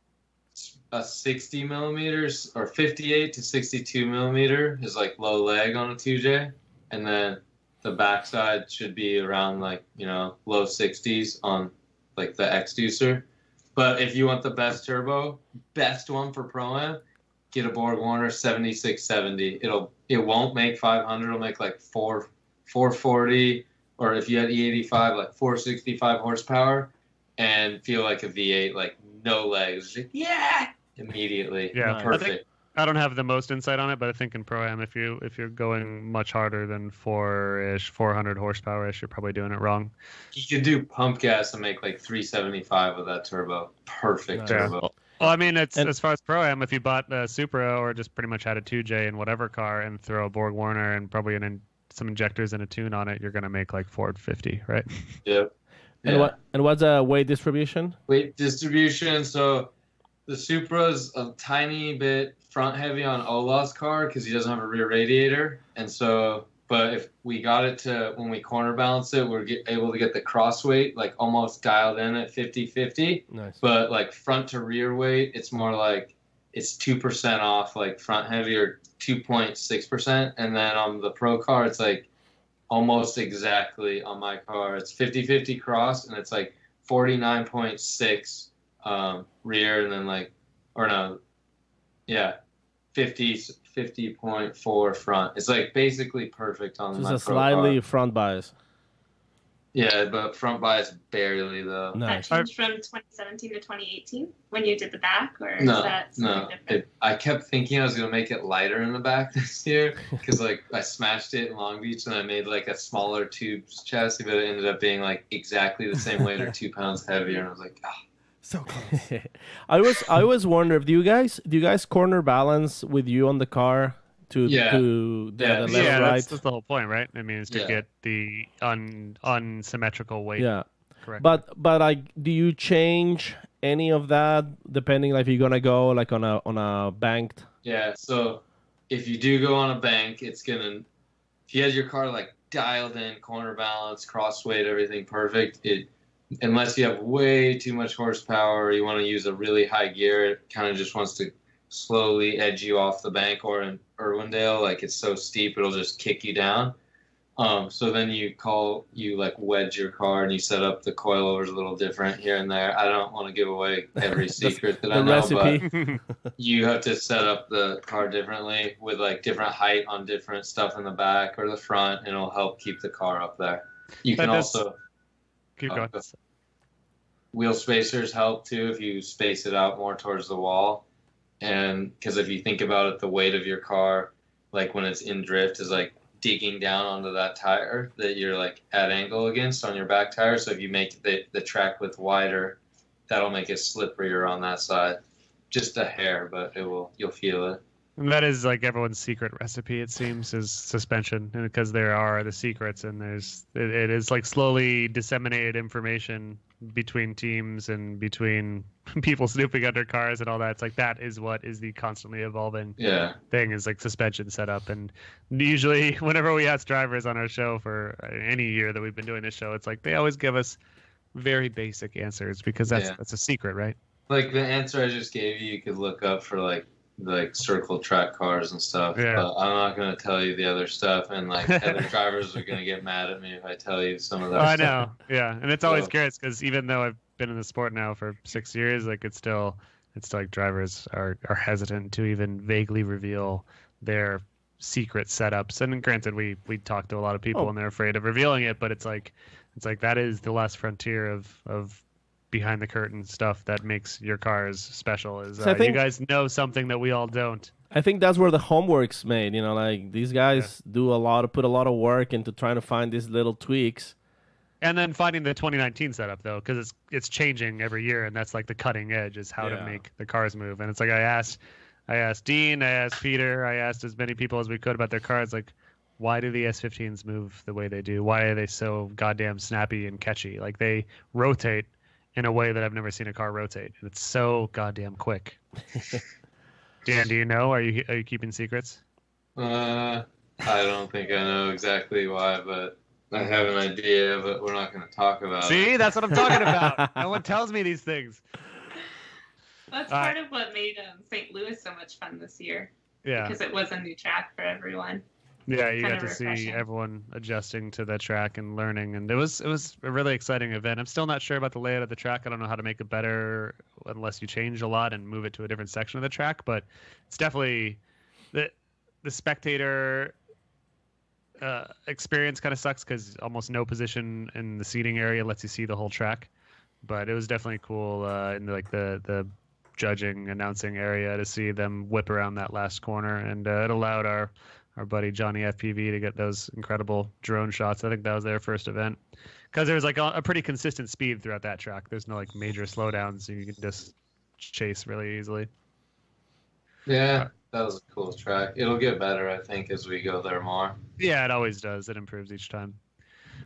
a 60 millimeters or 58 to 62 millimeter is like low leg on a 2J, and then the backside should be around like low 60s on like the X-Deucer. But if you want the best turbo, best one for Pro-Am, get a Borg Warner 7670. It won't make 500. It'll make like 440, or if you had E85, like 465 horsepower, and feel like a V8, like no legs. Yeah, immediately. Yeah, perfect. I don't have the most insight on it, but I think in Pro-Am, if you're going much harder than 400 horsepower-ish, you're probably doing it wrong. You could do pump gas and make like 375 with that turbo. Perfect turbo. Well, I mean, as far as Pro-Am, if you bought a Supra or just pretty much had a 2J in whatever car and throw a Borg Warner and probably some injectors and a tune on it, you're going to make like 450, right? Yep. And what's a weight distribution? Weight distribution. So the Supra's a tiny bit front heavy on Ola's car because he doesn't have a rear radiator, and so. But if we got it to when we corner balance it, we're able to get the cross weight like almost dialed in at 50-50. Nice. But like front to rear weight, it's more like it's 2% off like front heavy or 2.6%, and then on the pro car it's like almost exactly on my car. It's 50-50 cross, and it's like 49.6 rear, and then like, or no, yeah, 50.4 front. It's like basically perfect on Just my a pro slightly car. front bias. Yeah, but front bias barely though. Nice. That changed from 2017 to 2018 when you did the back, or is No, that something no. different? I kept thinking I was gonna make it lighter in the back this year because like I smashed it in Long Beach and I made like a smaller tube chassis, but it ended up being like exactly the same weight or 2 pounds heavier, and I was like, ah. So close. I always wonder, do you guys corner balance with you on the car to Yeah. the left Yeah, right? that's the whole point, right? I mean, is to Yeah. get the unsymmetrical weight. Yeah. Correct. But like, do you change any of that depending, like, if you're gonna go like on a banked? Yeah, so if you do go on a bank, it's gonna, if you had your car like dialed in, corner balance, cross weight, everything perfect, unless you have way too much horsepower or you want to use a really high gear, it kind of just wants to slowly edge you off the bank, or in Irwindale, like it's so steep it'll just kick you down. So then you like wedge your car and you set up the coilovers a little different here and there. I don't want to give away every secret that I The know, recipe. but you have to set up the car differently with like different height on different stuff in the back or the front, and it'll help keep the car up there. You can But this- also Keep going. wheel spacers help too if you space it out more towards the wall. And because if you think about it, the weight of your car, like when it's in drift, is like digging down onto that tire that you're like at angle against on your back tire. So if you make the track width wider, that'll make it slipperier on that side. Just a hair, but you'll feel it. And that is like everyone's secret recipe, it seems, is suspension, and because there are the secrets, and it is like slowly disseminated information between teams and between people snooping under cars and all that. It's like that is what is the constantly evolving thing, is like suspension setup. And usually whenever we ask drivers on our show for any year that we've been doing this show, it's like they always give us very basic answers because that's a secret, right? Like the answer I just gave you could look up for like circle track cars and stuff. Yeah. But I'm not going to tell you the other stuff, and like other drivers are going to get mad at me if I tell you some of that I stuff. know, yeah. And it's always curious because even though I've been in the sport now for 6 years, like it's still like drivers are hesitant to even vaguely reveal their secret setups. And granted, we talk to a lot of people and they're afraid of revealing it, but it's like that is the last frontier of behind the curtain stuff that makes your cars special. Is So I think- you guys know something that we all don't. I think that's where the homework's made. You know, like these guys put a lot of work into trying to find these little tweaks. And then finding the 2019 setup though, because it's changing every year, and that's like the cutting edge is how to make the cars move. And it's like I asked Dean, I asked Peter, I asked as many people as we could about their cars, like, why do the S15s move the way they do? Why are they so goddamn snappy and catchy? Like they rotate in a way that I've never seen a car rotate, and it's so goddamn quick. Dan, do you know? Are you keeping secrets? I don't think I know exactly why, but I have an idea, but we're not going to talk about it. See, that's what I'm talking about. No one tells me these things. That's part of what made St. Louis so much fun this year. Yeah. Because it was a new track for everyone. Yeah, you Kind got of to see refreshing. everyone adjusting to the track and learning, and it was a really exciting event. I'm still not sure about the layout of the track. I don't know how to make it better unless you change a lot and move it to a different section of the track. But it's definitely the spectator experience kind of sucks because almost no position in the seating area lets you see the whole track. But it was definitely cool in the judging announcing area to see them whip around that last corner, and it allowed our buddy Johnny FPV to get those incredible drone shots. I think that was their first event because there was like a pretty consistent speed throughout that track. There's no like major slowdowns, so you can just chase really easily. Yeah, that was a cool track. It'll get better, I think, as we go there more. Yeah, it always does. It improves each time.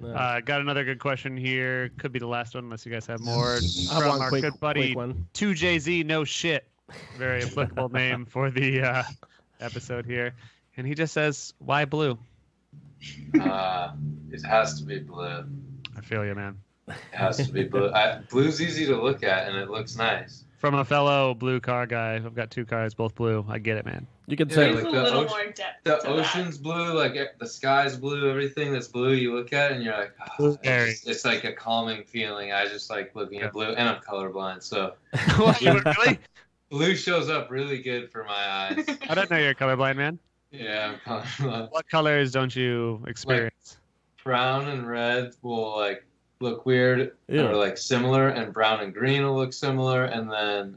Got another good question here. Could be the last one unless you guys have more. I have From one our quick good buddy one. 2JZ No Shit. Very applicable name for the episode here. And he just says, why blue? It has to be blue. I feel you, man. It has to be blue. Blue's easy to look at, and it looks nice. From a fellow blue car guy, I've got 2 cars, both blue. I get it, man. You could Yeah, say like There's a little more depth the to ocean's blue, like the sky's blue, everything that's blue, you look at it and you're like, it's like a calming feeling. I just like looking at blue, and I'm colorblind, so Really? blue shows up really good for my eyes. I don't know you're colorblind, man. Yeah, I'm colorblind. What colors don't you experience? Brown and red will like look weird Yeah. or like similar, and brown and green will look similar, and then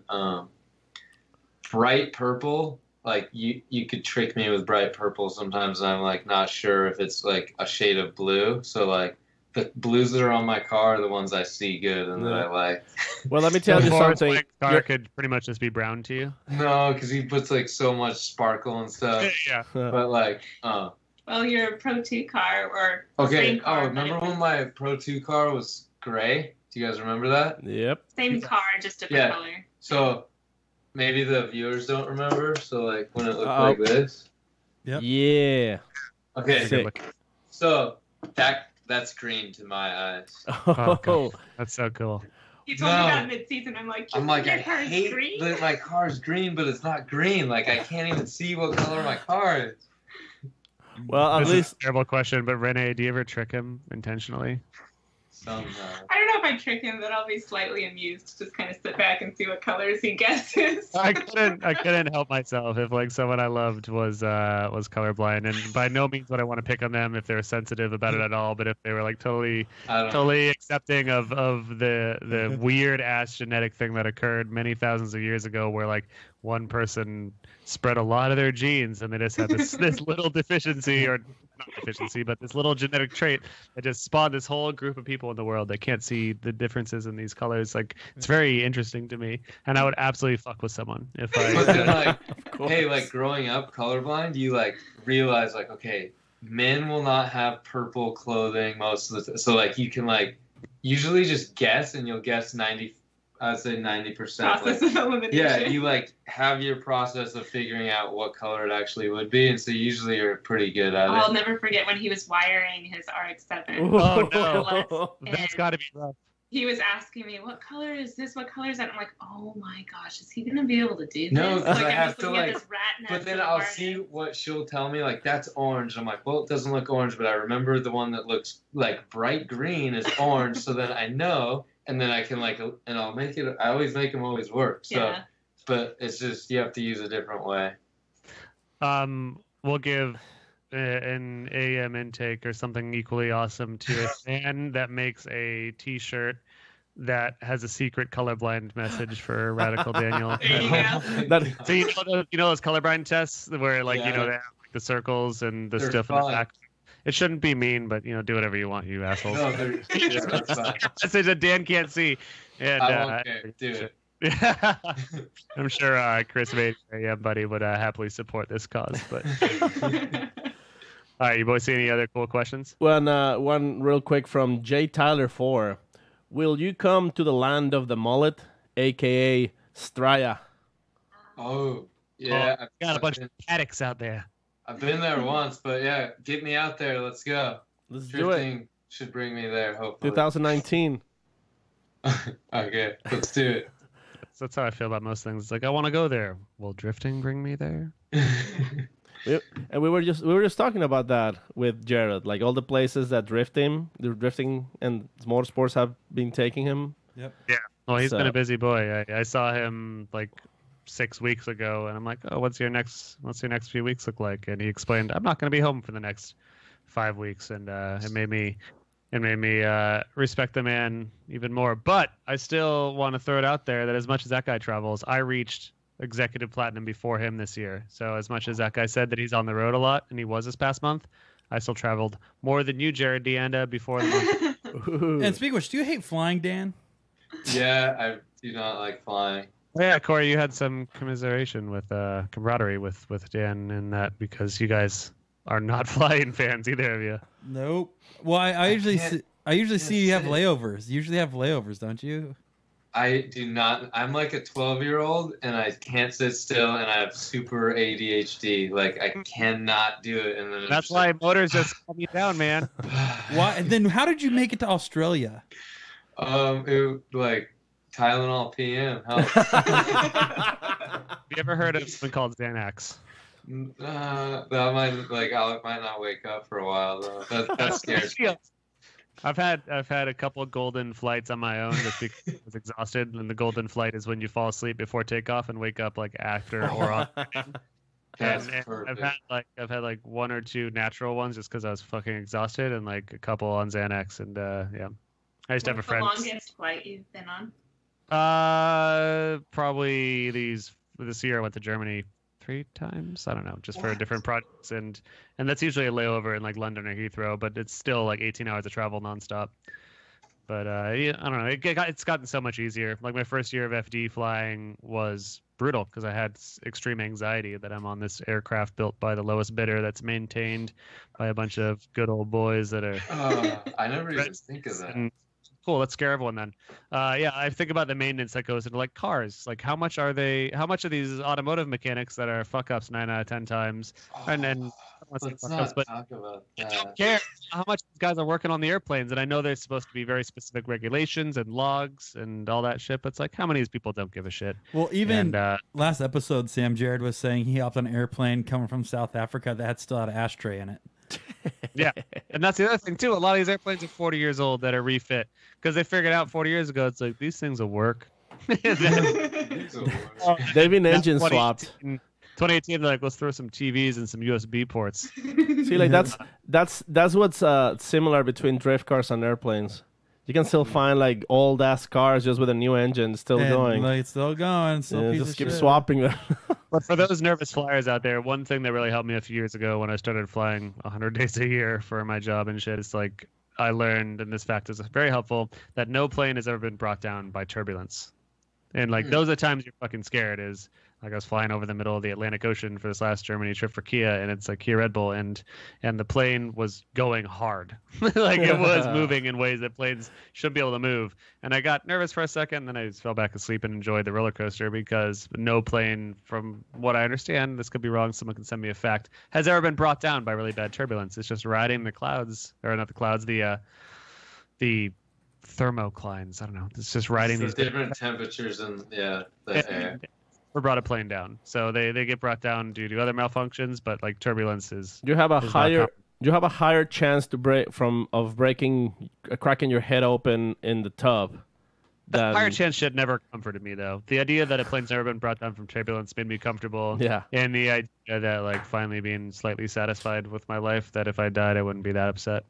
bright purple, like you could trick me with bright purple sometimes, and I'm like not sure if it's like a shade of blue. So like the blues that are on my car are the ones I see good and that I like. Well, let me tell you Forrest something. Whitaker's car could pretty much just be brown to you. No, because he puts like so much sparkle and stuff. Yeah. But like, Well, your Pro 2 car or okay. same car, but Remember it when was my Pro 2 car was gray? Do you guys remember that? Yep. same car, just different Yeah. color. So maybe the viewers don't remember. So like when it looked Uh-oh. like this. Yep. Yeah. Okay. Sick. So that's green to my eyes. Oh, That's so cool. He told No. me that mid-season. I'm like, I'm like, your I car is hate green? that my car's green, but it's not green. Like I can't even see what color my car is. well, at This is least a terrible question, but Renee, do you ever trick him intentionally? Sometimes. I don't know if I trick him, but I'll be slightly amused to just kind of sit back and see what colors he guesses. I couldn't help myself if like someone I loved was colorblind, and by no means would I want to pick on them if they were sensitive about it at all. But if they were like totally accepting of the weird ass genetic thing that occurred many thousands of years ago, where like one person spread a lot of their genes and they just had this little deficiency, or not deficiency, but this little genetic trait that just spawned this whole group of people in the world that can't see the differences in these colors. Like, it's very interesting to me, and I would absolutely fuck with someone if But then, I. like, hey, like growing up colorblind, you like realize like, okay, men will not have purple clothing most of the time. So like you can like usually just guess, and you'll guess 90%. I'd say 90%. Process Like, of elimination. yeah, you like have your process of figuring out what color it actually would be, and so usually you're pretty good at I'll it. never forget when he was wiring his RX-7. Oh no, And that's got to be rough. he was asking me, what color is this? What color is that? I'm like, oh my gosh, is he going to be able to do this? No, 'cause I I'm have just to, looking at like- this rat nest But then with a I'll harness. see what she'll tell me, like, that's orange. I'm like, well, it doesn't look orange, but I remember the one that looks like bright green is orange, so then I know, and then I can, like, and I'll make it, I always make them always work. So, Yeah. but it's just, you have to use a different way. We'll give an AM intake or something equally awesome to a fan that makes a T-shirt that has a secret colorblind message for Radical Daniel. There you go. that, So you know those colorblind tests where like Yeah. they have like the circles and the They're stuff in the fun. back. It shouldn't be mean, but do whatever you want, you assholes. No, yeah, that's fine. Message that Dan can't see. And I won't care. Do it. I'm sure Chris Made AM buddy would happily support this cause. But all right, you boys see any other cool questions? one real quick from J Tyler 4. Will you come to the land of the mullet, aka Straya? Oh, yeah. Got a bunch of paddocks out there. I've been there once, but yeah, get me out there. Let's go. Let's do it. Drifting should bring me there, hopefully. 2019. Okay, let's do it. So that's how I feel about most things. It's like I want to go there. Will drifting bring me there? And we were just talking about that with Jared, like all the places that drifting and motorsports have been taking him. Yep. Yeah. Well, he's So- been a busy boy. I saw him like 6 weeks ago, and I'm like, oh, what's your next few weeks look like? And he explained, I'm not going to be home for the next 5 weeks, and it made me respect the man even more. But I still want to throw it out there that as much as that guy travels, I reached executive platinum before him this year. So as much as that guy said that he's on the road a lot, and he was this past month, I still traveled more than you, Jared Deanda, before the month. And speaking of which, do you hate flying, Dan? Yeah, I do not like flying. Yeah, Corey, you had some commiseration with camaraderie with Dan in that because you guys are not flying fans, either of you. Nope. Well, I usually can't see you have sit. layovers. You usually have layovers, don't you? I do not. I'm like a 12-year-old, and I can't sit still, and I have super ADHD. Like, I cannot do it. And then it's That's just why motors just calm you down, man. Why? And then how did you make it to Australia? it like Tylenol PM helps. Have you ever heard of something called Xanax? That I might not wake up for a while though. That scares me. I've had a couple of golden flights on my own just because I was exhausted, and the golden flight is when you fall asleep before takeoff and wake up like after or on. And I've had like one or two natural ones just because I was fucking exhausted, and like a couple on Xanax, and yeah. I used to have a friend. What's the longest flight you've been on? Probably this year I went to Germany 3 times. I don't know, just for different projects, and that's usually a layover in like London or Heathrow, but it's still like 18 hours of travel nonstop. But yeah, I don't know. It's gotten so much easier. Like my first year of FD flying was brutal because I had extreme anxiety that I'm on this aircraft built by the lowest bidder that's maintained by a bunch of good old boys that are. I never even think of that. Cool, let's scare everyone then. Yeah, I think about the maintenance that goes into like cars. Like how much are these automotive mechanics that are fuck ups 9 out of 10 times? And then let's not talk about that. I don't care how much these guys are working on the airplanes, and I know there's supposed to be very specific regulations and logs and all that shit, but it's like how many of these people don't give a shit? Well, even last episode, Sam Jared was saying he hopped on an airplane coming from South Africa that still had an ashtray in it. Yeah, and that's the other thing too. A lot of these airplanes are 40 years old that are refit because they figured out 40 years ago it's like these things will work. They've been engine swapped. 2018, they're like, let's throw some TVs and some USB ports. See, like that's what's similar between drift cars and airplanes. You can still find like old ass cars just with a new engine still going. Like, it's still going. Still just keep swapping them. But for those nervous flyers out there, one thing that really helped me a few years ago when I started flying 100 days a year for my job and shit, is like I learned, and this fact is very helpful, that no plane has ever been brought down by turbulence. And like those are times you're fucking scared. Is like I was flying over the middle of the Atlantic Ocean for this last Germany trip for Kia, and it's like Kia Red Bull, and the plane was going hard. Like it was moving in ways that planes shouldn't be able to move. And I got nervous for a second, and then I just fell back asleep and enjoyed the roller coaster because no plane, from what I understand, this could be wrong, someone can send me a fact, has ever been brought down by really bad turbulence. It's just riding the clouds, or not the clouds, the thermoclines. I don't know. It's just riding these different temperatures and the air. Or brought a plane down, so they get brought down due to other malfunctions. But like turbulence is, you have a higher chance to cracking your head open in the tub. The higher chance shit never comforted me though. The idea that a plane's never been brought down from turbulence made me comfortable. Yeah, and the idea that like finally being slightly satisfied with my life, that if I died I wouldn't be that upset.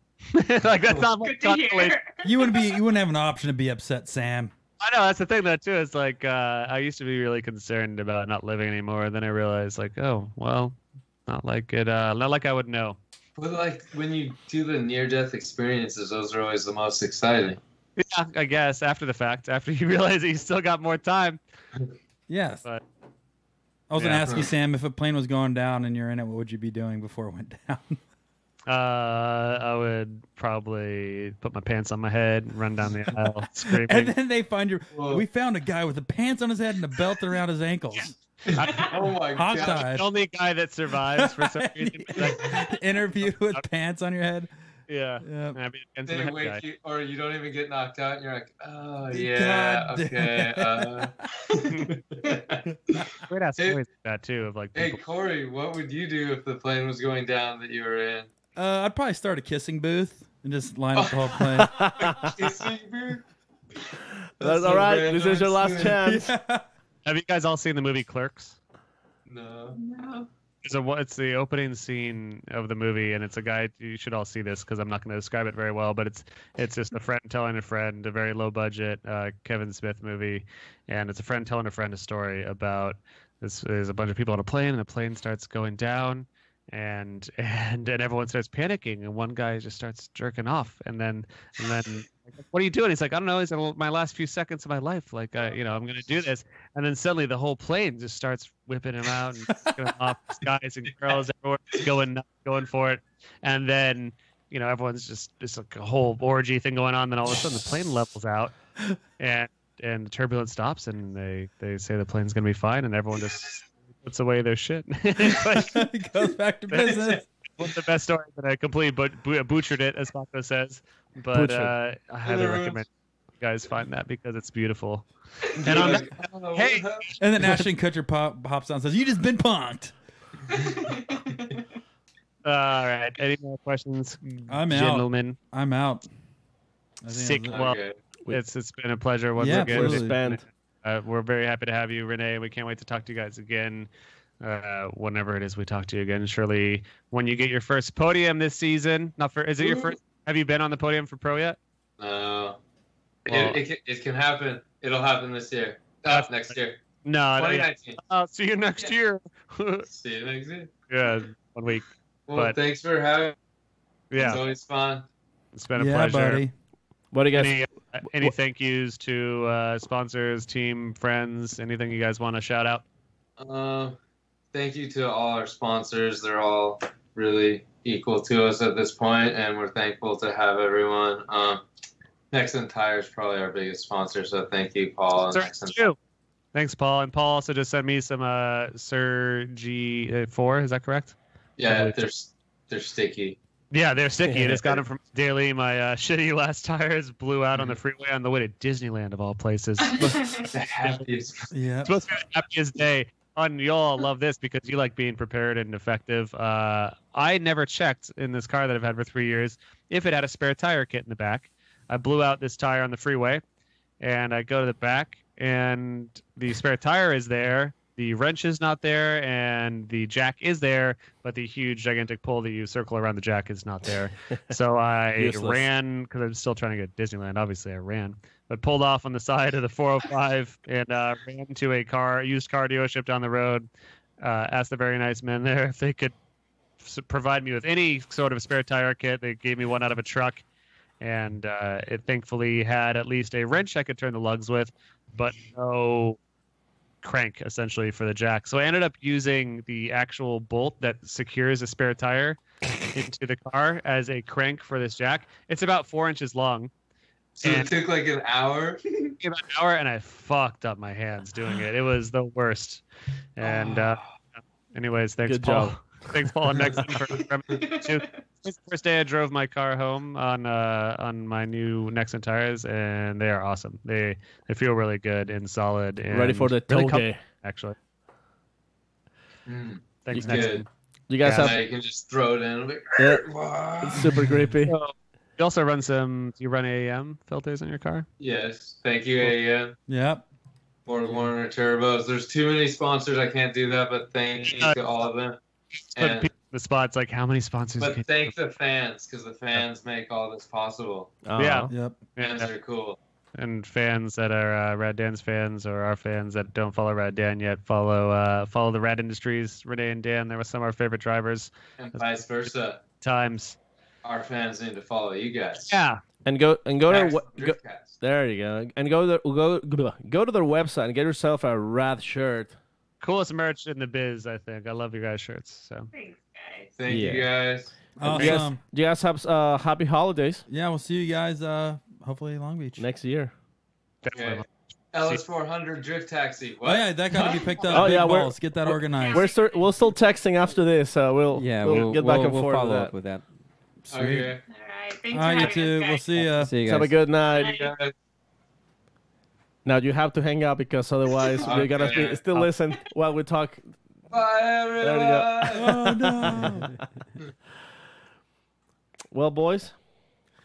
Like that's not my consolation. You wouldn't have an option to be upset, Sam. I know, that's the thing though too. It's like I used to be really concerned about not living anymore, and then I realized like, oh well, not like I would know. But like when you do the near-death experiences, those are always the most exciting. Yeah, I guess after the fact, after you realize that you still got more time. Yes. But I was gonna ask you, Sam, if a plane was going down and you're in it, what would you be doing before it went down? I would probably put my pants on my head and run down the aisle screaming. And then they find we found a guy with the pants on his head and a belt around his ankles. Oh my god! The only guy that survives for some reason. Interviewed with pants on your head. Yeah. They wake you, or you don't even get knocked out, and you're like, oh yeah, okay. Great ass stories like that too. Of like, hey Corey, what would you do if the plane was going down that you were in? I'd probably start a kissing booth and just line up the whole plane. Kissing booth? That's all right. This is your last chance. Yeah. Have you guys all seen the movie Clerks? No. It's the opening scene of the movie, and it's a guy. You should all see this because I'm not going to describe it very well. But it's just a friend telling a friend, a very low budget Kevin Smith movie, and it's a friend telling a friend a story about this. There's a bunch of people on a plane, and the plane starts going down. And everyone starts panicking, and one guy just starts jerking off, and then what are you doing? He's like, I don't know. He's like, my last few seconds of my life, like I'm gonna do this, and then suddenly the whole plane just starts whipping him out and going off, guys and girls, everyone's going for it, and then everyone's just like a whole orgy thing going on. Then all of a sudden the plane levels out, and the turbulence stops, and they say the plane's gonna be fine, and everyone just puts away their shit. It goes back to business. What's the best story that I completely butchered it, as Paco says, but I highly recommend. guys find that because it's beautiful. And on that, hey, And then Ashton Kutcher pops on and says, "You just been punked." all right. Any more questions, I'm out. gentlemen? I'm out. I think Sick. that's it. Well, Okay. it's been a pleasure once Yeah, again. absolutely. We're very happy to have you, Renee. We can't wait to talk to you guys again. Whenever it is we talk to you again. Surely when you get your first podium this season. Is it your first? Have you been on the podium for pro yet? No. Well- It can happen. It'll happen this year. Next year. No. 2019. I'll see you next year. See you next year. Yeah, 1 week. Well, But- thanks for having me. It's Yeah, always fun. it's been a Yeah, pleasure. buddy. What do you guys? Any thank yous to sponsors, team, friends, anything you guys want to shout out? Thank you to all our sponsors. They're all really equal to us at this point, and we're thankful to have everyone. Nexon Tire is probably our biggest sponsor, so thank you, Paul. And Nexon. Too. Thanks, Paul. And Paul also just sent me some Sir G4. Is that correct? Yeah, they're sticky. Yeah, they're sticky. I just got them from Daily. My shitty last tires blew out on the freeway on the way to Disneyland, of all places. The happiest. Yeah. Supposed to be the happiest day. And y'all love this because you like being prepared and effective. I never checked in this car that I've had for 3 years if it had a spare tire kit in the back. I blew out this tire on the freeway, and I go to the back, and the spare tire is there. The wrench is not there, and the jack is there, but the huge, gigantic pole that you circle around the jack is not there. So I Useless. ran, because I'm still trying to get to Disneyland. Obviously, I ran. But pulled off on the side of the 405 and ran to a used car dealership down the road. Asked the very nice men there if they could provide me with any sort of spare tire kit. They gave me one out of a truck, and it thankfully had at least a wrench I could turn the lugs with, but no crank essentially for the jack. So I ended up using the actual bolt that secures a spare tire into the car as a crank for this jack. It's about 4 inches long. So it took like an hour? About an hour, and I fucked up my hands doing it. It was the worst. And anyways, thanks, Good Paul. job. Thanks, Paul and Nexon for too. It's the first day I drove my car home on my new Nexon tires, and they are awesome. They feel really good and solid. And Ready for the really toge. actually. Mm, Thanks, good. Nexon. You guys Now have you can just throw it in. Like, Yeah. wow. it's super creepy. So, you also run do you run AEM filters in your car? Yes. Thank you, AEM. Yep. Borg Warner Turbos. There's too many sponsors. I can't do that, but thank you to all of them. Put And, people in the spots like how many sponsors? but can thank the fans, because the fans make all this possible. Yeah. Yep. Fans and, are cool. and fans that are Rad Dan's fans or our fans that don't follow Rad Dan yet follow the Rad Industries. Renee and Dan, they were some of our favorite drivers. And vice versa. Times. Our fans need to follow you guys. Yeah. And go to go, Driftcast. there you go. And go to their website and get yourself a Rad shirt. Coolest merch in the biz, I think. I love your guys' shirts. So Thanks, guys. Thank Yeah. you guys. Awesome. Do you guys have happy holidays Yeah, we'll see you guys hopefully in Long Beach. next year? definitely. Okay. LS400 Drift Taxi. What? Oh yeah, that got to be picked up. Oh, Big yeah, we're- balls. Get that organized. We're still texting after this, so we'll get back and we'll forth follow with up that. with that. Sweet. Okay. All right. Thanks All for right, you having two. us, We'll guys. see ya. See you Have a guys. good night. Bye. Now you have to hang out because otherwise we gotta Okay. still listen while we talk. Bye, everyone. Oh no. Well, boys,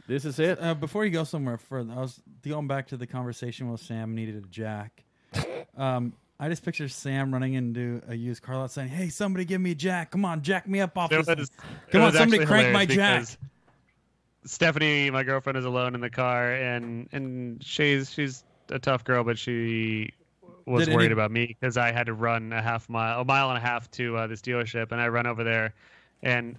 this is it. Before you go somewhere further, I was going back to the conversation with Sam needed a jack. I just picture Sam running into a used car lot saying, "Hey, somebody give me a jack! Come on, jack me up off It this thing. was- Come it on, was somebody actually crank my hilarious jack." because Stephanie, my girlfriend, is alone in the car, and she's a tough girl, but she was Did worried any- about me because I had to run a mile and a half to this dealership, and I run over there, and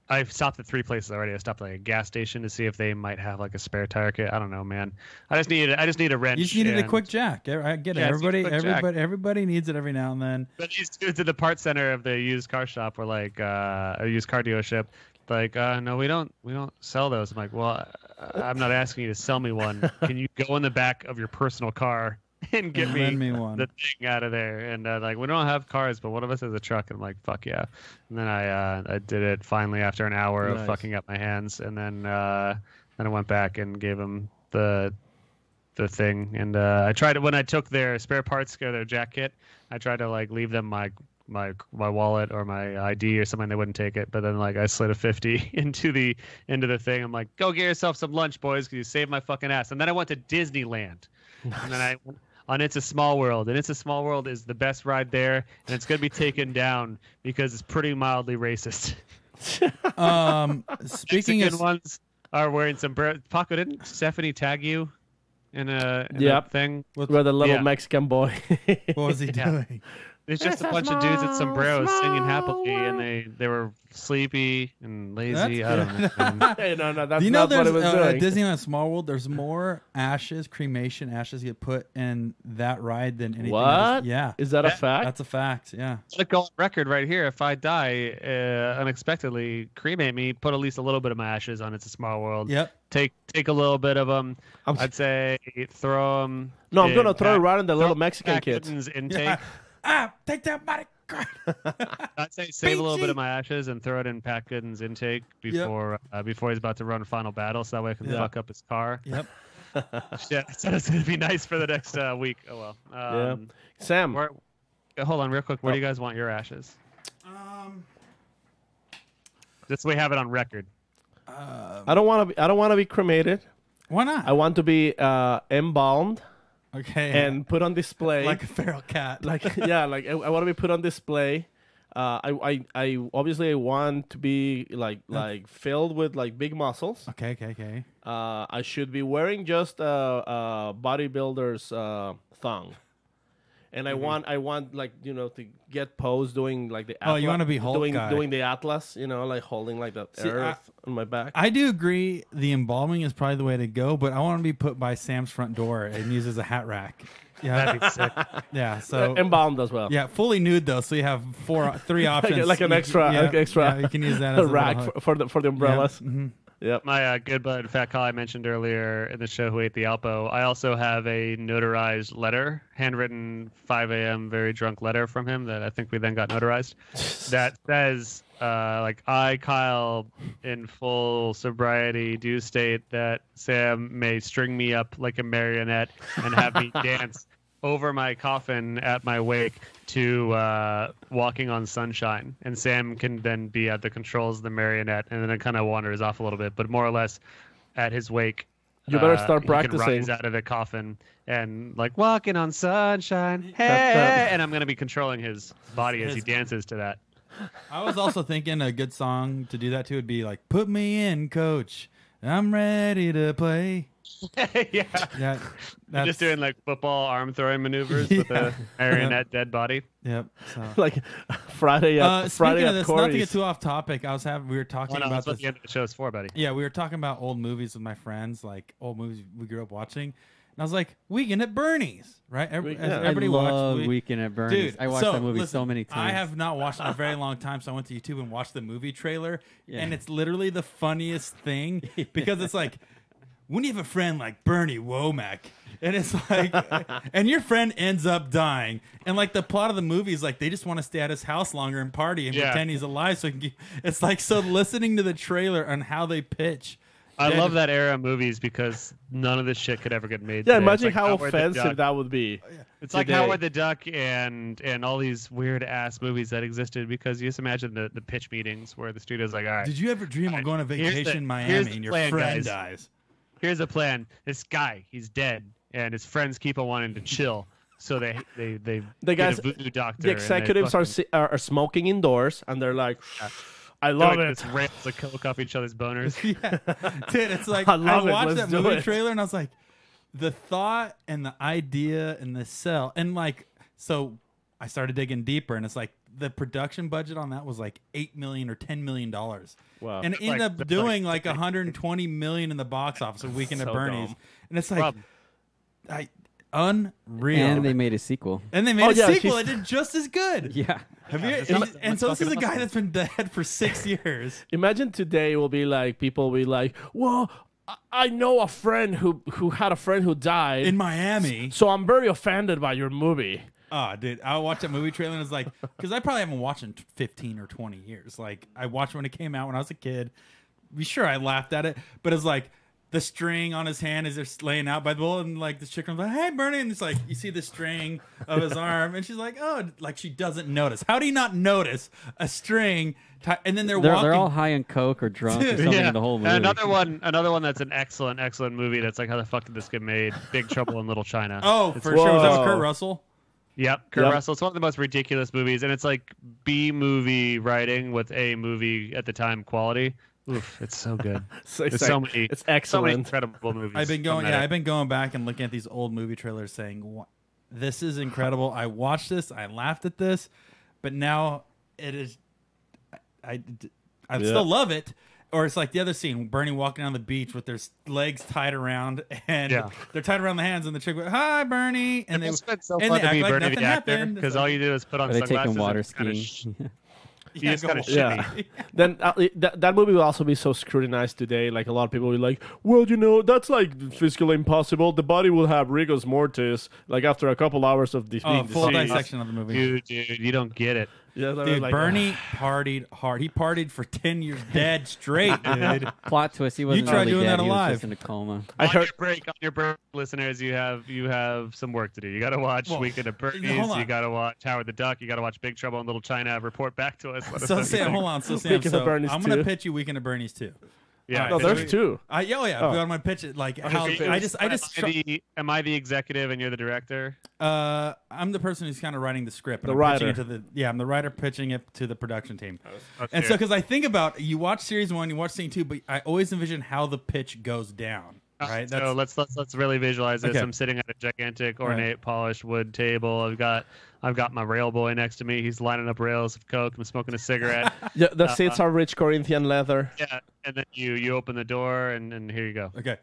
I've stopped at 3 places already. I stopped at like a gas station to see if they might have like a spare tire kit. I don't know, man. I just need a wrench. You just needed a and- quick jack. I get it. Yeah, it's a quick jack. Everybody needs it every now and then. But these dudes at the parts center of the used car shop were like, a used car dealership, like, no, we don't sell those. I'm like, well, I'm not asking you to sell me one. Can you go in the back of your personal car and get Lend me one. the thing out of there? And like, we don't have cars, but one of us has a truck. And I'm like, fuck yeah. And then I did it finally after an hour Nice. of fucking up my hands. And then I went back and gave him the the thing. And I tried to, when I took their spare parts or their jack kit, I tried to like leave them my wallet or my ID or something. They wouldn't take it. But then like I slid a 50 into the thing. I'm like, go get yourself some lunch, boys, because you saved my fucking ass. And then I went to Disneyland. Nice. And then I went on It's a Small World. And It's a Small World is the best ride there. And it's going to be taken down because it's pretty mildly racist. Speaking Mexican of ones are wearing sombrero. Paco, didn't Stephanie tag you in a thing? Where the little Mexican boy. what was he doing? There's just a bunch of dudes at sombreros singing happily, and they were sleepy and lazy. I don't know. Hey, no, that's Do you know not what there's it was at doing. Disneyland Small World? There's more cremation ashes get put in that ride than anything. What? Yeah, Is that a fact? that's a fact. Yeah. Let go on record right here. If I die unexpectedly, cremate me. Put at least a little bit of my ashes on It's a Small World. Yep. Take a little bit of them. I'd say throw them. No, I'm gonna throw it right in the little Mexican kids. Intake. Take that body. I'd say save a little bit of my ashes and throw it in Pat Gooden's intake before he's about to run final battle, so that way I can fuck up his car. Yep. Shit, I said it's gonna be nice for the next week. Oh well. Sam, hold on real quick. Where do you guys want your ashes? Just so we have it on record. I don't want to be cremated. Why not? I want to be embalmed. Okay. And put on display like a feral cat. I want to be put on display. I obviously I want to be like filled with like big muscles. Okay. I should be wearing just a bodybuilder's thong. And I want like, to get posed doing like the Atlas. You want to be Hulk guy. doing the Atlas, like holding like the earth on my back. I do agree the embalming is probably the way to go, but I want to be put by Sam's front door and used as a hat rack. Yeah, that'd be sick. Yeah, so embalmed as well. Yeah, fully nude though, so you have three options. like an extra. Yeah, you can use that as a rack for the umbrellas. Yeah. Mm-hmm. Yep. My good bud Fat Kyle I mentioned earlier in the show who ate the Alpo. I also have a notarized letter, handwritten 5 a.m. very drunk letter from him that I think we then got notarized. That says, I, Kyle, in full sobriety, do state that Sam may string me up like a marionette and have me dance over my coffin at my wake to Walking on Sunshine. And Sam can then be at the controls of the marionette, and then it kind of wanders off a little bit. But more or less, at his wake, you better start practicing. He can rise out of the coffin and like Walking on Sunshine, hey! And I'm going to be controlling his body as he dances to that. I was also thinking a good song to do that to would be like, "Put me in, coach. I'm ready to play." Yeah. That's just doing like football arm throwing maneuvers with a marionette dead body. Yep. So. Like Friday at speaking of this, Corey's. not to get too off topic, we were talking about that's what this. the end of the show is for, buddy. Yeah, we were talking about old movies with my friends, like old movies we grew up watching. And I was like, Weekend at Bernie's, right? Everybody I love watched Weekend at Bernie's. Dude, I watched that movie so many times. I have not watched it in a very long time, so I went to YouTube and watched the movie trailer, and it's literally the funniest thing because it's like, when you have a friend like Bernie Womack, and it's like, and your friend ends up dying, and like the plot of the movie is like they just want to stay at his house longer and party and pretend he's alive, so he can keep, it's like, so listening to the trailer on how they pitch. I love that era of movies because none of this shit could ever get made. Yeah, today. imagine like how offensive that would be. It's like Howard the Duck and all these weird ass movies that existed because you just imagine the pitch meetings where the studio's like, all right. Did you ever dream of going on vacation in Miami and your friend dies? Here's the plan. This guy, he's dead, and his friends keep on wanting to chill. So they the get guys, a voodoo doctor. The executives are smoking indoors, and they're like, I love it. It's rails to coke off each other's boners. Dude, it's like I watched that movie trailer and I was like, the thought and the idea and the sell, and like, so I started digging deeper, and it's like the production budget on that was like $8 million or $10 million. Wow. And it ended up doing like $120 million in the box office a Weekend at Bernie's, and it's like, unreal. And they made a sequel. And they made a sequel that did just as good. Yeah. Have you? And so this is a guy that's been dead for 6 years. Imagine today will be like, people will be like, well, I know a friend who had a friend who died in Miami. So I'm very offended by your movie. Oh, dude, I watched that movie trailer and it's like, because I probably haven't watched it in 15 or 20 years. Like, I watched it when it came out when I was a kid. Sure, I laughed at it, but it's like, the string on his hand as they're laying out by the bowl, and like the chick comes like, "Hey, Bernie," and it's like you see the string of his arm, and she's like, "Oh," like she doesn't notice. How do you not notice a string? And then they're walking. They're all high on coke or drunk or something. Yeah. The whole movie. Another one that's an excellent movie. That's like, how the fuck did this get made? Big Trouble in Little China. Oh, for sure. Was that with Kurt Russell? Yep, Kurt Russell. It's one of the most ridiculous movies, and it's like B movie writing with A movie at the time quality. Oof, it's so good. It's excellent. So many incredible movies. I've been going back and looking at these old movie trailers, saying, "This is incredible." I watched this, I laughed at this, but now it is. I still love it. Or it's like the other scene, Bernie walking on the beach with their legs tied around, and they're tied around the hands, and the chick goes, "Hi, Bernie," and it's so fun to be like Bernie nothing the actor, happened. because all you do is put on Are they sunglasses. taking water and skiing? You just kind of shimmy. Then that movie will also be so scrutinized today. Like a lot of people will be like, well, that's like physically impossible. The body will have rigor mortis like after a couple hours of being full deceased. dissection of the movie. Dude, you don't get it. Yeah, dude, like, Bernie partied hard. He partied for 10 years dead straight, dude. Plot twist: he wasn't tried really doing dead. that He was alive. just in a coma. On your break, listeners, you have some work to do. You got to watch Weekend at Bernie's. You got to watch Howard the Duck. You got to watch Big Trouble in Little China. Report back to us. So Sam, hold on. So Sam, I'm going to pitch you Weekend at Bernie's too. Yeah, no, there's two. I'm going to pitch it like how Am I the executive and you're the director? I'm the person who's kind of writing the script. The writer. I'm the writer pitching it to the production team. And so, because I think about you watch series 1, you watch scene 2, but I always envision how the pitch goes down. Right. So let's really visualize this. Okay. I'm sitting at a gigantic, ornate, polished wood table. I've got my rail boy next to me. He's lining up rails of coke. I'm smoking a cigarette. Yeah, the seats are rich Corinthian leather. Yeah, and then you open the door, and here you go. Okay.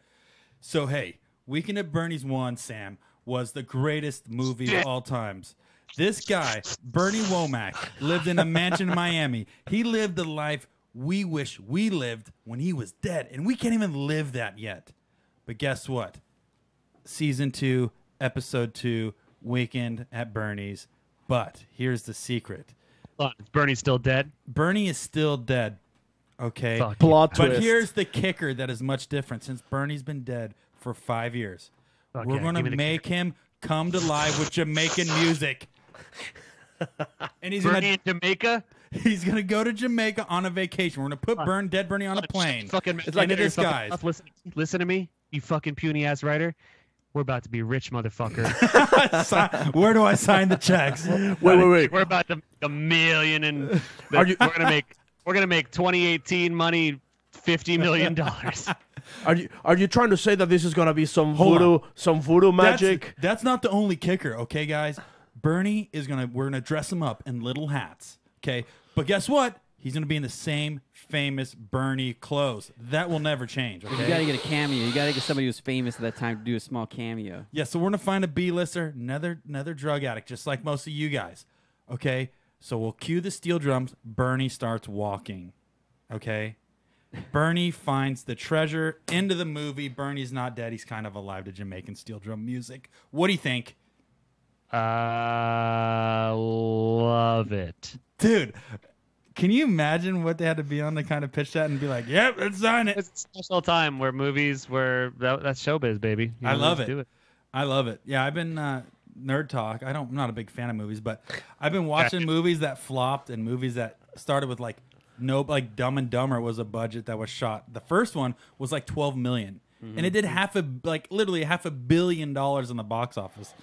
So hey, Weekend at Bernie's 1, Sam, was the greatest movie of all times. This guy, Bernie Womack, lived in a mansion in Miami. He lived the life we wish we lived when he was dead, and we can't even live that yet. But guess what? Season 2, Episode 2, Weekend at Bernie's. But here's the secret. Is Bernie still dead? Bernie is still dead. Okay? Plot But twist. here's the kicker that is much different. Since Bernie's been dead for 5 years, we're going to make him come to life with Jamaican music. And he's Bernie in Jamaica? He's going to go to Jamaica on a vacation. We're going to put Dead Bernie on a plane. It's like a disguise. Listen to me, you fucking puny ass writer. We're about to be rich, motherfucker. Where do I sign the checks? Wait. We're about to make $1 million, and we're gonna make 2018 money $50 million. Are you trying to say that this is gonna be some voodoo magic? That's not the only kicker, okay, guys. Bernie we're gonna dress him up in little hats, okay? But guess what? He's gonna be in the same famous Bernie clothes. That will never change. Okay? You got to get a cameo. You got to get somebody who's famous at that time to do a small cameo. Yeah, so we're gonna find a B-lister, another drug addict, just like most of you guys. Okay, so we'll cue the steel drums. Bernie starts walking. Okay, Bernie finds the treasure. End of the movie. Bernie's not dead. He's kind of alive to Jamaican steel drum music. What do you think? Love it, dude. Can you imagine what they had to be on to kind of pitch that and be like, "Yep, let's sign it." It's a special time where movies that's showbiz, baby. I love it. I love it. Yeah, I've been nerd talk. I'm not a big fan of movies, but I've been watching movies that flopped and movies that started with like Dumb and Dumber was a budget that was shot. The first one was like $12 million, and it did literally $500 million in the box office.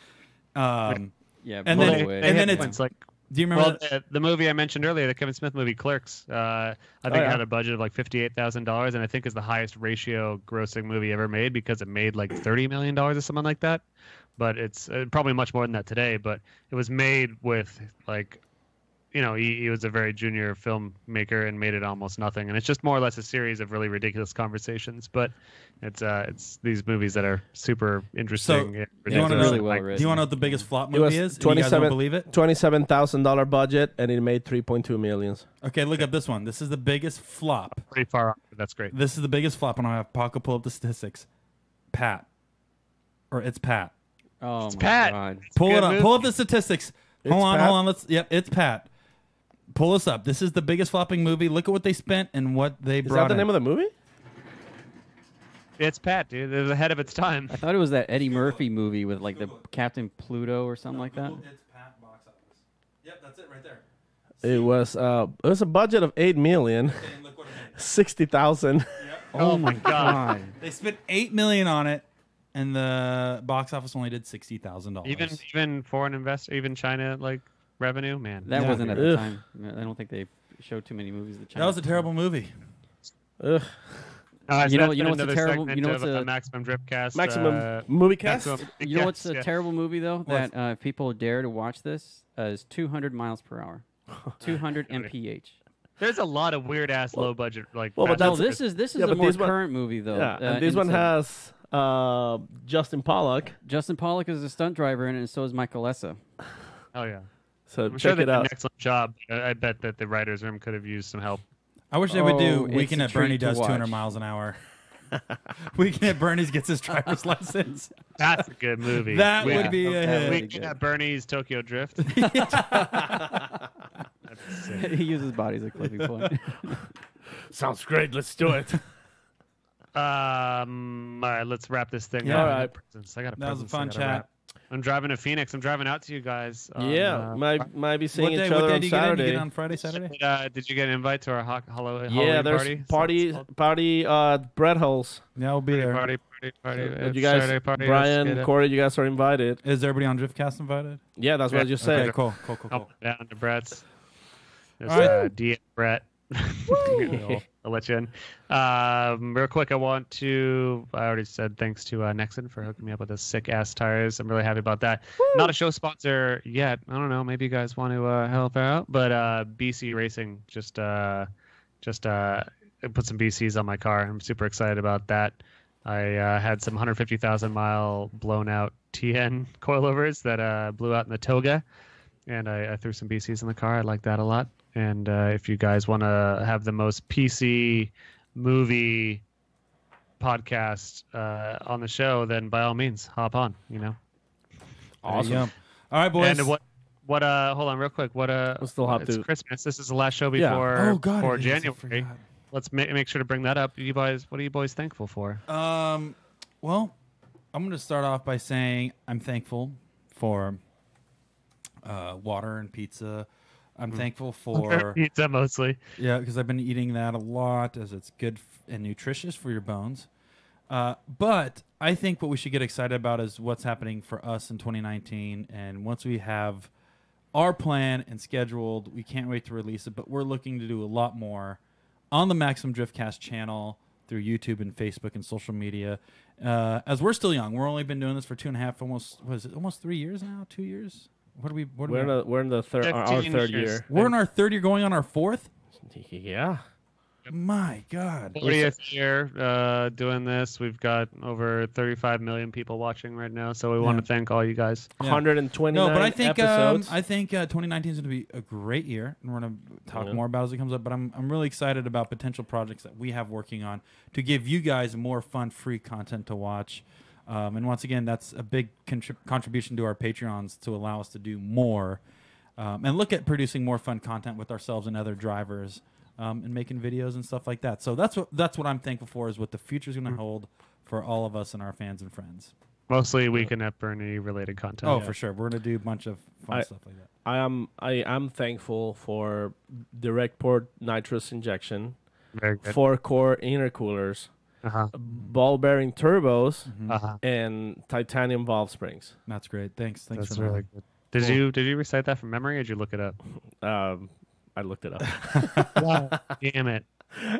And then it's like. Do you remember the movie I mentioned earlier, the Kevin Smith movie Clerks? I think it had a budget of like $58,000, and I think is the highest ratio grossing movie ever made because it made like $30 million or something like that. But it's probably much more than that today. But it was made with like, he was a very junior filmmaker and made it almost nothing. And it's just more or less a series of really ridiculous conversations. But it's these movies that are super interesting. So, do you want to know what the biggest flop movie is? You guys don't believe it? $27,000 budget, and it made $3.2 million. Okay, look up this one. This is the biggest flop. Pretty far off. That's great. This is the biggest flop, and I have Paco pull up the statistics. It's Pat. Oh, it's my Pat. God. Pull it up. Pull up the statistics. Hold on. It's Pat. Pull us up. This is the biggest flopping movie. Look at what they spent and what they brought. Is that the name of the movie? It's Pat, dude. It was ahead of its time. I thought it was that Eddie Murphy movie with like the Captain Pluto or something like that. It's Pat box office. Yep, that's it right there. It was a budget of $8 million, Okay, and look what it made. 60,000. Oh my God. They spent $8 million on it, and the box office only did $60,000. Even foreign investor, even China like revenue, man. That Yeah. wasn't at the Ugh. time. I don't think they showed too many movies. That was a terrible movie. Ugh. You know what's a terrible? You know what's a Maximum Driftcast? Maximum movie cast. You know what's a terrible movie though? That if people dare to watch this is 200 miles per hour, 200 mph. There's a lot of weird ass low budget like. Well, but No, that's- this is yeah, a but more this one- current movie though. Yeah, and this one has Justin Pollock. Justin Pollock is a stunt driver in it, and so is Michael Essa. Oh yeah. So I'm sure check they it did an out. excellent job. I bet that the writers' room could have used some help. I wish they would do it's Weekend a at Bernie treat to does 200 watch. miles an hour. Weekend at Bernie's gets his driver's license. That's a good movie. That Yeah, would be a that hit. would be Weekend good. at Bernie's Tokyo Drift. He uses body as a clipping point. Sounds great. Let's do it. All right, let's wrap this thing Yeah. up. All right. I got a That was a presents I fun gotta chat. wrap. I'm driving to Phoenix. I'm driving out to you guys. on, Yeah, might be seeing What each day other do on you get in? You Saturday. get on Friday, Saturday? Did you get an invite to our Halloween Yeah, there's party? party Bread Holes. Yeah, we'll be there. Party. You It's guys, Saturday party. Brian, Let's get it. Corey, you guys are invited. Is everybody on Driftcast invited? Yeah, that's what I just said. Okay, cool. I'll put down to Brett's. There's All right. D and Brett. I'll let you in. Real quick, I already said thanks to Nexon for hooking me up with those sick ass tires. I'm really happy about that. Not a show sponsor yet. I don't know. Maybe you guys want to help out. But BC Racing just put some BCs on my car. I'm super excited about that. I had some 150,000 mile blown out TN coilovers that blew out in the Toga, and I threw some BCs in the car. I like that a lot. And if you guys want to have the most PC movie podcast on the show, then by all means, hop on. Awesome. All right, boys. And what? Hold on, real quick. We'll still have it's to. Christmas. This is the last show Yeah. before Oh, God, before it is. I January. forgot. Let's make sure to bring that up. You boys, what are you boys thankful for? Well, I'm going to start off by saying I'm thankful for water and pizza. I'm thankful for Pizza mostly. yeah, because I've been eating that a lot as it's good and nutritious for your bones. But I think what we should get excited about is what's happening for us in 2019. And once we have our plan and scheduled, we can't wait to release it. But we're looking to do a lot more on the Maximum Driftcast channel through YouTube and Facebook and social media. As we're still young, we're only been doing this for 2.5, almost 3 years now? 2 years? We're in the third, our 15 third years. year. We're in our third year, going on our fourth. Yeah. My God. 40th year doing this. We've got over 35 million people watching right now. So we want to thank all you guys. Yeah. 129 No, but I think episodes. 2019 is going to be a great year, and we're going to talk more about it as it comes up. But I'm really excited about potential projects that we have working on to give you guys more fun, free content to watch. And once again, that's a big contribution to our Patreons to allow us to do more and look at producing more fun content with ourselves and other drivers and making videos and stuff like that. So that's what I'm thankful for, is what the future is going to hold for all of us and our fans and friends. Mostly Weekend at Bernie related content. Oh, for sure. We're going to do a bunch of fun stuff like that. I am thankful for direct port nitrous injection, Very good. 4-core intercoolers, ball bearing turbos, and titanium valve springs. That's great. Thanks That's for really that. good. Did you recite that from memory, or did you look it up? I looked it up. Damn it.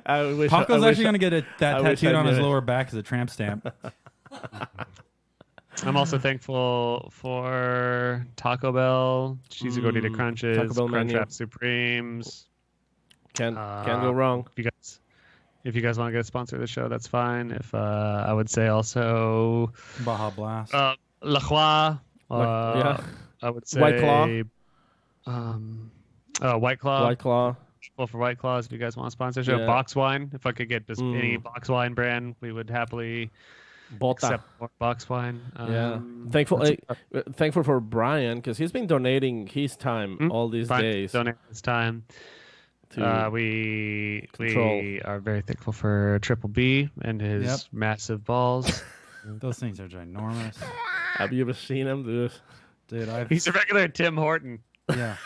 I wish Paco's actually going to get that I wish tattooed I on his knew it. lower back as a tramp stamp. I'm also thankful for Taco Bell, cheesy gordita crunches, Taco Bell menu. Crunchwrap Supremes. Can't go wrong. If you guys want to get a sponsor of the show, that's fine. If I would say also Baja Blast. La Croix. Yeah. I would say White Claw. White Claw. White Claw. Well, for White Claws, if you guys want a sponsorship, Yeah. Box Wine. If I could get just any box wine brand, we would happily Bota. accept more box wine. Yeah. Thankful for Brian, because he's been donating his time all these days. Donate his time. We control. are very thankful for Triple B and his massive balls. Those things are ginormous. Have you ever seen him, dude? He's a regular Tim Horton. Yeah.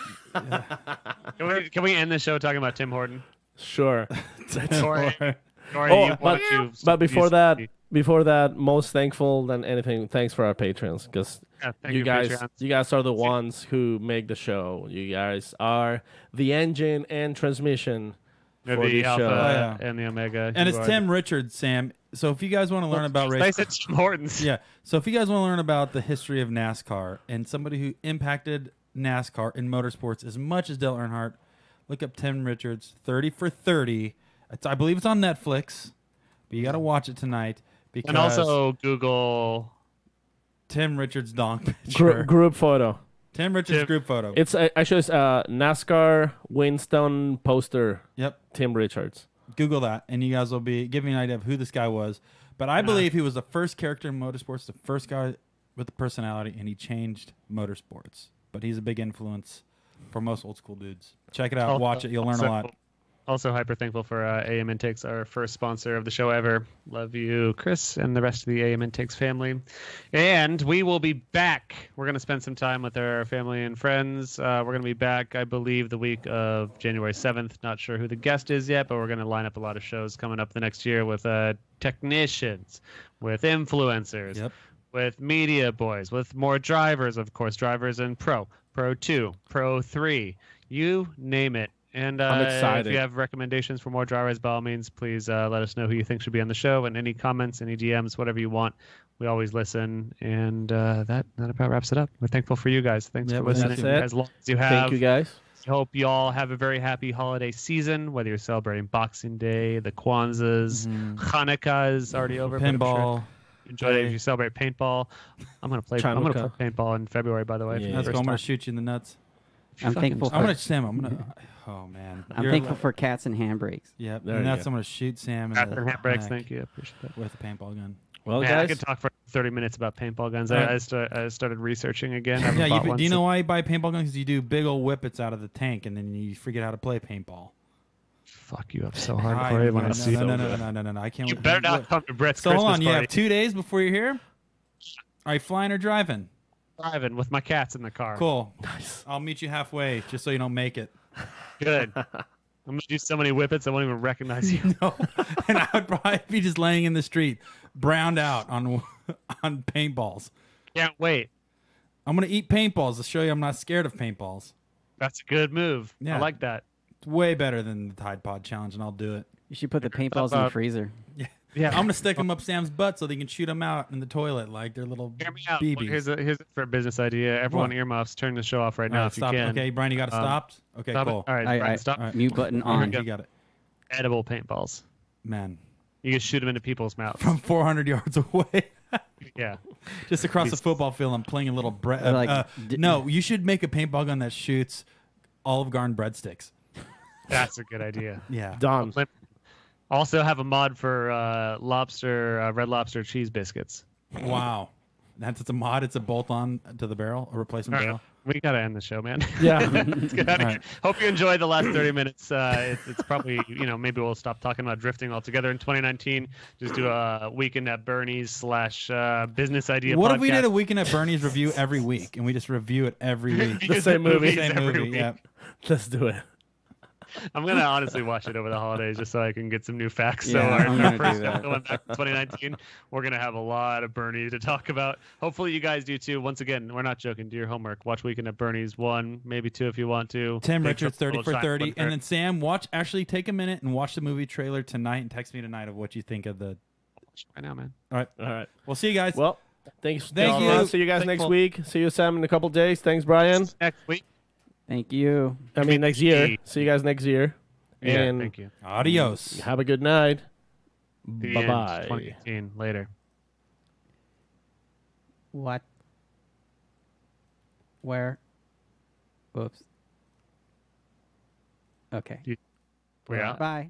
Can we end the show talking about Tim Horton? Sure. But before that, most thankful than anything, thanks for our patrons, because you guys are the ones who make the show. You guys are the engine and transmission for the Alpha and the Omega. And it's Tim Richards, Sam. So if you guys want to learn about race, Tim Hortons. Yeah. So if you guys want to learn about the history of NASCAR and somebody who impacted NASCAR in motorsports as much as Dale Earnhardt, look up Tim Richards, 30 for 30. I believe it's on Netflix, but you got to watch it tonight. And also Google Tim Richards donk picture. Group photo. Tim Richards group photo. It's actually a NASCAR Winston poster. Yep. Tim Richards. Google that, and you guys will be giving an idea of who this guy was. But I believe he was the first character in motorsports, the first guy with the personality, and he changed motorsports. But he's a big influence for most old school dudes. Check it out. Watch it. You'll learn a lot. Also hyper thankful for AM Intakes, our first sponsor of the show ever. Love you, Chris, and the rest of the AM Intakes family. And we will be back. We're going to spend some time with our family and friends. We're going to be back, I believe, the week of January 7th. Not sure who the guest is yet, but we're going to line up a lot of shows coming up the next year with technicians, with influencers, with media boys, with more drivers, of course, drivers in Pro 2, Pro 3, you name it. And I'm excited. If you have recommendations for more drivers, by all means, please let us know who you think should be on the show. And any comments, any DMs, whatever you want, we always listen. And that about wraps it up. We're thankful for you guys. Thanks for listening. As long as you have. Thank you, guys. Hope you all have a very happy holiday season, whether you're celebrating Boxing Day, the Kwanzas, Hanukkah is already over. Pinball. Sure enjoy it if you celebrate paintball. I'm gonna play paintball in February, by the way. Yeah. Let's go. I'm gonna shoot you in the nuts. I'm thankful. I'm gonna Sam. I'm gonna. Oh man. I'm thankful for cats and handbrakes. Yep. And that's I'm gonna shoot Sam. Cats and handbrakes. Thank you. I appreciate that. With a paintball gun. Well, man, guys, I could talk for 30 minutes about paintball guns. I started researching again. Do you know why you buy paintball guns? Because you do big old whippets out of the tank, and then you forget how to play paintball. Fuck you up so hard, Corey, when I see No, I can't. You better not come to Brett's So Christmas hold on, you party. have 2 days before you're here? Are you flying or driving? Driving with my cats in the car. Cool. Nice. I'll meet you halfway, just so you don't make it. Good. I'm going to do so many whippets I won't even recognize you. No. And I would probably be just laying in the street, browned out on paintballs. Can't wait. I'm going to eat paintballs to show you I'm not scared of paintballs. That's a good move. Yeah. I like that. It's way better than the Tide Pod Challenge, and I'll do it. You should put the paintballs in the freezer. Yeah, I'm going to stick them up Sam's butt so they can shoot them out in the toilet like they're little Hear me out. BBs. Here's for a business idea. Everyone earmuffs. Turn the show off right now if stop. you can. Okay, Brian, you got it stopped? Okay, stop cool. It. All right, Brian, stop. All right. Mute button on. You got it. Edible paintballs. Man. You can shoot them into people's mouths. From 400 yards away. Yeah. Just across the football field, I'm playing a little no, you should make a paintball gun that shoots Olive Garden breadsticks. That's a good idea. Yeah. Done. Also have a mod for Red Lobster cheese biscuits. Wow. It's a mod. It's a bolt-on to the barrel, a replacement barrel. We got to end the show, man. Yeah. Let's get out of here. Hope you enjoyed the last 30 minutes. It's probably, maybe we'll stop talking about drifting altogether in 2019. Just do a Weekend at Bernie's / business idea What podcast. if we did a Weekend at Bernie's review every week, and we just review it every week? The same movie. Yeah. Let's do it. I'm going to honestly watch it over the holidays just so I can get some new facts. Yeah, I'm our gonna first do that. show going back to 2019, we're going to have a lot of Bernie to talk about. Hopefully you guys do too. Once again, we're not joking. Do your homework. Watch Weekend at Bernie's 1, maybe 2 if you want to. Tim Richards, 30 for 30. And then Sam, take a minute and watch the movie trailer tonight and text me tonight of what you think of the... Right now, man. All right. We'll see you guys. Well, thanks. Thank you. See you guys next week. See you, Sam, in a couple days. Thanks, Brian. Next week. Thank you. I mean, next year. See you guys next year. Yeah, and thank you. Adios. Have a good night. The Bye-bye. end. 2018. Later. What? Where? Whoops. Okay. Yeah. Bye.